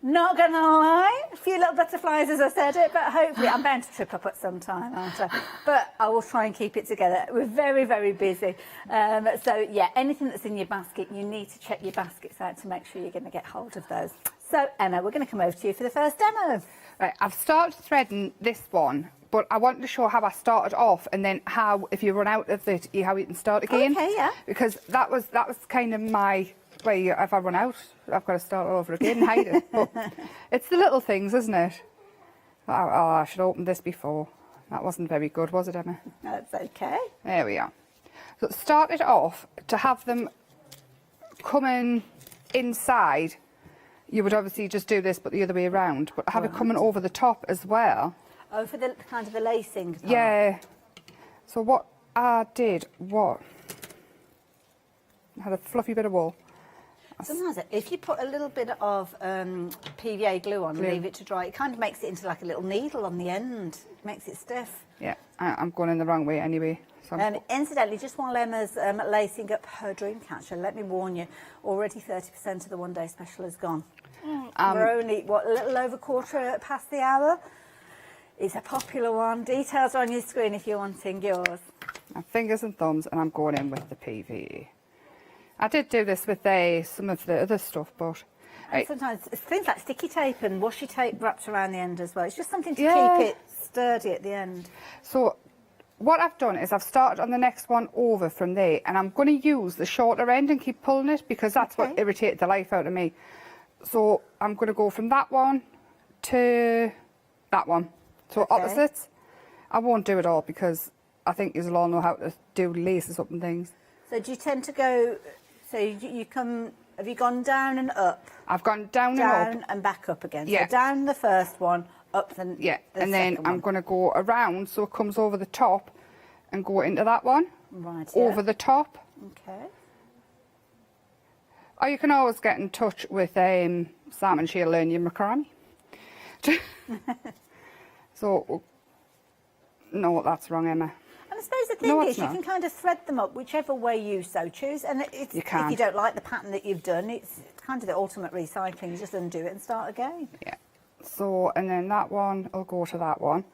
Not going to lie, a few little butterflies as I said it, but hopefully I'm bound to trip up at some time, aren't I? But I will try and keep it together. We're very, very busy. So, yeah, anything that's in your basket, you need to check your baskets out to make sure you're going to get hold of those. So, Emma, we're going to come over to you for the first demo. Right, I've started threading this one, but I wanted to show how I started off and then how, if you run out of it, how you can start again. Okay, yeah. Because that was kind of my way. If I run out, I've got to start over again and hide it. But it's the little things, isn't it? Oh, I should have opened this before. That wasn't very good, was it, Emma? That's okay. There we are. So it started off to have them coming inside. You would obviously just do this, but the other way around. But have it coming over the top as well. Oh, for the kind of the lacing part. Yeah. So what I did was I had a fluffy bit of wool. Sometimes if you put a little bit of PVA glue on and leave it to dry, it kind of makes it into like a little needle on the end. It makes it stiff. Yeah, I'm going in the wrong way anyway. So incidentally, just while Emma's lacing up her dream catcher, let me warn you, already 30% of the one-day special is gone. We're only, a little over quarter past the hour. It's a popular one. Details are on your screen if you're wanting yours. My fingers and thumbs, and I'm going in with the PVA. I did do this with some of the other stuff, but... Sometimes it's things like sticky tape and washi tape wrapped around the end as well. It's just something to keep it sturdy at the end. So what I've done is I've started on the next one over from there, and I'm going to use the shorter end and keep pulling it because that's what irritated the life out of me. So I'm going to go from that one to that one. So opposites. I won't do it all because I think you'll all know how to do laces up and things. So do you tend to go... So you come... Have you gone down and up? I've gone down and up. Down and back up again. Yeah. So down the first one, up the Yeah, the and then second I'm one. going to go around so it comes over the top and go into that one. Right, Over the top. Okay. Or you can always get in touch with Sam and she'll learn you macrame. So, no, that's wrong, Emma. And I suppose the thing No, is, it's you not. can kind of thread them up whichever way you so choose. And it's, You can. if you don't like the pattern that you've done, it's kind of the ultimate recycling. You just undo it and start again. Yeah. So, and then that one, I'll go to that one.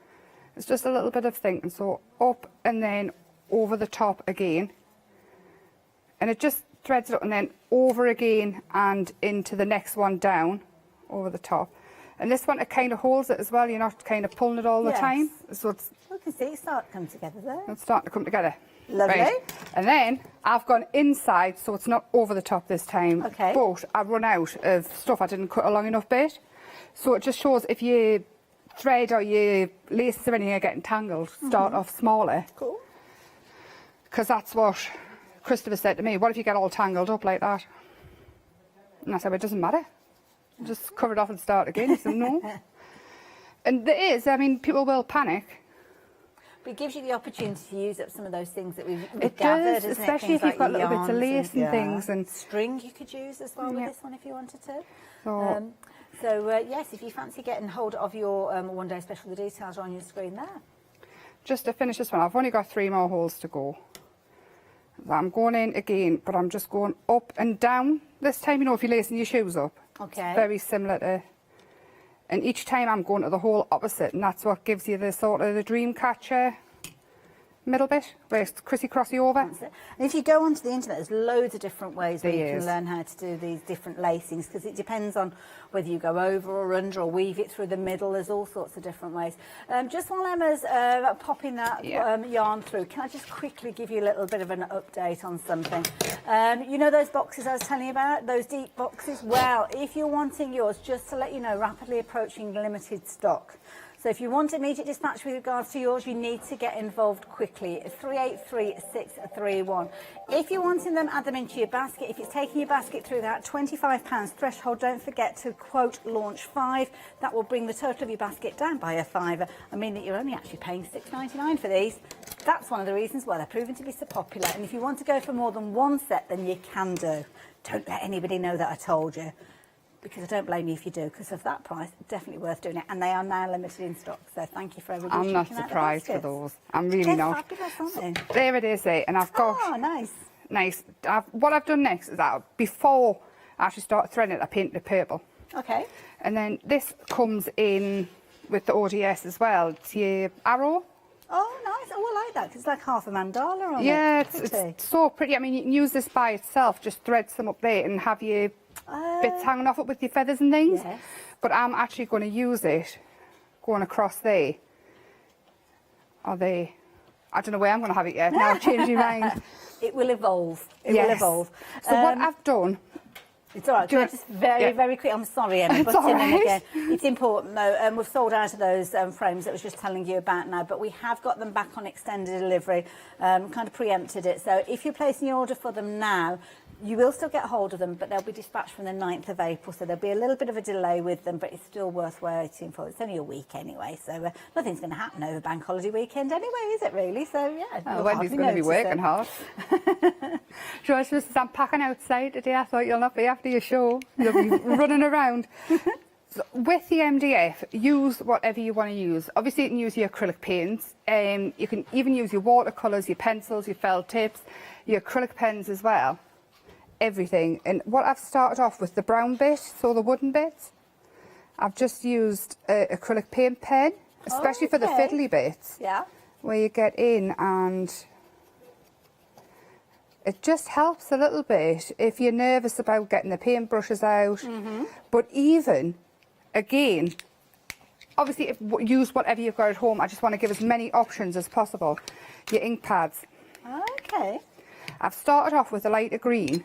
It's just a little bit of thinking. So, up and then over the top again. And it just threads it up and then over again and into the next one down over the top. And this one, it kind of holds it as well. You're not kind of pulling it all the Yes. time. So it's, You can see it start to come together there. it's starting to come together. Lovely. Right. And then I've gone inside, so it's not over the top this time. Okay. But I've run out of stuff. I didn't cut a long enough bit. So it just shows if your thread or your laces or anything are getting tangled, start off smaller. Cool. Because that's what Christopher said to me. What if you get all tangled up like that? And I said, well, it doesn't matter. Just cover it off and start again. He said, no. And there is, I mean, people will panic. But it gives you the opportunity to use up some of those things that we've It gathered, does, isn't it? especially Things if you've got like little bits of yarns lace and things and- string you could use as well with Yeah. this one if you wanted to. So- Yes, if you fancy getting hold of your one day special, the details are on your screen there. Just to finish this one, I've only got 3 more holes to go. I'm going in again, but I'm just going up and down. This time, you know, if you're lacing your shoes up. Okay. It's very similar to... And each time I'm going to the hole opposite, and that's what gives you the sort of the dream catcher middle bit, where it's crossy over. That's it. And if you go onto the internet, there's loads of different ways where you There can is. learn how to do these different lacings, because it depends on whether you go over or under or weave it through the middle. There's all sorts of different ways. Just while Emma's popping that yarn through, can I just quickly give you a little bit of an update on something? You know those boxes I was telling you about, those deep boxes? Well, if you're wanting yours, just to let you know, rapidly approaching limited stock. So if you want immediate dispatch with regards to yours, you need to get involved quickly. 383631. If you're wanting them, add them into your basket. If it's taking your basket through that £25 threshold, don't forget to quote launch 5. That will bring the total of your basket down by a £5. I mean that you're only actually paying £6.99 for these. That's one of the reasons why they're proven to be so popular. And if you want to go for more than one set, then you can do. Don't let anybody know that I told you, because I don't blame you if you do, because of that price, definitely worth doing it. And they are now limited in stock, so thank you for everybody. I'm not checking out the surprised for baskets. those. I'm really They're not. fabulous, aren't they? There it is, and I've got... Oh, nice. Nice. What I've done next is that before I actually start threading it, I painted it purple. Okay. And then this comes in with the ODS as well. It's your arrow. Oh, nice. Oh, I like that, 'cause it's like half a mandala on Yeah, it. it's so pretty. I mean, you can use this by itself, just thread some up there and have your bits hanging off it with your feathers and things. Yes. But I'm actually going to use it going across there. Or there. I don't know where I'm going to have it yet. Now I've changed my mind. It will evolve. It Yes. will evolve. So what I've done... It's all right. Do you Can I just very quick? I'm sorry, Emma. It's But all in right. again, it's important though. We've sold out of those frames that I was just telling you about now, but we have got them back on extended delivery. Kind of preempted it. So if you're placing your order for them now, you will still get hold of them, but they'll be dispatched from the 9th of April. So there'll be a little bit of a delay with them, but it's still worth waiting for. It's only a week anyway, so nothing's going to happen over Bank Holiday weekend anyway, is it really? So yeah. Oh, you'll Wendy's hardly going to be notice working it. hard. Joyce, just I'm packing outside today. I thought you'll not be after your show. You'll be running around. So with the MDF, use whatever you want to use. Obviously, you can use your acrylic paints. You can even use your watercolours, your pencils, your felt tips, your acrylic pens as well. Everything. And what I've started off with the brown bit, so the wooden bits, I've just used an acrylic paint pen, especially for the fiddly bits. Yeah. Where you get in and it just helps a little bit if you're nervous about getting the paintbrushes out. But even, again, obviously use whatever you've got at home. I just want to give as many options as possible. Your ink pads. Okay. I've started off with a lighter green,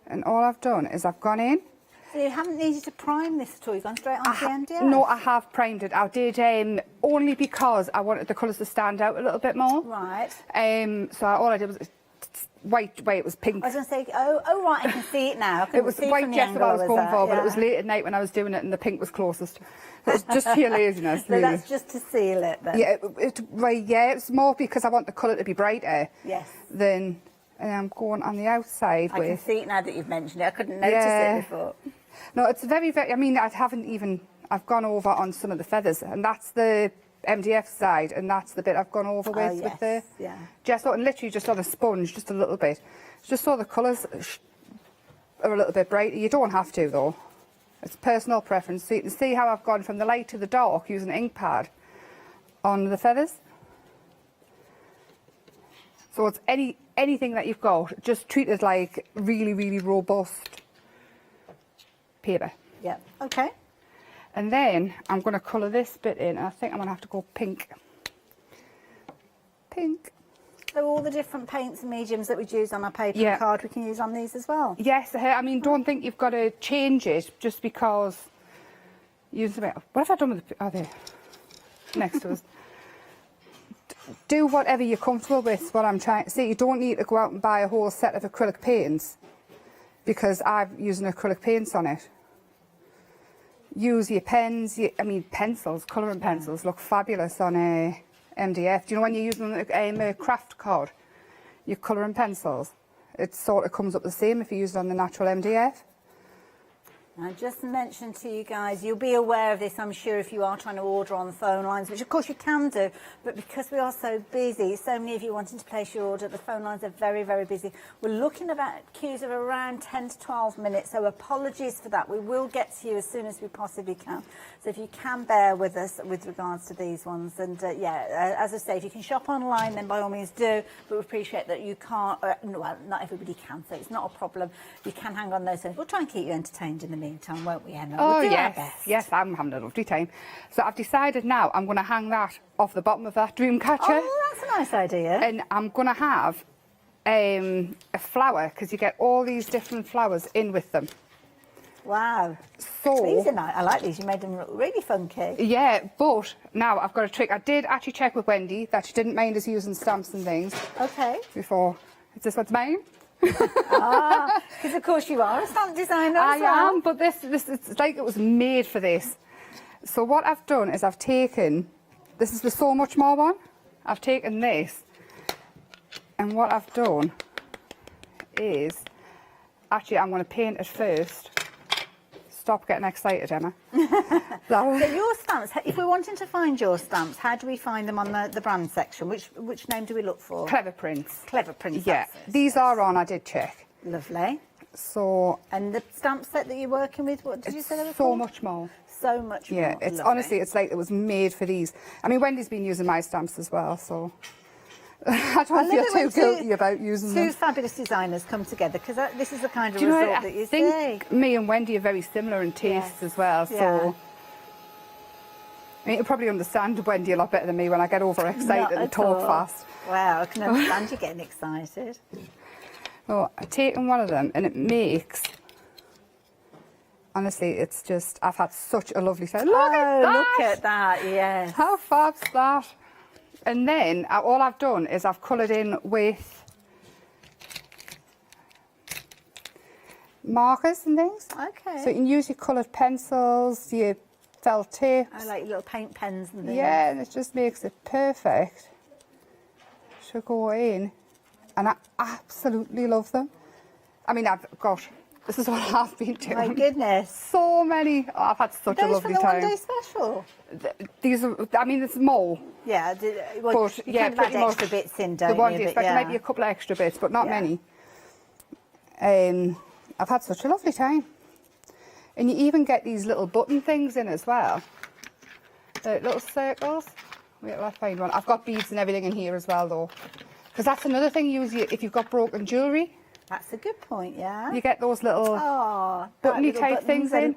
and all I've done is I've gone in. So you haven't needed to prime this at all? You've gone straight onto the MDF? No, I have primed it. I did only because I wanted the colours to stand out a little bit more. Right. So all I did was white way, it was pink. I was going to say, oh right, I can see it now. It was white just what I was going for, but it was late at night when I was doing it and the pink was closest. It was just sheer laziness, So really. that's just to seal it then? Yeah, it's more because I want the colour to be brighter. Yes. Than I'm going on the outside I with. can see it now that you've mentioned it. I couldn't notice it before. No, it's very, I mean, I've gone over on some of the feathers, and that's the MDF side, and that's the bit I've gone over with the gesso, and literally just on a sponge, just a little bit, just so the colours are a little bit brighter. You don't have to though. It's personal preference. So you can see how I've gone from the light to the dark using an ink pad on the feathers. So it's anything that you've got, just treat it like really, really robust paper. Yeah. Okay. And then I'm going to colour this bit in. I think I'm going to have to go pink. Pink. So all the different paints and mediums that we use on our paper and card, we can use on these as well? Yes, I mean, don't think you've got to change it just because... What have I done with the... Oh, there. Next to us. Do whatever you're comfortable with, what I'm trying to say. You don't need to go out and buy a whole set of acrylic paints because I'm using acrylic paints on it. Use your pens, pencils, colouring pencils look fabulous on a MDF. Do you know when you're using a craft card, your colouring pencils, it sort of comes up the same if you use it on the natural MDF. I just mentioned to you guys, you'll be aware of this, I'm sure, if you are trying to order on the phone lines, which of course you can do, but because we are so busy, so many of you wanting to place your order, the phone lines are very, very busy. We're looking at queues of around 10 to 12 minutes, so apologies for that. We will get to you as soon as we possibly can. So if you can bear with us with regards to these ones, and as I say, if you can shop online, then by all means do, but we appreciate that you can't, well, not everybody can, so it's not a problem. You can hang on those things. We'll try and keep you entertained in the meantime, won't we, Emma? Oh, we'll do our yes, best. yes, I'm having a lovely time. So I've decided now I'm going to hang that off the bottom of that dream catcher. Oh, that's a nice idea. And I'm going to have a flower, because you get all these different flowers in with them. Wow. So these are nice. I like these. You made them look really funky. Yeah, but now I've got a trick. I did actually check with Wendy that she didn't mind us using stamps and things. Okay. Before. Is this what's mine? Because of course you are a stamp designer as well. I am, but this it's like it was made for this. So what I've done is I've taken, this is the So Much More one. I've taken this, and what I've done is, actually I'm going to paint it first. Stop getting excited, Emma. So your stamps, if we're wanting to find your stamps, how do we find them on the brand section? Which name do we look for? Clever Prints. Clever Prints. Yeah, these are on, I did check. Lovely. So. And the stamp set that you're working with, what did you say they were So called? Much More. So Much More. Yeah, it's honestly, it's like it was made for these. I mean, Wendy's been using my stamps as well, so. I don't feel too guilty about using them. Two fabulous designers come together, because this is the kind of Do you know, result that you see. I think me and Wendy are very similar in tastes as well, so. Yeah. I mean, you probably understand Wendy a lot better than me when I get overexcited and talk fast. Wow, I can understand you getting excited. So I've taken one of them, and it makes, honestly, it's just, I've had such a lovely time. Look at that! Look at that, yes. How fab's that? And then all I've done is I've coloured in with markers and things. Okay. So you can use your coloured pencils, your felt tips. I like little paint pens and things. Yeah, and it just makes it perfect to go in. And I absolutely love them. I mean, this is what I've been doing. My goodness. So many. Oh, I've had such a lovely time. Those from the one-day special? These are, I mean, it's more. Yeah, but you yeah, can add pretty much. extra bits in, don't the one-day you? special, Yeah. maybe a couple of extra bits, but not many. I've had such a lovely time. And you even get these little button things in as well. Little circles. Wait till I find one. I've got beads and everything in here as well, though. Because that's another thing, if you've got broken jewellery. That's a good point, yeah. You get those little buttony type things in.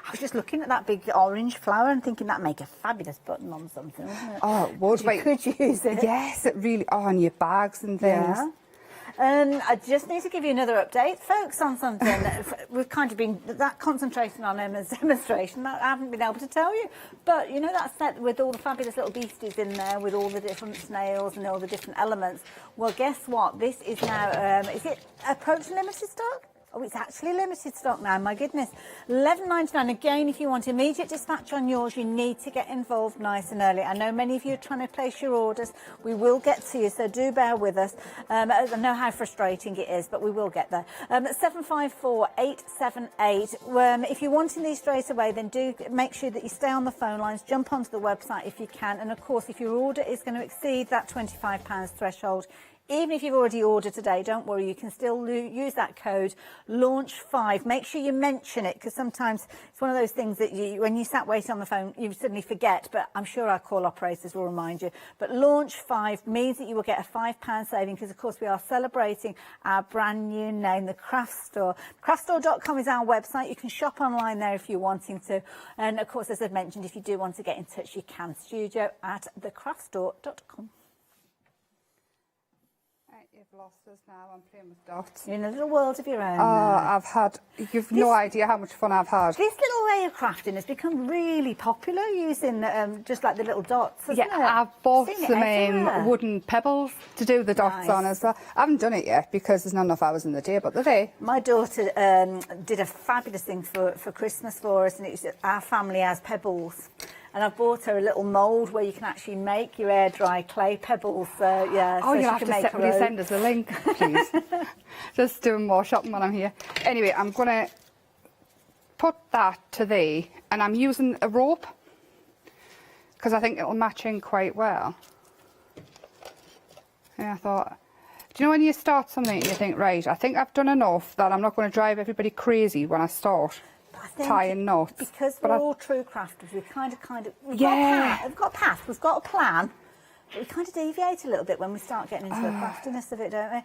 I was just looking at that big orange flower and thinking that'd make a fabulous button on something, wouldn't it? Oh, it would. You could use it. Yes, it really. Oh, on your bags and things. Yeah. I just need to give you another update, folks, on something. We've kind of been that concentrating on Emma's demonstration that I haven't been able to tell you. But you know that set with all the fabulous little beasties in there, with all the different snails and all the different elements. Well, guess what? This is now, is it approaching limited stock? Oh, it's actually limited stock now, my goodness. $11.99. Again, if you want immediate dispatch on yours, you need to get involved nice and early. I know many of you are trying to place your orders. We will get to you, so do bear with us. I know how frustrating it is, but we will get there. 754-878. If you're wanting these straight away, then do make sure that you stay on the phone lines, jump onto the website if you can. And, of course, if your order is going to exceed that £25 threshold, even if you've already ordered today, don't worry, you can still use that code LAUNCH5. Make sure you mention it, because sometimes it's one of those things that when you sat waiting on the phone, you suddenly forget, but I'm sure our call operators will remind you. But LAUNCH5 means that you will get a £5 saving, because, of course, we are celebrating our brand new name, the Craft Store. Craftstore.com is our website. You can shop online there if you're wanting to. And, of course, as I've mentioned, if you do want to get in touch, you can. studio@thecraftstore.com. You've lost us now. I'm playing with dots. You're in a little world of your own. You've no idea how much fun I've had. This little way of crafting has become really popular, using just like the little dots, hasn't it? I've bought some wooden pebbles to do the dots on as well. I haven't done it yet because there's not enough hours in the day, but they're there. My daughter did a fabulous thing for Christmas for us, and it's our family has pebbles. And I've bought her a little mould where you can actually make your air dry clay pebbles. Yeah, oh, so you'll have to send us a link, please. Just doing more shopping when I'm here. Anyway, I'm going to put that to there, and I'm using a rope because I think it'll match in quite well. Yeah, I thought, do you know when you start something and you think, right, I think I've done enough that I'm not going to drive everybody crazy when I start tying knots. Because we're all true crafters, we kind of, we've got a path, we've got a plan, but we kind of deviate a little bit when we start getting into the craftiness of it, don't we?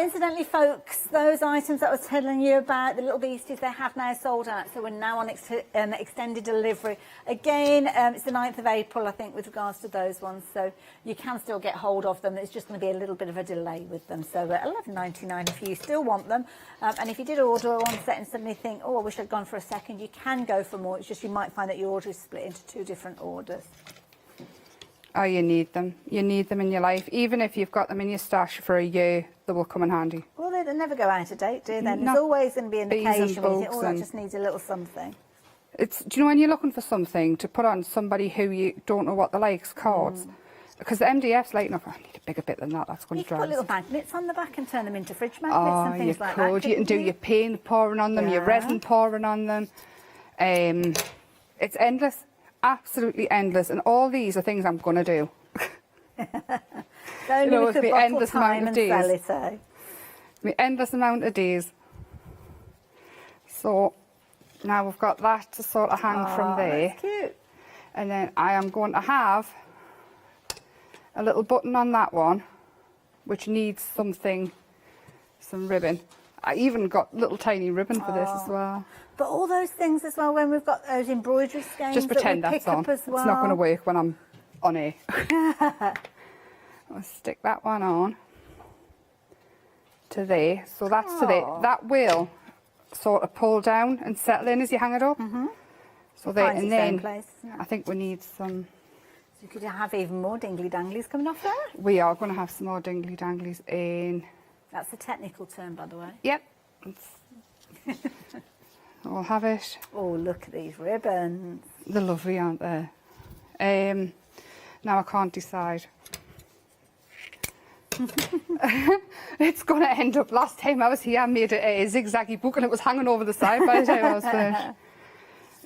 Incidentally, folks, those items that I was telling you about, the little beasties, they have now sold out, so we're now on extended delivery. Again, it's the 9th of April, I think, with regards to those ones, so you can still get hold of them. It's just going to be a little bit of a delay with them, so $11.99 if you still want them. And if you did order one set and suddenly think, oh, I wish I'd gone for a second, you can go for more. It's just you might find that your order is split into 2 different orders. Oh, you need them. You need them in your life. Even if you've got them in your stash for a year, they will come in handy. Well, they never go out of date, do they? There's always going to be an occasion when you think, oh, that just needs a little something. Do you know when you're looking for something to put on somebody who you don't know what they like, cards? Because the MDF's light enough. I need a bigger bit than that. That's going to drive. You can put little magnets on the back and turn them into fridge magnets and things like that. You can do your paint pouring on them, your resin pouring on them. It's endless. Absolutely endless, and all these are things I'm going to do. Don't you know, it's the endless amount of days. The endless amount of days. So now we've got that to sort of hang from there. That's cute. And then I am going to have a little button on that one, which needs some ribbon. I even got little tiny ribbon for this as well. But all those things as well, when we've got those embroidery skeins, just pretend that we that's on. As well. It's not going to work when I'm on air. I'll stick that one on to there. So that's to there. That will sort of pull down and settle in as you hang it up. So there, and then I think we need some. So you could have even more dingly danglies coming off there. We are going to have some more dingly danglies in. That's a technical term, by the way. Yep. We'll have it. Oh, look at these ribbons. They're lovely, aren't they? Now I can't decide. It's going to end up, last time I was here, I made a zigzaggy book and it was hanging over the side by the time I was finished.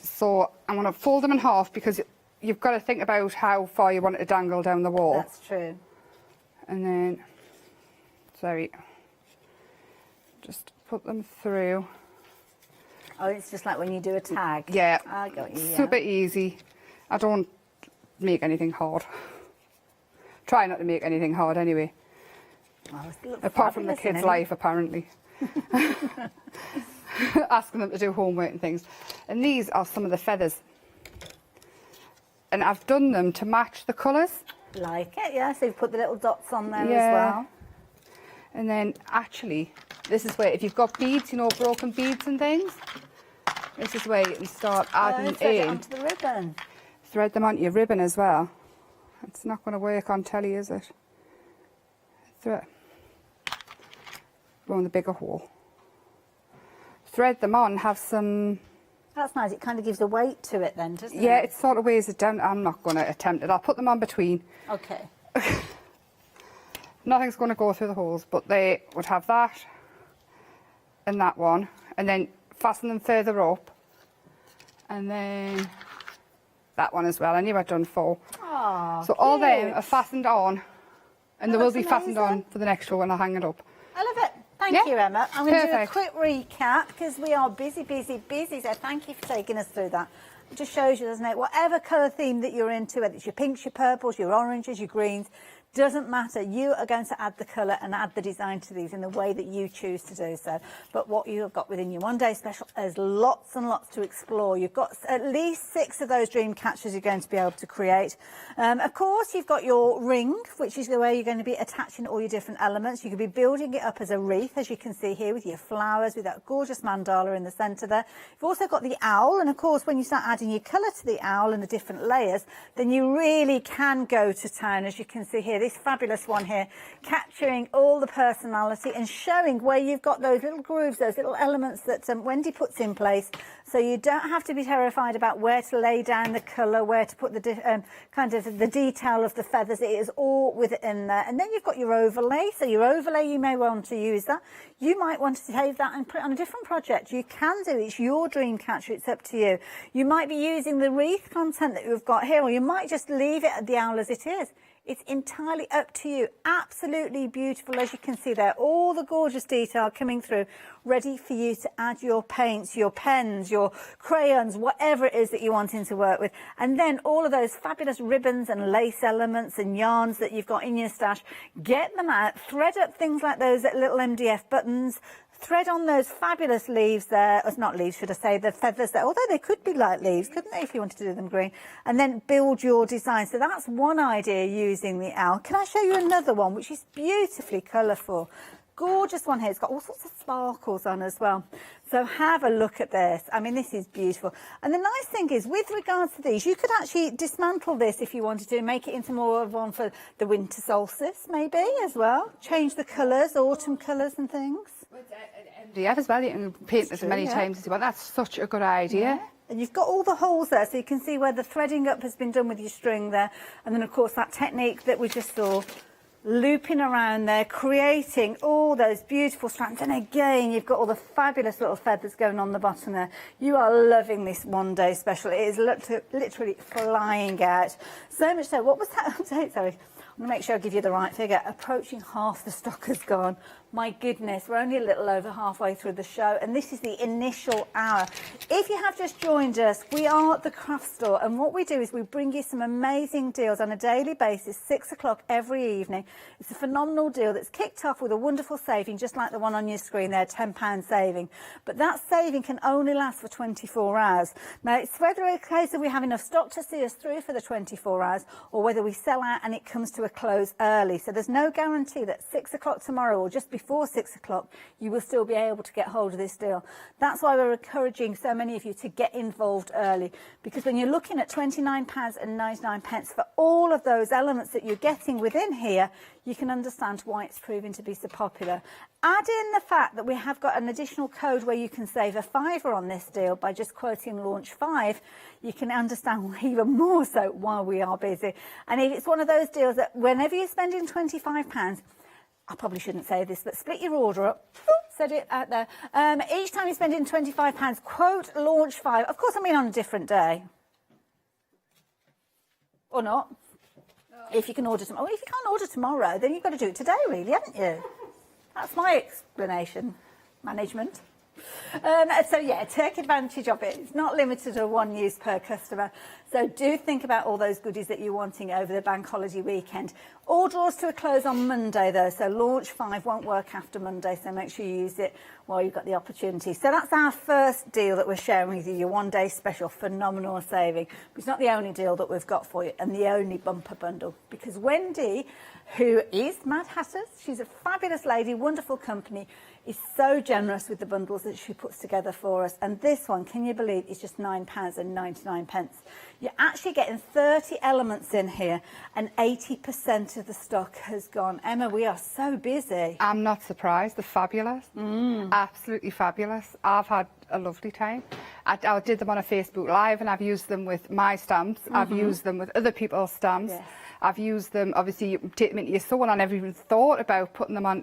So I'm going to fold them in half because you've got to think about how far you want it to dangle down the wall. That's true. And then, just put them through. Oh, it's just like when you do a tag. Yeah. I got you, Super easy. I don't make anything hard. Try not to make anything hard anyway. Oh, apart from the kids' life, apparently. Asking them to do homework and things. And these are some of the feathers. And I've done them to match the colours. Like it, yeah. So you've put the little dots on there as well. And then actually, this is where, if you've got beads, you know, broken beads and things, this is where you can start adding thread it in. onto the ribbon. Thread them onto your ribbon as well. It's not going to work on telly, is it? Thread. Go in the bigger hole. Thread them on, have some... That's nice, it kind of gives a weight to it then, doesn't it? Yeah, it sort of weighs it down. I'm not going to attempt it. I'll put them on between. Okay. Nothing's going to go through the holes, but they would have that and that one, and then fasten them further up, and then that one as well. I knew I'd done 4. Oh, so all them are fastened on, and they will be fastened on for the next row when I hang it up. I love it. Thank you, Emma. I'm going to do a Perfect. quick recap because we are busy, so thank you for taking us through that. It just shows you, doesn't it? Whatever colour theme that you're into, whether it's your pinks, your purples, your oranges, your greens, doesn't matter. You are going to add the colour and add the design to these in the way that you choose to do so. But what you have got within your one-day special is lots and lots to explore. You've got at least 6 of those dream catchers you're going to be able to create. Of course, you've got your ring, which is the way you're going to be attaching all your different elements. You could be building it up as a wreath, as you can see here, with your flowers, with that gorgeous mandala in the centre there. You've also got the owl, and of course, when you start adding your colour to the owl and the different layers, then you really can go to town, as you can see here. This fabulous one here, capturing all the personality and showing where you've got those little grooves, those little elements that Wendy puts in place, so you don't have to be terrified about where to lay down the colour, where to put the kind of the detail of the feathers. It is all within there. And then you've got your overlay. So your overlay, you may want to use that. You might want to save that and put it on a different project. You can do it. It's your dream catcher. It's up to you. You might be using the wreath content that we've got here, or you might just leave it at the owl as it is. It's entirely up to you. Absolutely beautiful, as you can see there. All the gorgeous detail coming through, ready for you to add your paints, your pens, your crayons, whatever it is that you're wanting to work with. And then all of those fabulous ribbons and lace elements and yarns that you've got in your stash, get them out, thread up things like those little MDF buttons, thread on those fabulous leaves there, or not leaves, should I say, the feathers there, although they could be like leaves, couldn't they, if you wanted to do them green, and then build your design. So that's one idea, using the owl. Can I show you another one, which is beautifully colourful? Gorgeous one here. It's got all sorts of sparkles on as well. So have a look at this. I mean, this is beautiful. And the nice thing is, with regards to these, you could actually dismantle this if you wanted to, make it into more of one for the winter solstice, maybe, as well. Change the colours, autumn colours and things. MDF as well, you can paint as many times as you want. That's such a good idea. Yeah. And you've got all the holes there, so you can see where the threading up has been done with your string there. And then, of course, that technique that we just saw, looping around there, creating all those beautiful strands. And again, you've got all the fabulous little feathers going on the bottom there. You are loving this one-day special. It is literally flying out. So much so. What was that update? Sorry. I'm going to make sure I give you the right figure. Approaching half the stock has gone. My goodness, we're only a little over halfway through the show, and this is the initial hour. If you have just joined us, we are the Craft Store, and what we do is we bring you some amazing deals on a daily basis, 6 o'clock every evening. It's a phenomenal deal that's kicked off with a wonderful saving, just like the one on your screen there, £10 saving. But that saving can only last for 24 hours. Now, it's whether a case of we have enough stock to see us through for the 24 hours, or whether we sell out and it comes to a close early. So there's no guarantee that 6 o'clock tomorrow or just before 6 o'clock you will still be able to get hold of this deal. That's why we're encouraging so many of you to get involved early, because when you're looking at £29.99 for all of those elements that you're getting within here, you can understand why it's proving to be so popular. Add in the fact that we have got an additional code where you can save a £5 on this deal by just quoting launch 5. You can understand even more so why we are busy. And if it's one of those deals that whenever you're spending £25, I probably shouldn't say this, but split your order up. Said it out there. Each time you're spending £25, quote launch 5. Of course, I mean on a different day. Or not. If you can order tomorrow. If you can't order tomorrow, then you've got to do it today, really, haven't you? That's my explanation. Management. So yeah, take advantage of it. It's not limited to one use per customer. So do think about all those goodies that you're wanting over the bank holiday weekend. All draws to a close on Monday though, so launch 5 won't work after Monday, so make sure you use it while you've got the opportunity. So that's our first deal that we're sharing with you, your 1-day special, phenomenal saving. But it's not the only deal that we've got for you and the only bumper bundle, because Wendy, who is Mad Hatters, she's a fabulous lady, wonderful company, is so generous with the bundles that she puts together for us. And this one, can you believe, is just £9.99. You're actually getting 30 elements in here and 80% of the stock has gone. Emma, we are so busy. I'm not surprised. They're fabulous. Absolutely fabulous. I've had a lovely time. I did them on a Facebook Live and I've used them with my stamps. I've used them with other people's stamps. Yes. I've used them, obviously, you take them into your sewing. I never even thought about putting them on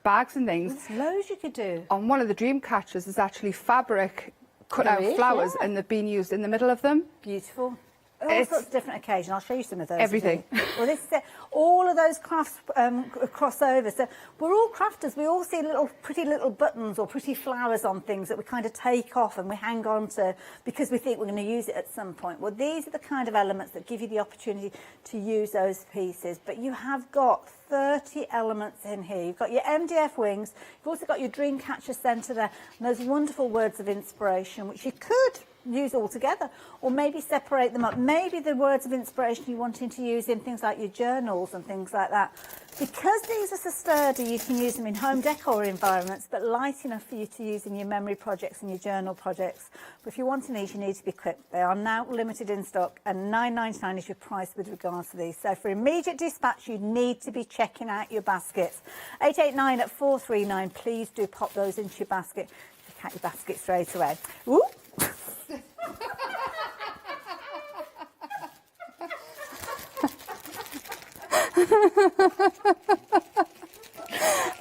bags and things. There's loads you could do. On one of the dream catchers, there's actually fabric cut There out is, flowers yeah. and they've been used in the middle of them. Beautiful. All It's- sorts of different occasions. I'll show you some of those. Everything. Well, this is it. All of those crafts crossover. So we're all crafters. We all see pretty little buttons or pretty flowers on things that we kind of take off and we hang on to because we think we're going to use it at some point. Well, these are the kind of elements that give you the opportunity to use those pieces. But you have got 30 elements in here. You've got your MDF wings. You've also got your Dreamcatcher centre there. And those wonderful words of inspiration, which you could use all together or maybe separate them up. Maybe the words of inspiration you're wanting to use in things like your journals and things like that. Because these are so sturdy, you can use them in home decor environments, but light enough for you to use in your memory projects and your journal projects. But if you're wanting these, you need to be quick. They are now limited in stock and £9.99 is your price with regards to these. So for immediate dispatch, you need to be checking out your baskets. 889 at 439, please do pop those into your basket. Check out your basket straight away. Ooh.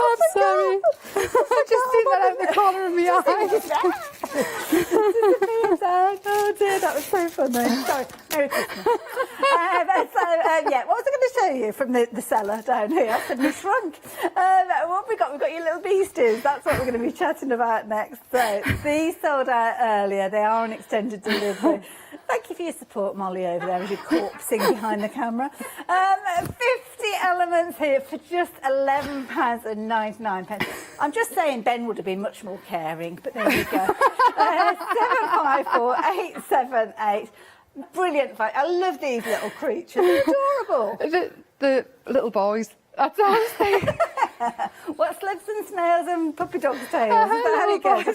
I'm sorry. I just seen that out the corner of my eye. Oh dear, that was so funny. Sorry, Merry Christmas. Yeah, what was I going to show you from the cellar down here? I suddenly shrunk. What have we got? We've got your little beasties. That's what we're going to be chatting about next. So these sold out earlier. They are an extended delivery. Thank you for your support, Molly, over there as you're corpsing behind the camera. 50 elements here for just £11.99. I'm just saying Ben would have been much more caring, but there you go. 754-878. Brilliant fight. I love these little creatures. They're adorable. The little boys. That's all I'm saying. What, slugs and snails and puppy dog's tails? Is that how it goes?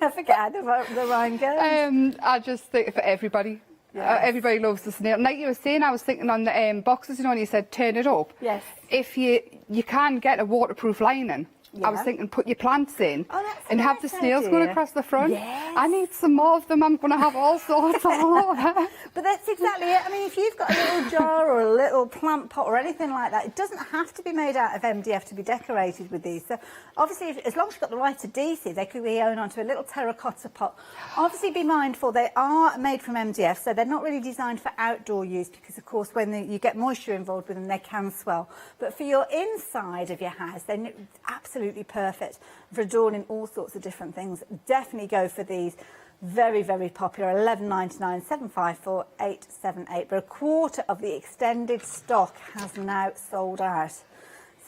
I forget how the rhyme goes. I just think for everybody. Yes. Everybody loves the snail. Like you were saying, I was thinking on the boxes, you know, when you said turn it up. Yes. If you can get a waterproof lining. Yeah. I was thinking put your plants in that's and a have the nice snails idea. going across the front. Yes. I need some more of them. I'm going to have all sorts all over. But that's exactly it. I mean, if you've got a little jar or a little plant pot or anything like that, it doesn't have to be made out of MDF to be decorated with these. So obviously, as long as you've got the right adhesive, they could be sewn onto a little terracotta pot. Obviously, be mindful, they are made from MDF, so they're not really designed for outdoor use because, of course, when you get moisture involved with them, they can swell. But for your inside of your house, they're absolutely perfect for adorning all sorts of different things. Definitely go for these. Very, very popular. £11.99, 754 878. But a quarter of the extended stock has now sold out.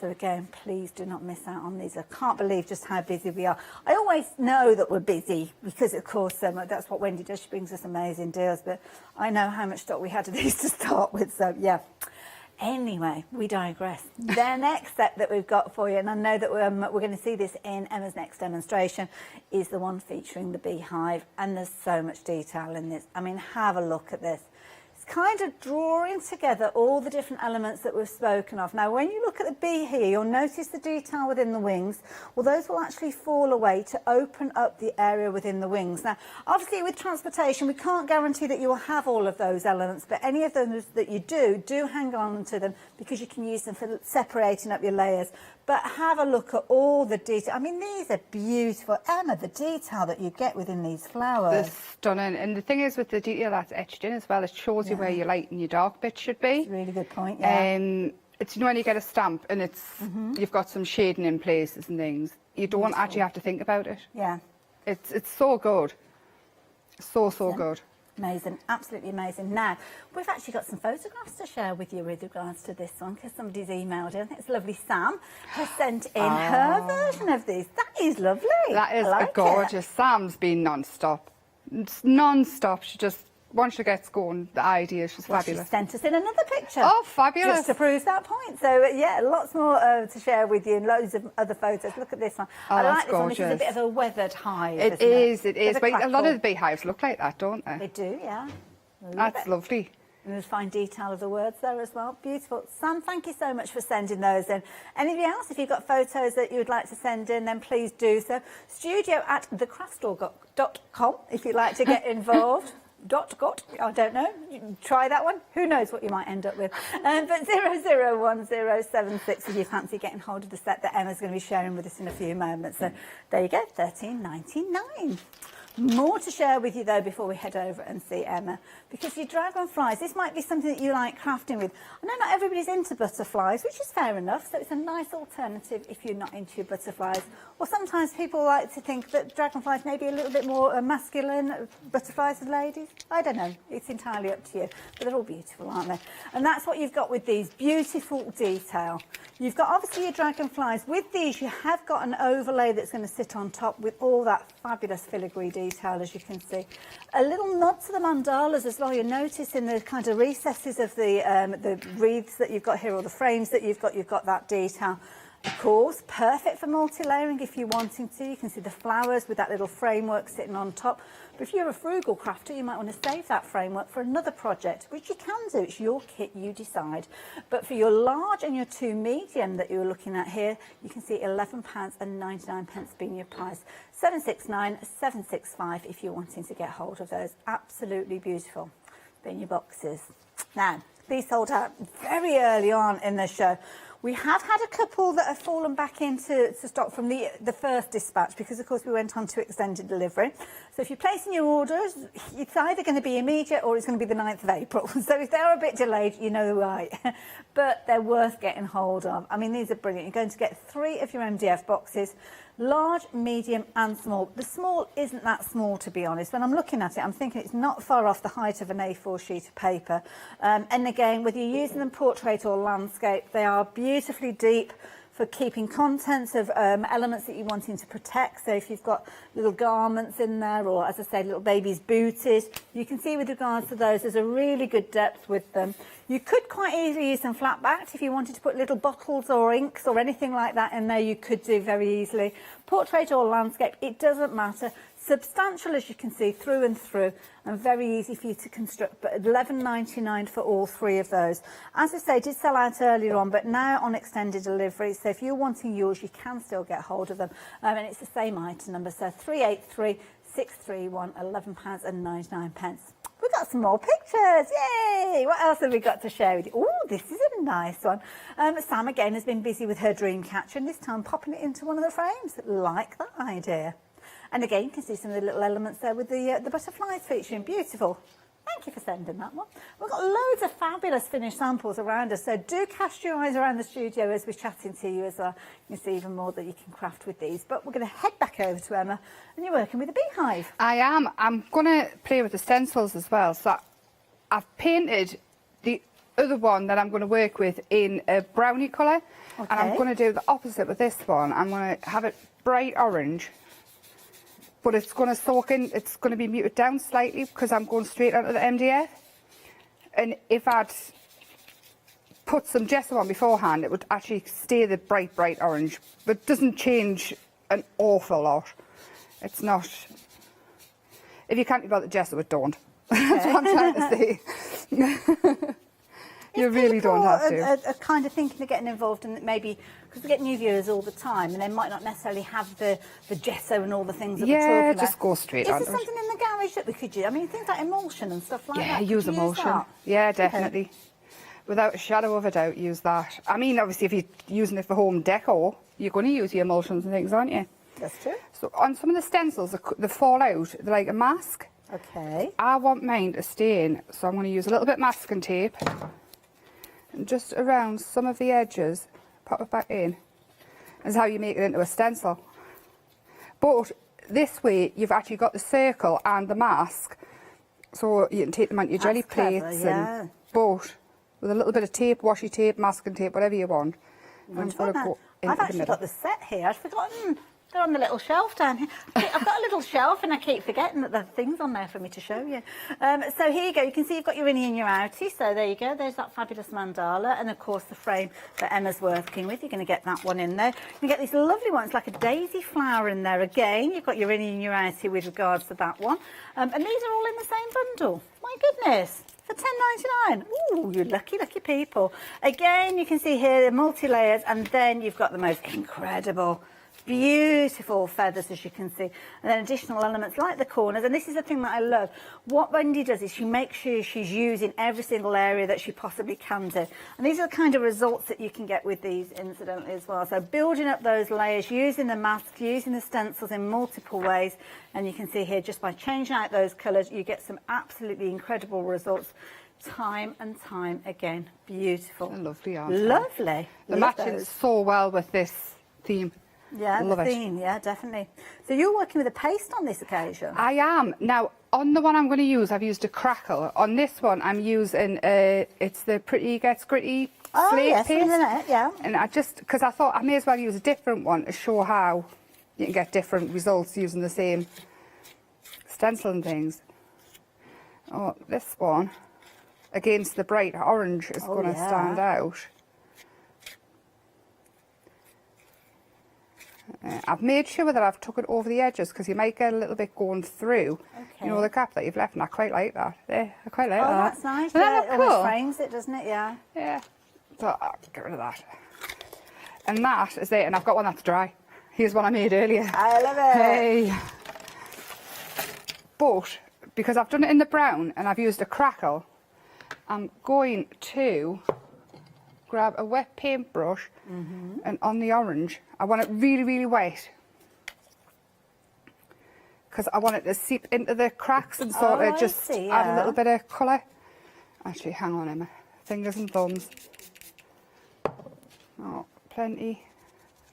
So again, please do not miss out on these. I can't believe just how busy we are. I always know that we're busy because, of course, that's what Wendy does. She brings us amazing deals. But I know how much stock we had of these to start with. So yeah. Anyway, we digress. The next set that we've got for you, and I know that we're going to see this in Emma's next demonstration, is the one featuring the Beehive. And there's so much detail in this. I mean, have a look at this. It's kind of drawing together all the different elements that we've spoken of. Now, when you look at the bee here, you'll notice the detail within the wings. Well, those will actually fall away to open up the area within the wings. Now, obviously, with transportation, we can't guarantee that you will have all of those elements, but any of those that you do hang on to them because you can use them for separating up your layers. But have a look at all the detail. I mean, these are beautiful. Emma, the detail that you get within these flowers. They're stunning. And the thing is with the detail that's etched in as well, it shows you where your light and your dark bits should be. That's a really good point, yeah. It's, you know, when you get a stamp and it's you've got some shading in places and things, you don't actually have to think about it. Yeah. It's so good. So good. Amazing, absolutely amazing. Now, we've actually got some photographs to share with you with regards to this one, because somebody's emailed in. I think it's lovely Sam has sent in her version of these. That is lovely. That is I like gorgeous. Sam's been non-stop. It's non-stop. She just, once she gets going, the idea, she's fabulous. She sent us in another picture. Oh, fabulous. Just to prove that point. So, yeah, lots more to share with you and loads of other photos. Look at this one. Oh, I that's like this one. gorgeous. This is a bit of a weathered hive, It isn't is. Bit But a lot crackle. of the beehives look like that, don't they? They do, yeah. That's lovely. And there's fine detail of the words there as well. Beautiful. Sam, thank you so much for sending those in. Anybody else, if you've got photos that you would like to send in, then please do so. studio@thecraftstore.com if you'd like to get involved. I don't know. You can try that one. Who knows what you might end up with. But 001076 if you fancy getting hold of the set that Emma's going to be sharing with us in a few moments. So there you go, $13.99. More to share with you though before we head over and see Emma, because your dragonflies, this might be something that you like crafting with. I know not everybody's into butterflies, which is fair enough, so it's a nice alternative if you're not into your butterflies. Or sometimes people like to think that dragonflies may be a little bit more masculine, butterflies are ladies. I don't know, it's entirely up to you, but they're all beautiful, aren't they? And that's what you've got with these, beautiful detail. You've got obviously your dragonflies. With these, you have got an overlay that's going to sit on top with all that fabulous filigree detail, as you can see. A little nod to the mandalas as well. You'll notice in the kind of recesses of the wreaths that you've got here, or the frames that you've got that detail. Of course, perfect for multi-layering if you're wanting to. You can see the flowers with that little framework sitting on top. But if you're a frugal crafter, you might want to save that framework for another project, which you can do. It's your kit, you decide. But for your large and your 2 medium that you're looking at here, you can see £11.99 being your price. 769, 765 if you're wanting to get hold of those. Absolutely beautiful. In your boxes. Now, these sold out very early on in the show. We have had a couple that have fallen back into stock from the first dispatch, because of course we went on to extended delivery. So if you're placing your orders, it's either going to be immediate or it's going to be the 9th of April. So if they're a bit delayed, you know why. But they're worth getting hold of. I mean, these are brilliant. You're going to get 3 of your MDF boxes, large, medium and small. The small isn't that small, to be honest. When I'm looking at it, I'm thinking it's not far off the height of an A4 sheet of paper. And again, whether you're using them portrait or landscape, they are beautifully deep for keeping contents of elements that you're wanting to protect. So if you've got little garments in there, or as I say, little babies' booties, you can see with regards to those, there's a really good depth with them. You could quite easily use them flat backed. If you wanted to put little bottles or inks or anything like that in there, you could do very easily. Portrait or landscape, it doesn't matter. Substantial, as you can see, through and through, and very easy for you to construct, but £11.99 for all 3 of those. As I say, did sell out earlier on, but now on extended delivery, so if you're wanting yours, you can still get hold of them. And it's the same item number, so 383 631, £11.99. We've got some more pictures, yay! What else have we got to share with you? Oh, this is a nice one. Sam, again, has been busy with her dream catcher, and this time popping it into one of the frames. Like that idea. And again, you can see some of the little elements there with the butterflies featuring. Beautiful. Thank you for sending that one. We've got loads of fabulous finished samples around us, so do cast your eyes around the studio as we're chatting to you as well. You can see even more that you can craft with these. But we're going to head back over to Emma, and you're working with a Beehive. I am. I'm going to play with the stencils as well. So I've painted the other one that I'm going to work with in a brownie colour. Okay. And I'm going to do the opposite with this one. I'm going to have it bright orange. But it's going to soak in, it's going to be muted down slightly because I'm going straight onto the MDF. And if I'd put some gesso on beforehand, it would actually stay the bright orange. But it doesn't change an awful lot. It's not... If you can't be bothered gesso, it don't. That's what I'm trying to say. You really don't have to. Are kind of thinking of getting involved in it, maybe because we get new viewers all the time, and they might not necessarily have the gesso and all the things that we're talking about. Yeah, just go straight on. Is there something in the garage that we could use? I mean, things like emulsion and stuff like that. Yeah, use emulsion. Yeah, definitely. Okay. Without a shadow of a doubt, use that. I mean, obviously, if you're using it for home decor, you're going to use the emulsions and things, aren't you? That's true. So on some of the stencils, they fall out. They're like a mask. Okay. I want mine to stay in, so I'm going to use a little bit masking tape. And just around some of the edges, pop it back in. That's how you make it into a stencil. But this way, you've actually got the circle and the mask, so you can take them on your jelly clever, plates. yeah. But with a little bit of tape, washi tape, masking tape, whatever you want. And I've you've got to go into the actually middle. got the set here. I'd forgotten. They're on the little shelf down here. I've got a little shelf and I keep forgetting that there are things on there for me to show you. So here you go. You can see you've got your innie and your outie. So there you go. There's that fabulous mandala. And of course the frame that Emma's working with. You're going to get that one in there. You get these lovely ones like a daisy flower in there. Again, you've got your innie and your outie with regards to that one. And these are all in the same bundle. My goodness. For £10.99. Ooh, you lucky, lucky people. Again, you can see here the multi-layers, and then you've got the most incredible, beautiful feathers, as you can see, and then additional elements like the corners. And this is the thing that I love. What Wendy does is she makes sure she's using every single area that she possibly can do. And these are the kind of results that you can get with these, incidentally, as well. So building up those layers, using the mask, using the stencils in multiple ways. And you can see here, just by changing out those colours, you get some absolutely incredible results time and time again. Beautiful. They're lovely, aren't they? Lovely. They're matching so well with this theme. Yeah, Love the it. theme, yeah, definitely. So you're working with a paste on this occasion? I am. Now, on the one I'm going to use, I've used a crackle. On this one, I'm using, it's the Pretty Gets Gritty slate yes, paste. isn't it? Yeah. And I just, because I thought I may as well use a different one to show how you can get different results using the same stencil and things. Oh, this one, against the bright orange, is going to stand out. I've made sure that I've took it over the edges because you might get a little bit going through, you know, the gap that you've left, and I quite like that. I quite like that. Oh, that's nice. Doesn't that It look almost cool? frames it, doesn't it? Yeah. Yeah. So I'll get rid of that. And that is it, and I've got one that's dry. Here's one I made earlier. I love it. Hey. But because I've done it in the brown and I've used a crackle, I'm going to grab a wet paintbrush and on the orange, I want it really, really wet because I want it to seep into the cracks and sort of just add a little bit of colour. Actually, hang on, Emma. Fingers and thumbs. Oh, plenty.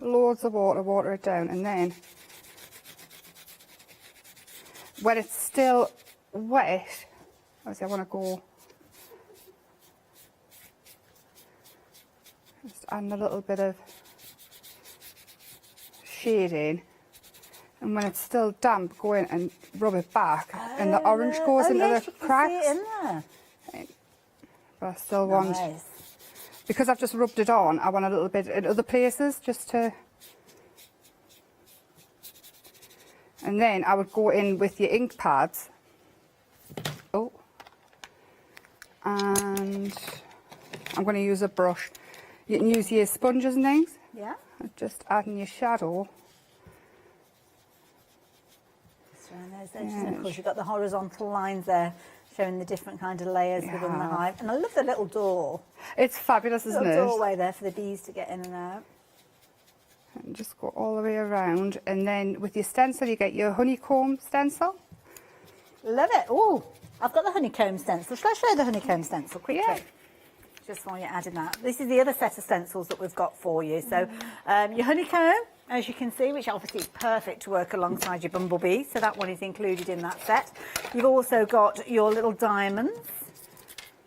Loads of water, water it down, and then when it's still wet, obviously I want to go just add a little bit of shading, and when it's still damp, go in and rub it back, and the orange goes into the cracks. In there. But I still want, because I've just rubbed it on, I want a little bit in other places just to, and then I would go in with your ink pads. Oh, and I'm going to use a brush. You can use your sponges and things. Yeah. Just adding your shadow. Just around those edges. And of course, you've got the horizontal lines there, showing the different kind of layers within the hive. And I love the little door. It's fabulous, isn't it? Little doorway there for the bees to get in and out. And just go all the way around, and then with your stencil you get your honeycomb stencil. Love it. Oh, I've got the honeycomb stencil. Shall I show you the honeycomb stencil quickly? Yeah. Just while you're adding that. This is the other set of stencils that we've got for you. So your honeycomb, as you can see, which obviously is perfect to work alongside your bumblebee. So that one is included in that set. You've also got your little diamonds,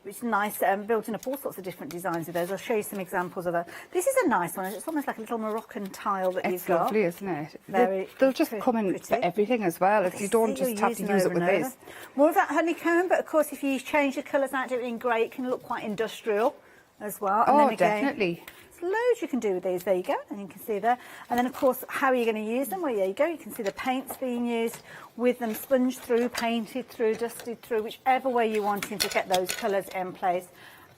which is nice, built in up all sorts of different designs with those. I'll show you some examples of that. This is a nice one. It's almost like a little Moroccan tile that you've got. It's lovely, isn't it? Very They'll just come in for everything as well, if you don't just have to use it with this. More of that honeycomb, but of course if you change the colours out, do it in grey, it can look quite industrial as well. And Oh, then again, definitely. there's loads you can do with these. There you go, and you can see there. And then of course, how are you going to use them? Well, there you go. You can see the paints being used with them, sponged through, painted through, dusted through, whichever way you're wanting to get those colours in place.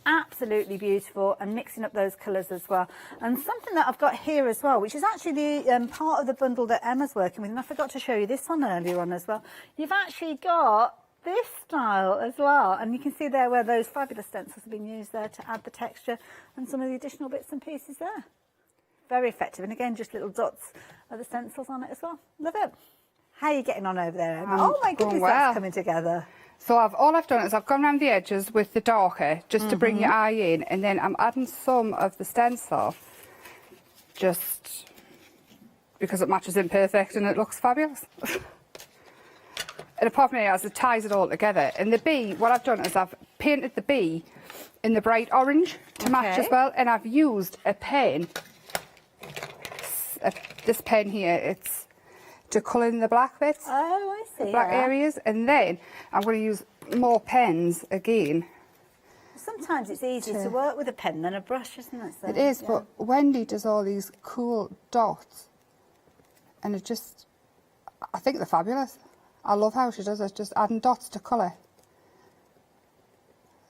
Absolutely beautiful, and mixing up those colours as well. And something that I've got here as well, which is actually the part of the bundle that Emma's working with, and I forgot to show you this one earlier on as well. You've actually got this style as well, and you can see there where those fabulous stencils have been used there to add the texture and some of the additional bits and pieces there. Very effective, and again, just little dots of the stencils on it as well. Love it. How are you getting on over there, Emma? Oh my goodness, that's coming together. So all I've done is I've gone around the edges with the darker, just to bring your eye in, and then I'm adding some of the stencil just because it matches in perfect and it looks fabulous. And apart from it, it ties it all together. And the bee, what I've done is I've painted the bee in the bright orange to match as well, and I've used a pen, this pen here, it's to colour in the black bits, I see, the black areas, and then I'm going to use more pens again. Sometimes it's easier to work with a pen than a brush, isn't it? So, It is, but Wendy does all these cool dots, and it just, I think they're fabulous. I love how she does it, just adding dots to colour.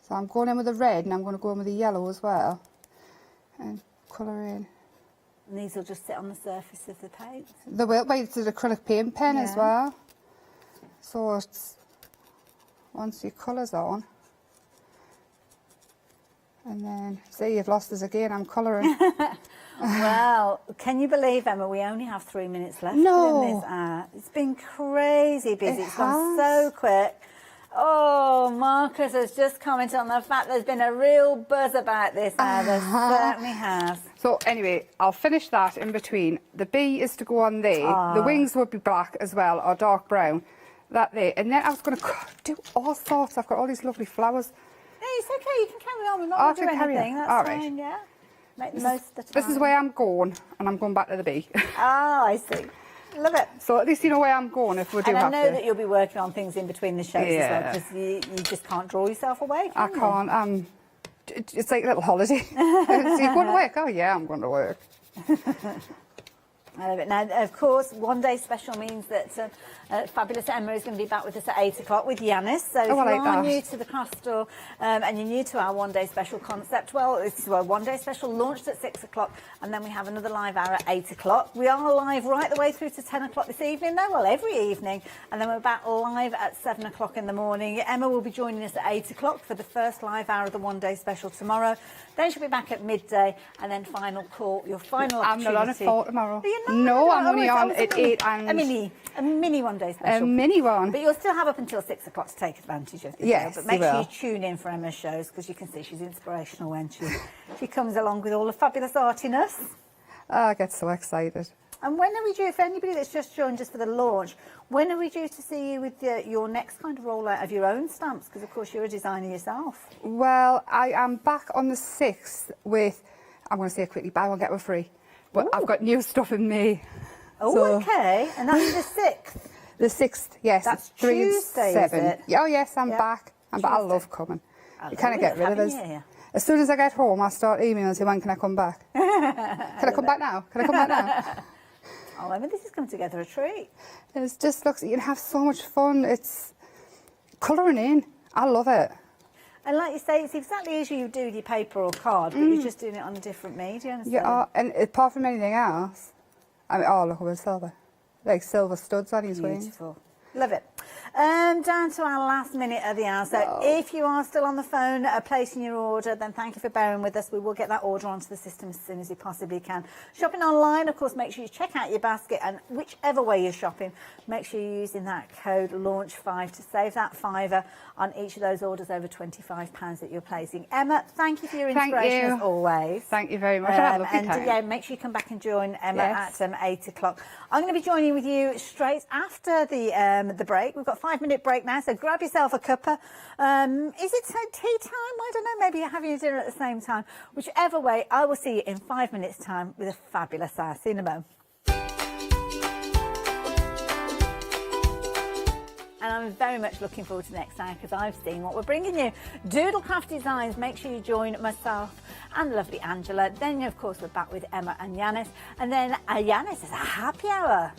So I'm going in with the red, and I'm going to go in with the yellow as well, and colour in. And these will just sit on the surface of the paint. They will, but it's an acrylic paint pen as well. So it's, once your colour's on, and then, see, you've lost us again, I'm colouring. Well, can you believe, Emma, we only have 3 minutes left No. in this hour. It's been crazy busy. It's gone so quick. Oh, Marcus has just commented on the fact there's been a real buzz about this hour. There certainly has. So anyway, I'll finish that in between. The bee is to go on there. The wings would be black as well, or dark brown. That there. And then I was going to do all sorts. I've got all these lovely flowers. No, it's okay. You can carry on. We're not going to do anything. That's all fine, yeah. Make the most of the time. This is where I'm going, and I'm going back to the bee. Ah, I see. Love it. So at least you know where I'm going if we do have And I to. know that you'll be working on things in between the shows as well, because you just can't draw yourself away, I can you? can't. It's like a little holiday. So you're going to work? Oh, yeah, I'm going to work. I love it. Now, of course, one day special means that fabulous Emma is going to be back with us at 8 o'clock with Yanis. So if you are new to the craft store and you're new to our one day special concept, well, it's a one day special launched at 6 o'clock, and then we have another live hour at 8 o'clock. We are live right the way through to 10 o'clock this evening, though, well, every evening, and then we're back live at 7 o'clock in the morning. Emma will be joining us at 8 o'clock for the first live hour of the one day special tomorrow. Then she'll be back at midday, and then final call, your final opportunity. I'm not on at 4 tomorrow. No, I'm only on at 8 and... A mini one day special. A mini one. But you'll still have up until 6 o'clock to take advantage of the Yes, show. But make you sure will. you tune in for Emma's shows, because you can see she's inspirational when she comes along with all the fabulous artiness. Oh, I get so excited. And when are we due, for anybody that's just joined us for the launch, when are we due to see you with your next kind of rollout of your own stamps? Because, of course, you're a designer yourself. Well, I am back on the 6th with, I'm going to say quickly, buy one, get one free. But I've got new stuff in May. Oh, So- okay. And that's the 6th? The 6th, yes. That's 3 and Tuesday, 7. is it? Oh, yes, I'm Yeah. back. But I love coming. You kind of get rid of us. having you. As soon as I get home, I start emailing and say, when can I come back? Can I come back now? Can I come back now? Oh, Emma, this has come together a treat. It just looks, you can have so much fun. It's colouring in. I love it. And like you say, it's exactly as you do with your paper or card, but you're just doing it on a different medium. So. Yeah, and apart from anything else, I mean, oh, look at the silver. Like silver studs on his wings. Beautiful. Love it. Down to our last minute of the hour. So if you are still on the phone placing your order, then thank you for bearing with us. We will get that order onto the system as soon as we possibly can. Shopping online, of course, make sure you check out your basket, and whichever way you're shopping, make sure you're using that code LAUNCH5 to save that £5 on each of those orders over £25 that you're placing. Emma, thank you for your inspiration as always. Thank you very much. I had a lovely And time. yeah, make sure you come back and join Emma at 8 o'clock. I'm going to be joining with you straight after the break. We've got a 5-minute break now, so grab yourself a cuppa. Is it tea time? I don't know. Maybe you're having your dinner at the same time. Whichever way, I will see you in 5 minutes' time with a fabulous hour. See you in a moment. And I'm very much looking forward to next time, because I've seen what we're bringing you. Doodlecraft Designs. Make sure you join myself and lovely Angela. Then, of course, we're back with Emma and Yanis. And then Yanis is a happy hour.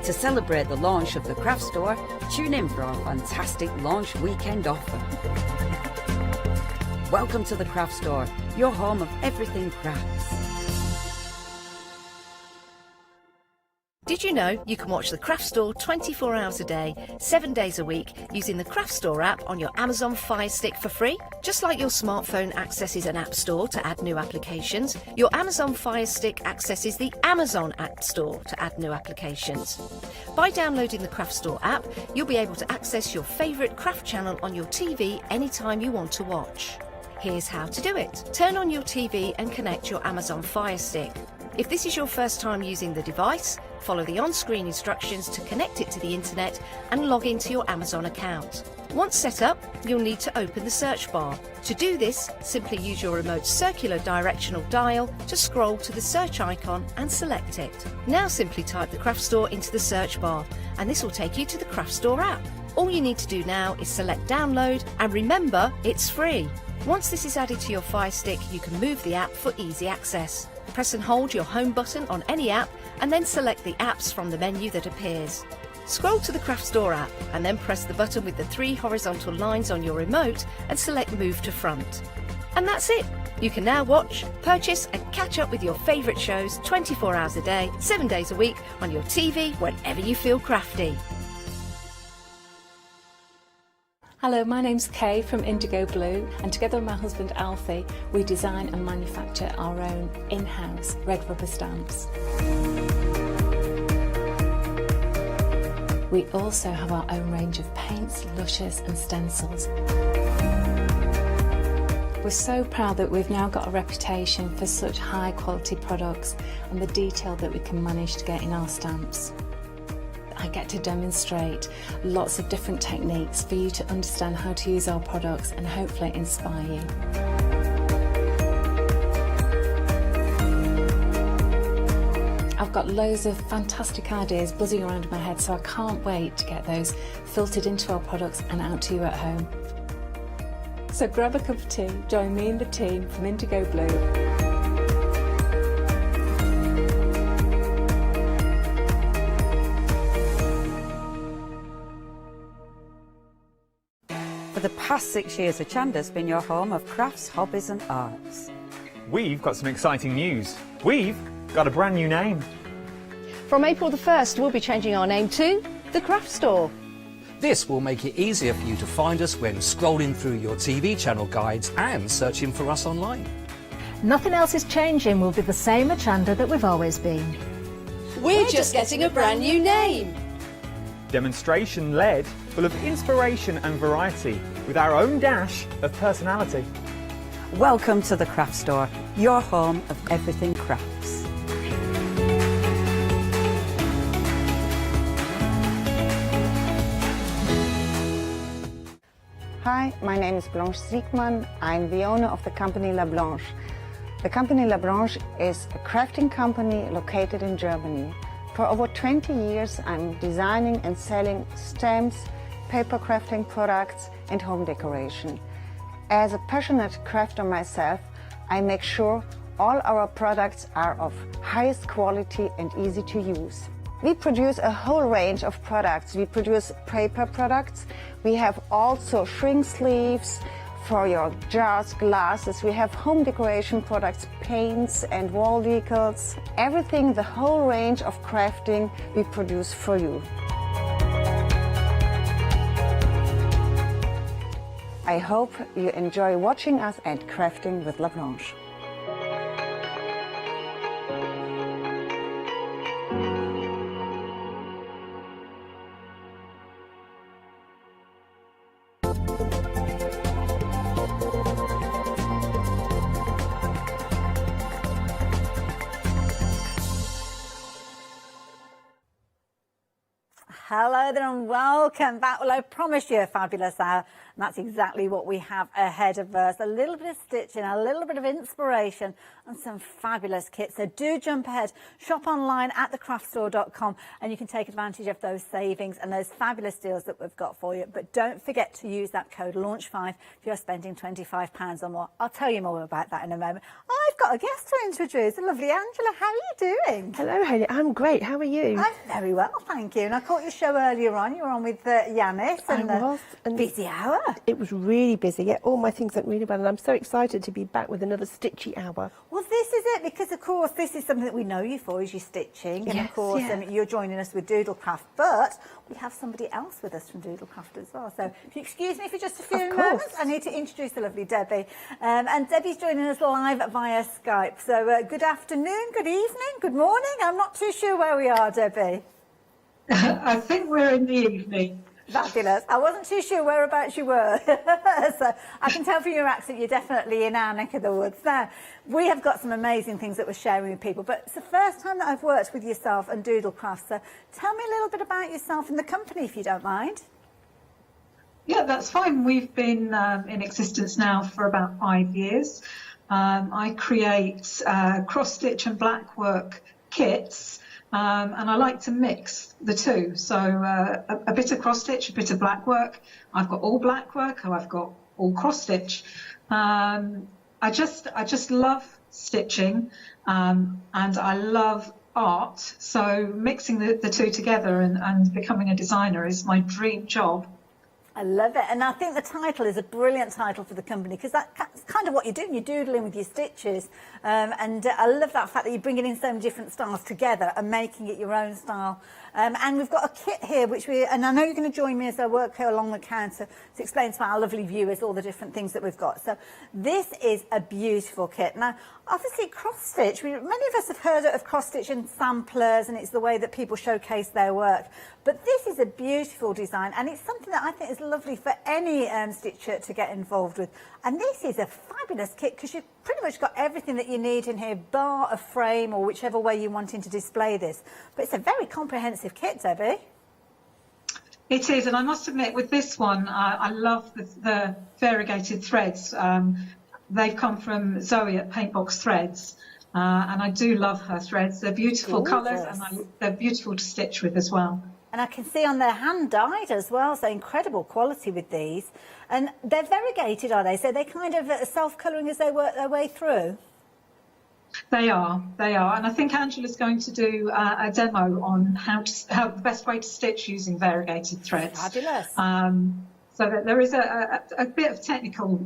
To celebrate the launch of the craft store, tune in for our fantastic launch weekend offer. Welcome to the craft store, your home of everything crafts. Did you know you can watch the Craft Store 24 hours a day, 7 days a week using the Craft Store app on your Amazon Fire Stick for free? Just like your smartphone accesses an app store to add new applications, your Amazon Fire Stick accesses the Amazon App Store to add new applications. By downloading the Craft Store app, you'll be able to access your favourite craft channel on your TV anytime you want to watch. Here's how to do it. Turn on your TV and connect your Amazon Fire Stick. If this is your first time using the device, follow the on-screen instructions to connect it to the internet and log into your Amazon account. Once set up, you'll need to open the search bar. To do this, simply use your remote circular directional dial to scroll to the search icon and select it. Now simply type the Craft Store into the search bar and this will take you to the Craft Store app. All you need to do now is select download and remember, it's free. Once this is added to your Fire Stick, you can move the app for easy access. Press and hold your home button on any app and then select the apps from the menu that appears. Scroll to the Craft Store app and then press the button with the 3 horizontal lines on your remote and select Move to Front. And that's it! You can now watch, purchase and catch up with your favourite shows 24 hours a day, 7 days a week on your TV whenever you feel crafty. Hello, my name's Kay from Indigo Blue, and together with my husband Alfie, we design and manufacture our own in-house red rubber stamps. We also have our own range of paints, lushes and stencils. We're so proud that we've now got a reputation for such high quality products and the detail that we can manage to get in our stamps. I get to demonstrate lots of different techniques for you to understand how to use our products and hopefully inspire you. I've got loads of fantastic ideas buzzing around in my head, so I can't wait to get those filtered into our products and out to you at home. So grab a cup of tea, join me and the team from Indigo Blue. For the past 6 years, Hochanda's been your home of crafts, hobbies and arts. We've got some exciting news. We've got a brand new name. From April the 1st, we'll be changing our name to The Craft Store. This will make it easier for you to find us when scrolling through your TV channel guides and searching for us online. Nothing else is changing. We'll be the same Hochanda that we've always been. We're just getting a brand new name. Demonstration-led, full of inspiration and variety, with our own dash of personality. Welcome to the Craft Store, your home of everything crafts. Hi, my name is Blanche Siegmann. I'm the owner of the company La Blanche. The company La Blanche is a crafting company located in Germany. For over 20 years, I'm designing and selling stamps, paper crafting products and home decoration. As a passionate crafter myself, I make sure all our products are of highest quality and easy to use. We produce a whole range of products. We produce paper products. We have also shrink sleeves for your jars, glasses. We have home decoration products, paints and wall decals. Everything, the whole range of crafting we produce for you. I hope you enjoy watching us and crafting with La Blanche. Hello there and welcome back. Well, I promised you a fabulous hour, and that's exactly what we have ahead of us. A little bit of stitching, a little bit of inspiration and some fabulous kits. So do jump ahead, shop online at thecraftstore.com and you can take advantage of those savings and those fabulous deals that we've got for you. But don't forget to use that code LAUNCH5 if you're spending £25 or more. I'll tell you more about that in a moment. I've got a guest to introduce, the lovely Angela. How are you doing? Hello, Hayley. I'm great. How are you? I'm very well, thank you. And I caught your show earlier on. You were on with Yanis and I was, and busy hour. It was really busy. Yeah, all my things went really well, and I'm so excited to be back with another stitchy hour. Well, this is it, because of course this is something that we know you for, is your stitching, and Yes, of course yeah. you're joining us with Doodlecraft, but we have somebody else with us from Doodlecraft as well. So if you excuse me for just a few moments, I need to introduce the lovely Debbie. And Debbie's joining us live via Skype. So good afternoon, good evening, good morning. I'm not too sure where we are, Debbie. I think we're in the evening. Fabulous. I wasn't too sure whereabouts you were. So I can tell from your accent you're definitely in our neck of the woods. Now, we have got some amazing things that we're sharing with people, but it's the first time that I've worked with yourself and Doodlecraft. So tell me a little bit about yourself and the company, if you don't mind. Yeah, that's fine. We've been in existence now for about 5 years. I create cross-stitch and blackwork kits. And I like to mix the two. So a bit of cross stitch, a bit of black work. I've got all black work, or I've got all cross stitch. I just love stitching, and I love art. So mixing the two together and becoming a designer is my dream job. I love it, and I think the title is a brilliant title for the company, because that's kind of what you're doing. You're doodling with your stitches, and I love that fact that you're bringing in so many different styles together and making it your own style. And we've got a kit here, and I know you're going to join me as I work here along the counter to explain to our lovely viewers all the different things that we've got. So this is a beautiful kit. Now, obviously cross-stitch, many of us have heard of cross-stitch and samplers, and it's the way that people showcase their work. But this is a beautiful design, and it's something that I think is lovely for any stitcher to get involved with. And this is a fabulous kit, because you've pretty much got everything that you need in here, bar a frame or whichever way you're wanting to display this. But it's a very comprehensive kit, Debbie. It is, and I must admit, with this one, I love the variegated threads. They've come from Zoe at Paintbox Threads, and I do love her threads. They're beautiful colours, and they're beautiful to stitch with as well. And I can see on their hand dyed as well, so incredible quality with these. And they're variegated, are they? So they're kind of self-colouring as they work their way through? They are. And I think Angela's going to do a demo on how the best way to stitch using variegated threads. Fabulous. So that there is a bit of technical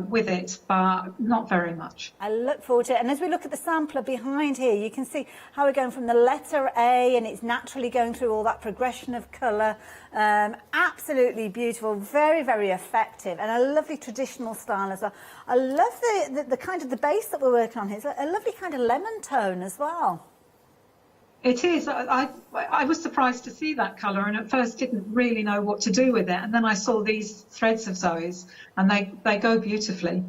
with it, but not very much. I look forward to it. And as we look at the sampler behind here, you can see how we're going from the letter A, and it's naturally going through all that progression of colour. Absolutely beautiful, very, very effective, and a lovely traditional style as well. I love the kind of the base that we're working on here. It's a lovely kind of lemon tone as well. It is. I was surprised to see that colour, and at first didn't really know what to do with it. And then I saw these threads of Zoe's, and they go beautifully.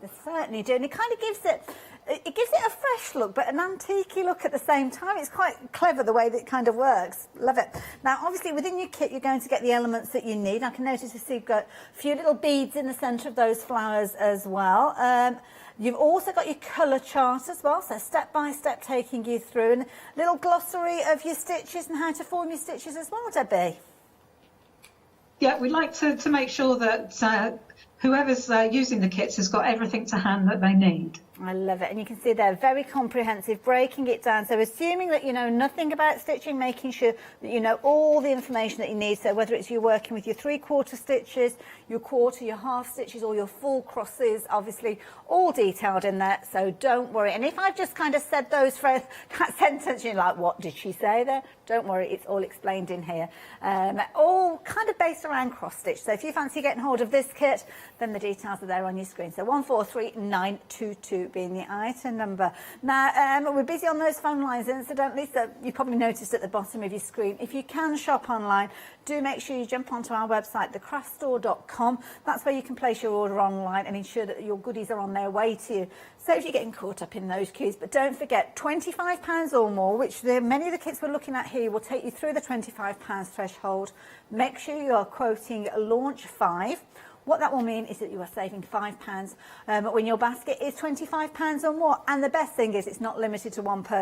They certainly do, and it kind of gives it a fresh look, but an antique look at the same time. It's quite clever the way that it kind of works. Love it. Now, obviously, within your kit, you're going to get the elements that you need. I can notice you've got a few little beads in the centre of those flowers as well. You've also got your colour chart as well, so step by step taking you through, and a little glossary of your stitches and how to form your stitches as well, Debbie. Yeah, we'd like to make sure that whoever's using the kits has got everything to hand that they need. I love it, and you can see they're very comprehensive, breaking it down. So assuming that you know nothing about stitching, making sure that you know all the information that you need. So whether it's you're working with your 3/4 stitches, your quarter, your half stitches, or your full crosses, obviously all detailed in there. So don't worry. And if I've just kind of said those phrases, that sentence, you're like, what did she say there? Don't worry, it's all explained in here. All kind of based around cross stitch. So if you fancy getting hold of this kit, then the details are there on your screen. So 143922 being the item number. Now, we're busy on those phone lines, incidentally, so you probably noticed at the bottom of your screen. If you can shop online, do make sure you jump onto our website, thecraftstore.com. That's where you can place your order online and ensure that your goodies are on their way to you. So if you're getting caught up in those queues, but don't forget, £25 or more, which many of the kits we're looking at here will take you through the £25 threshold. Make sure you are quoting launch 5. What that will mean is that you are saving £5 when your basket is £25 or more. And the best thing is it's not limited to one per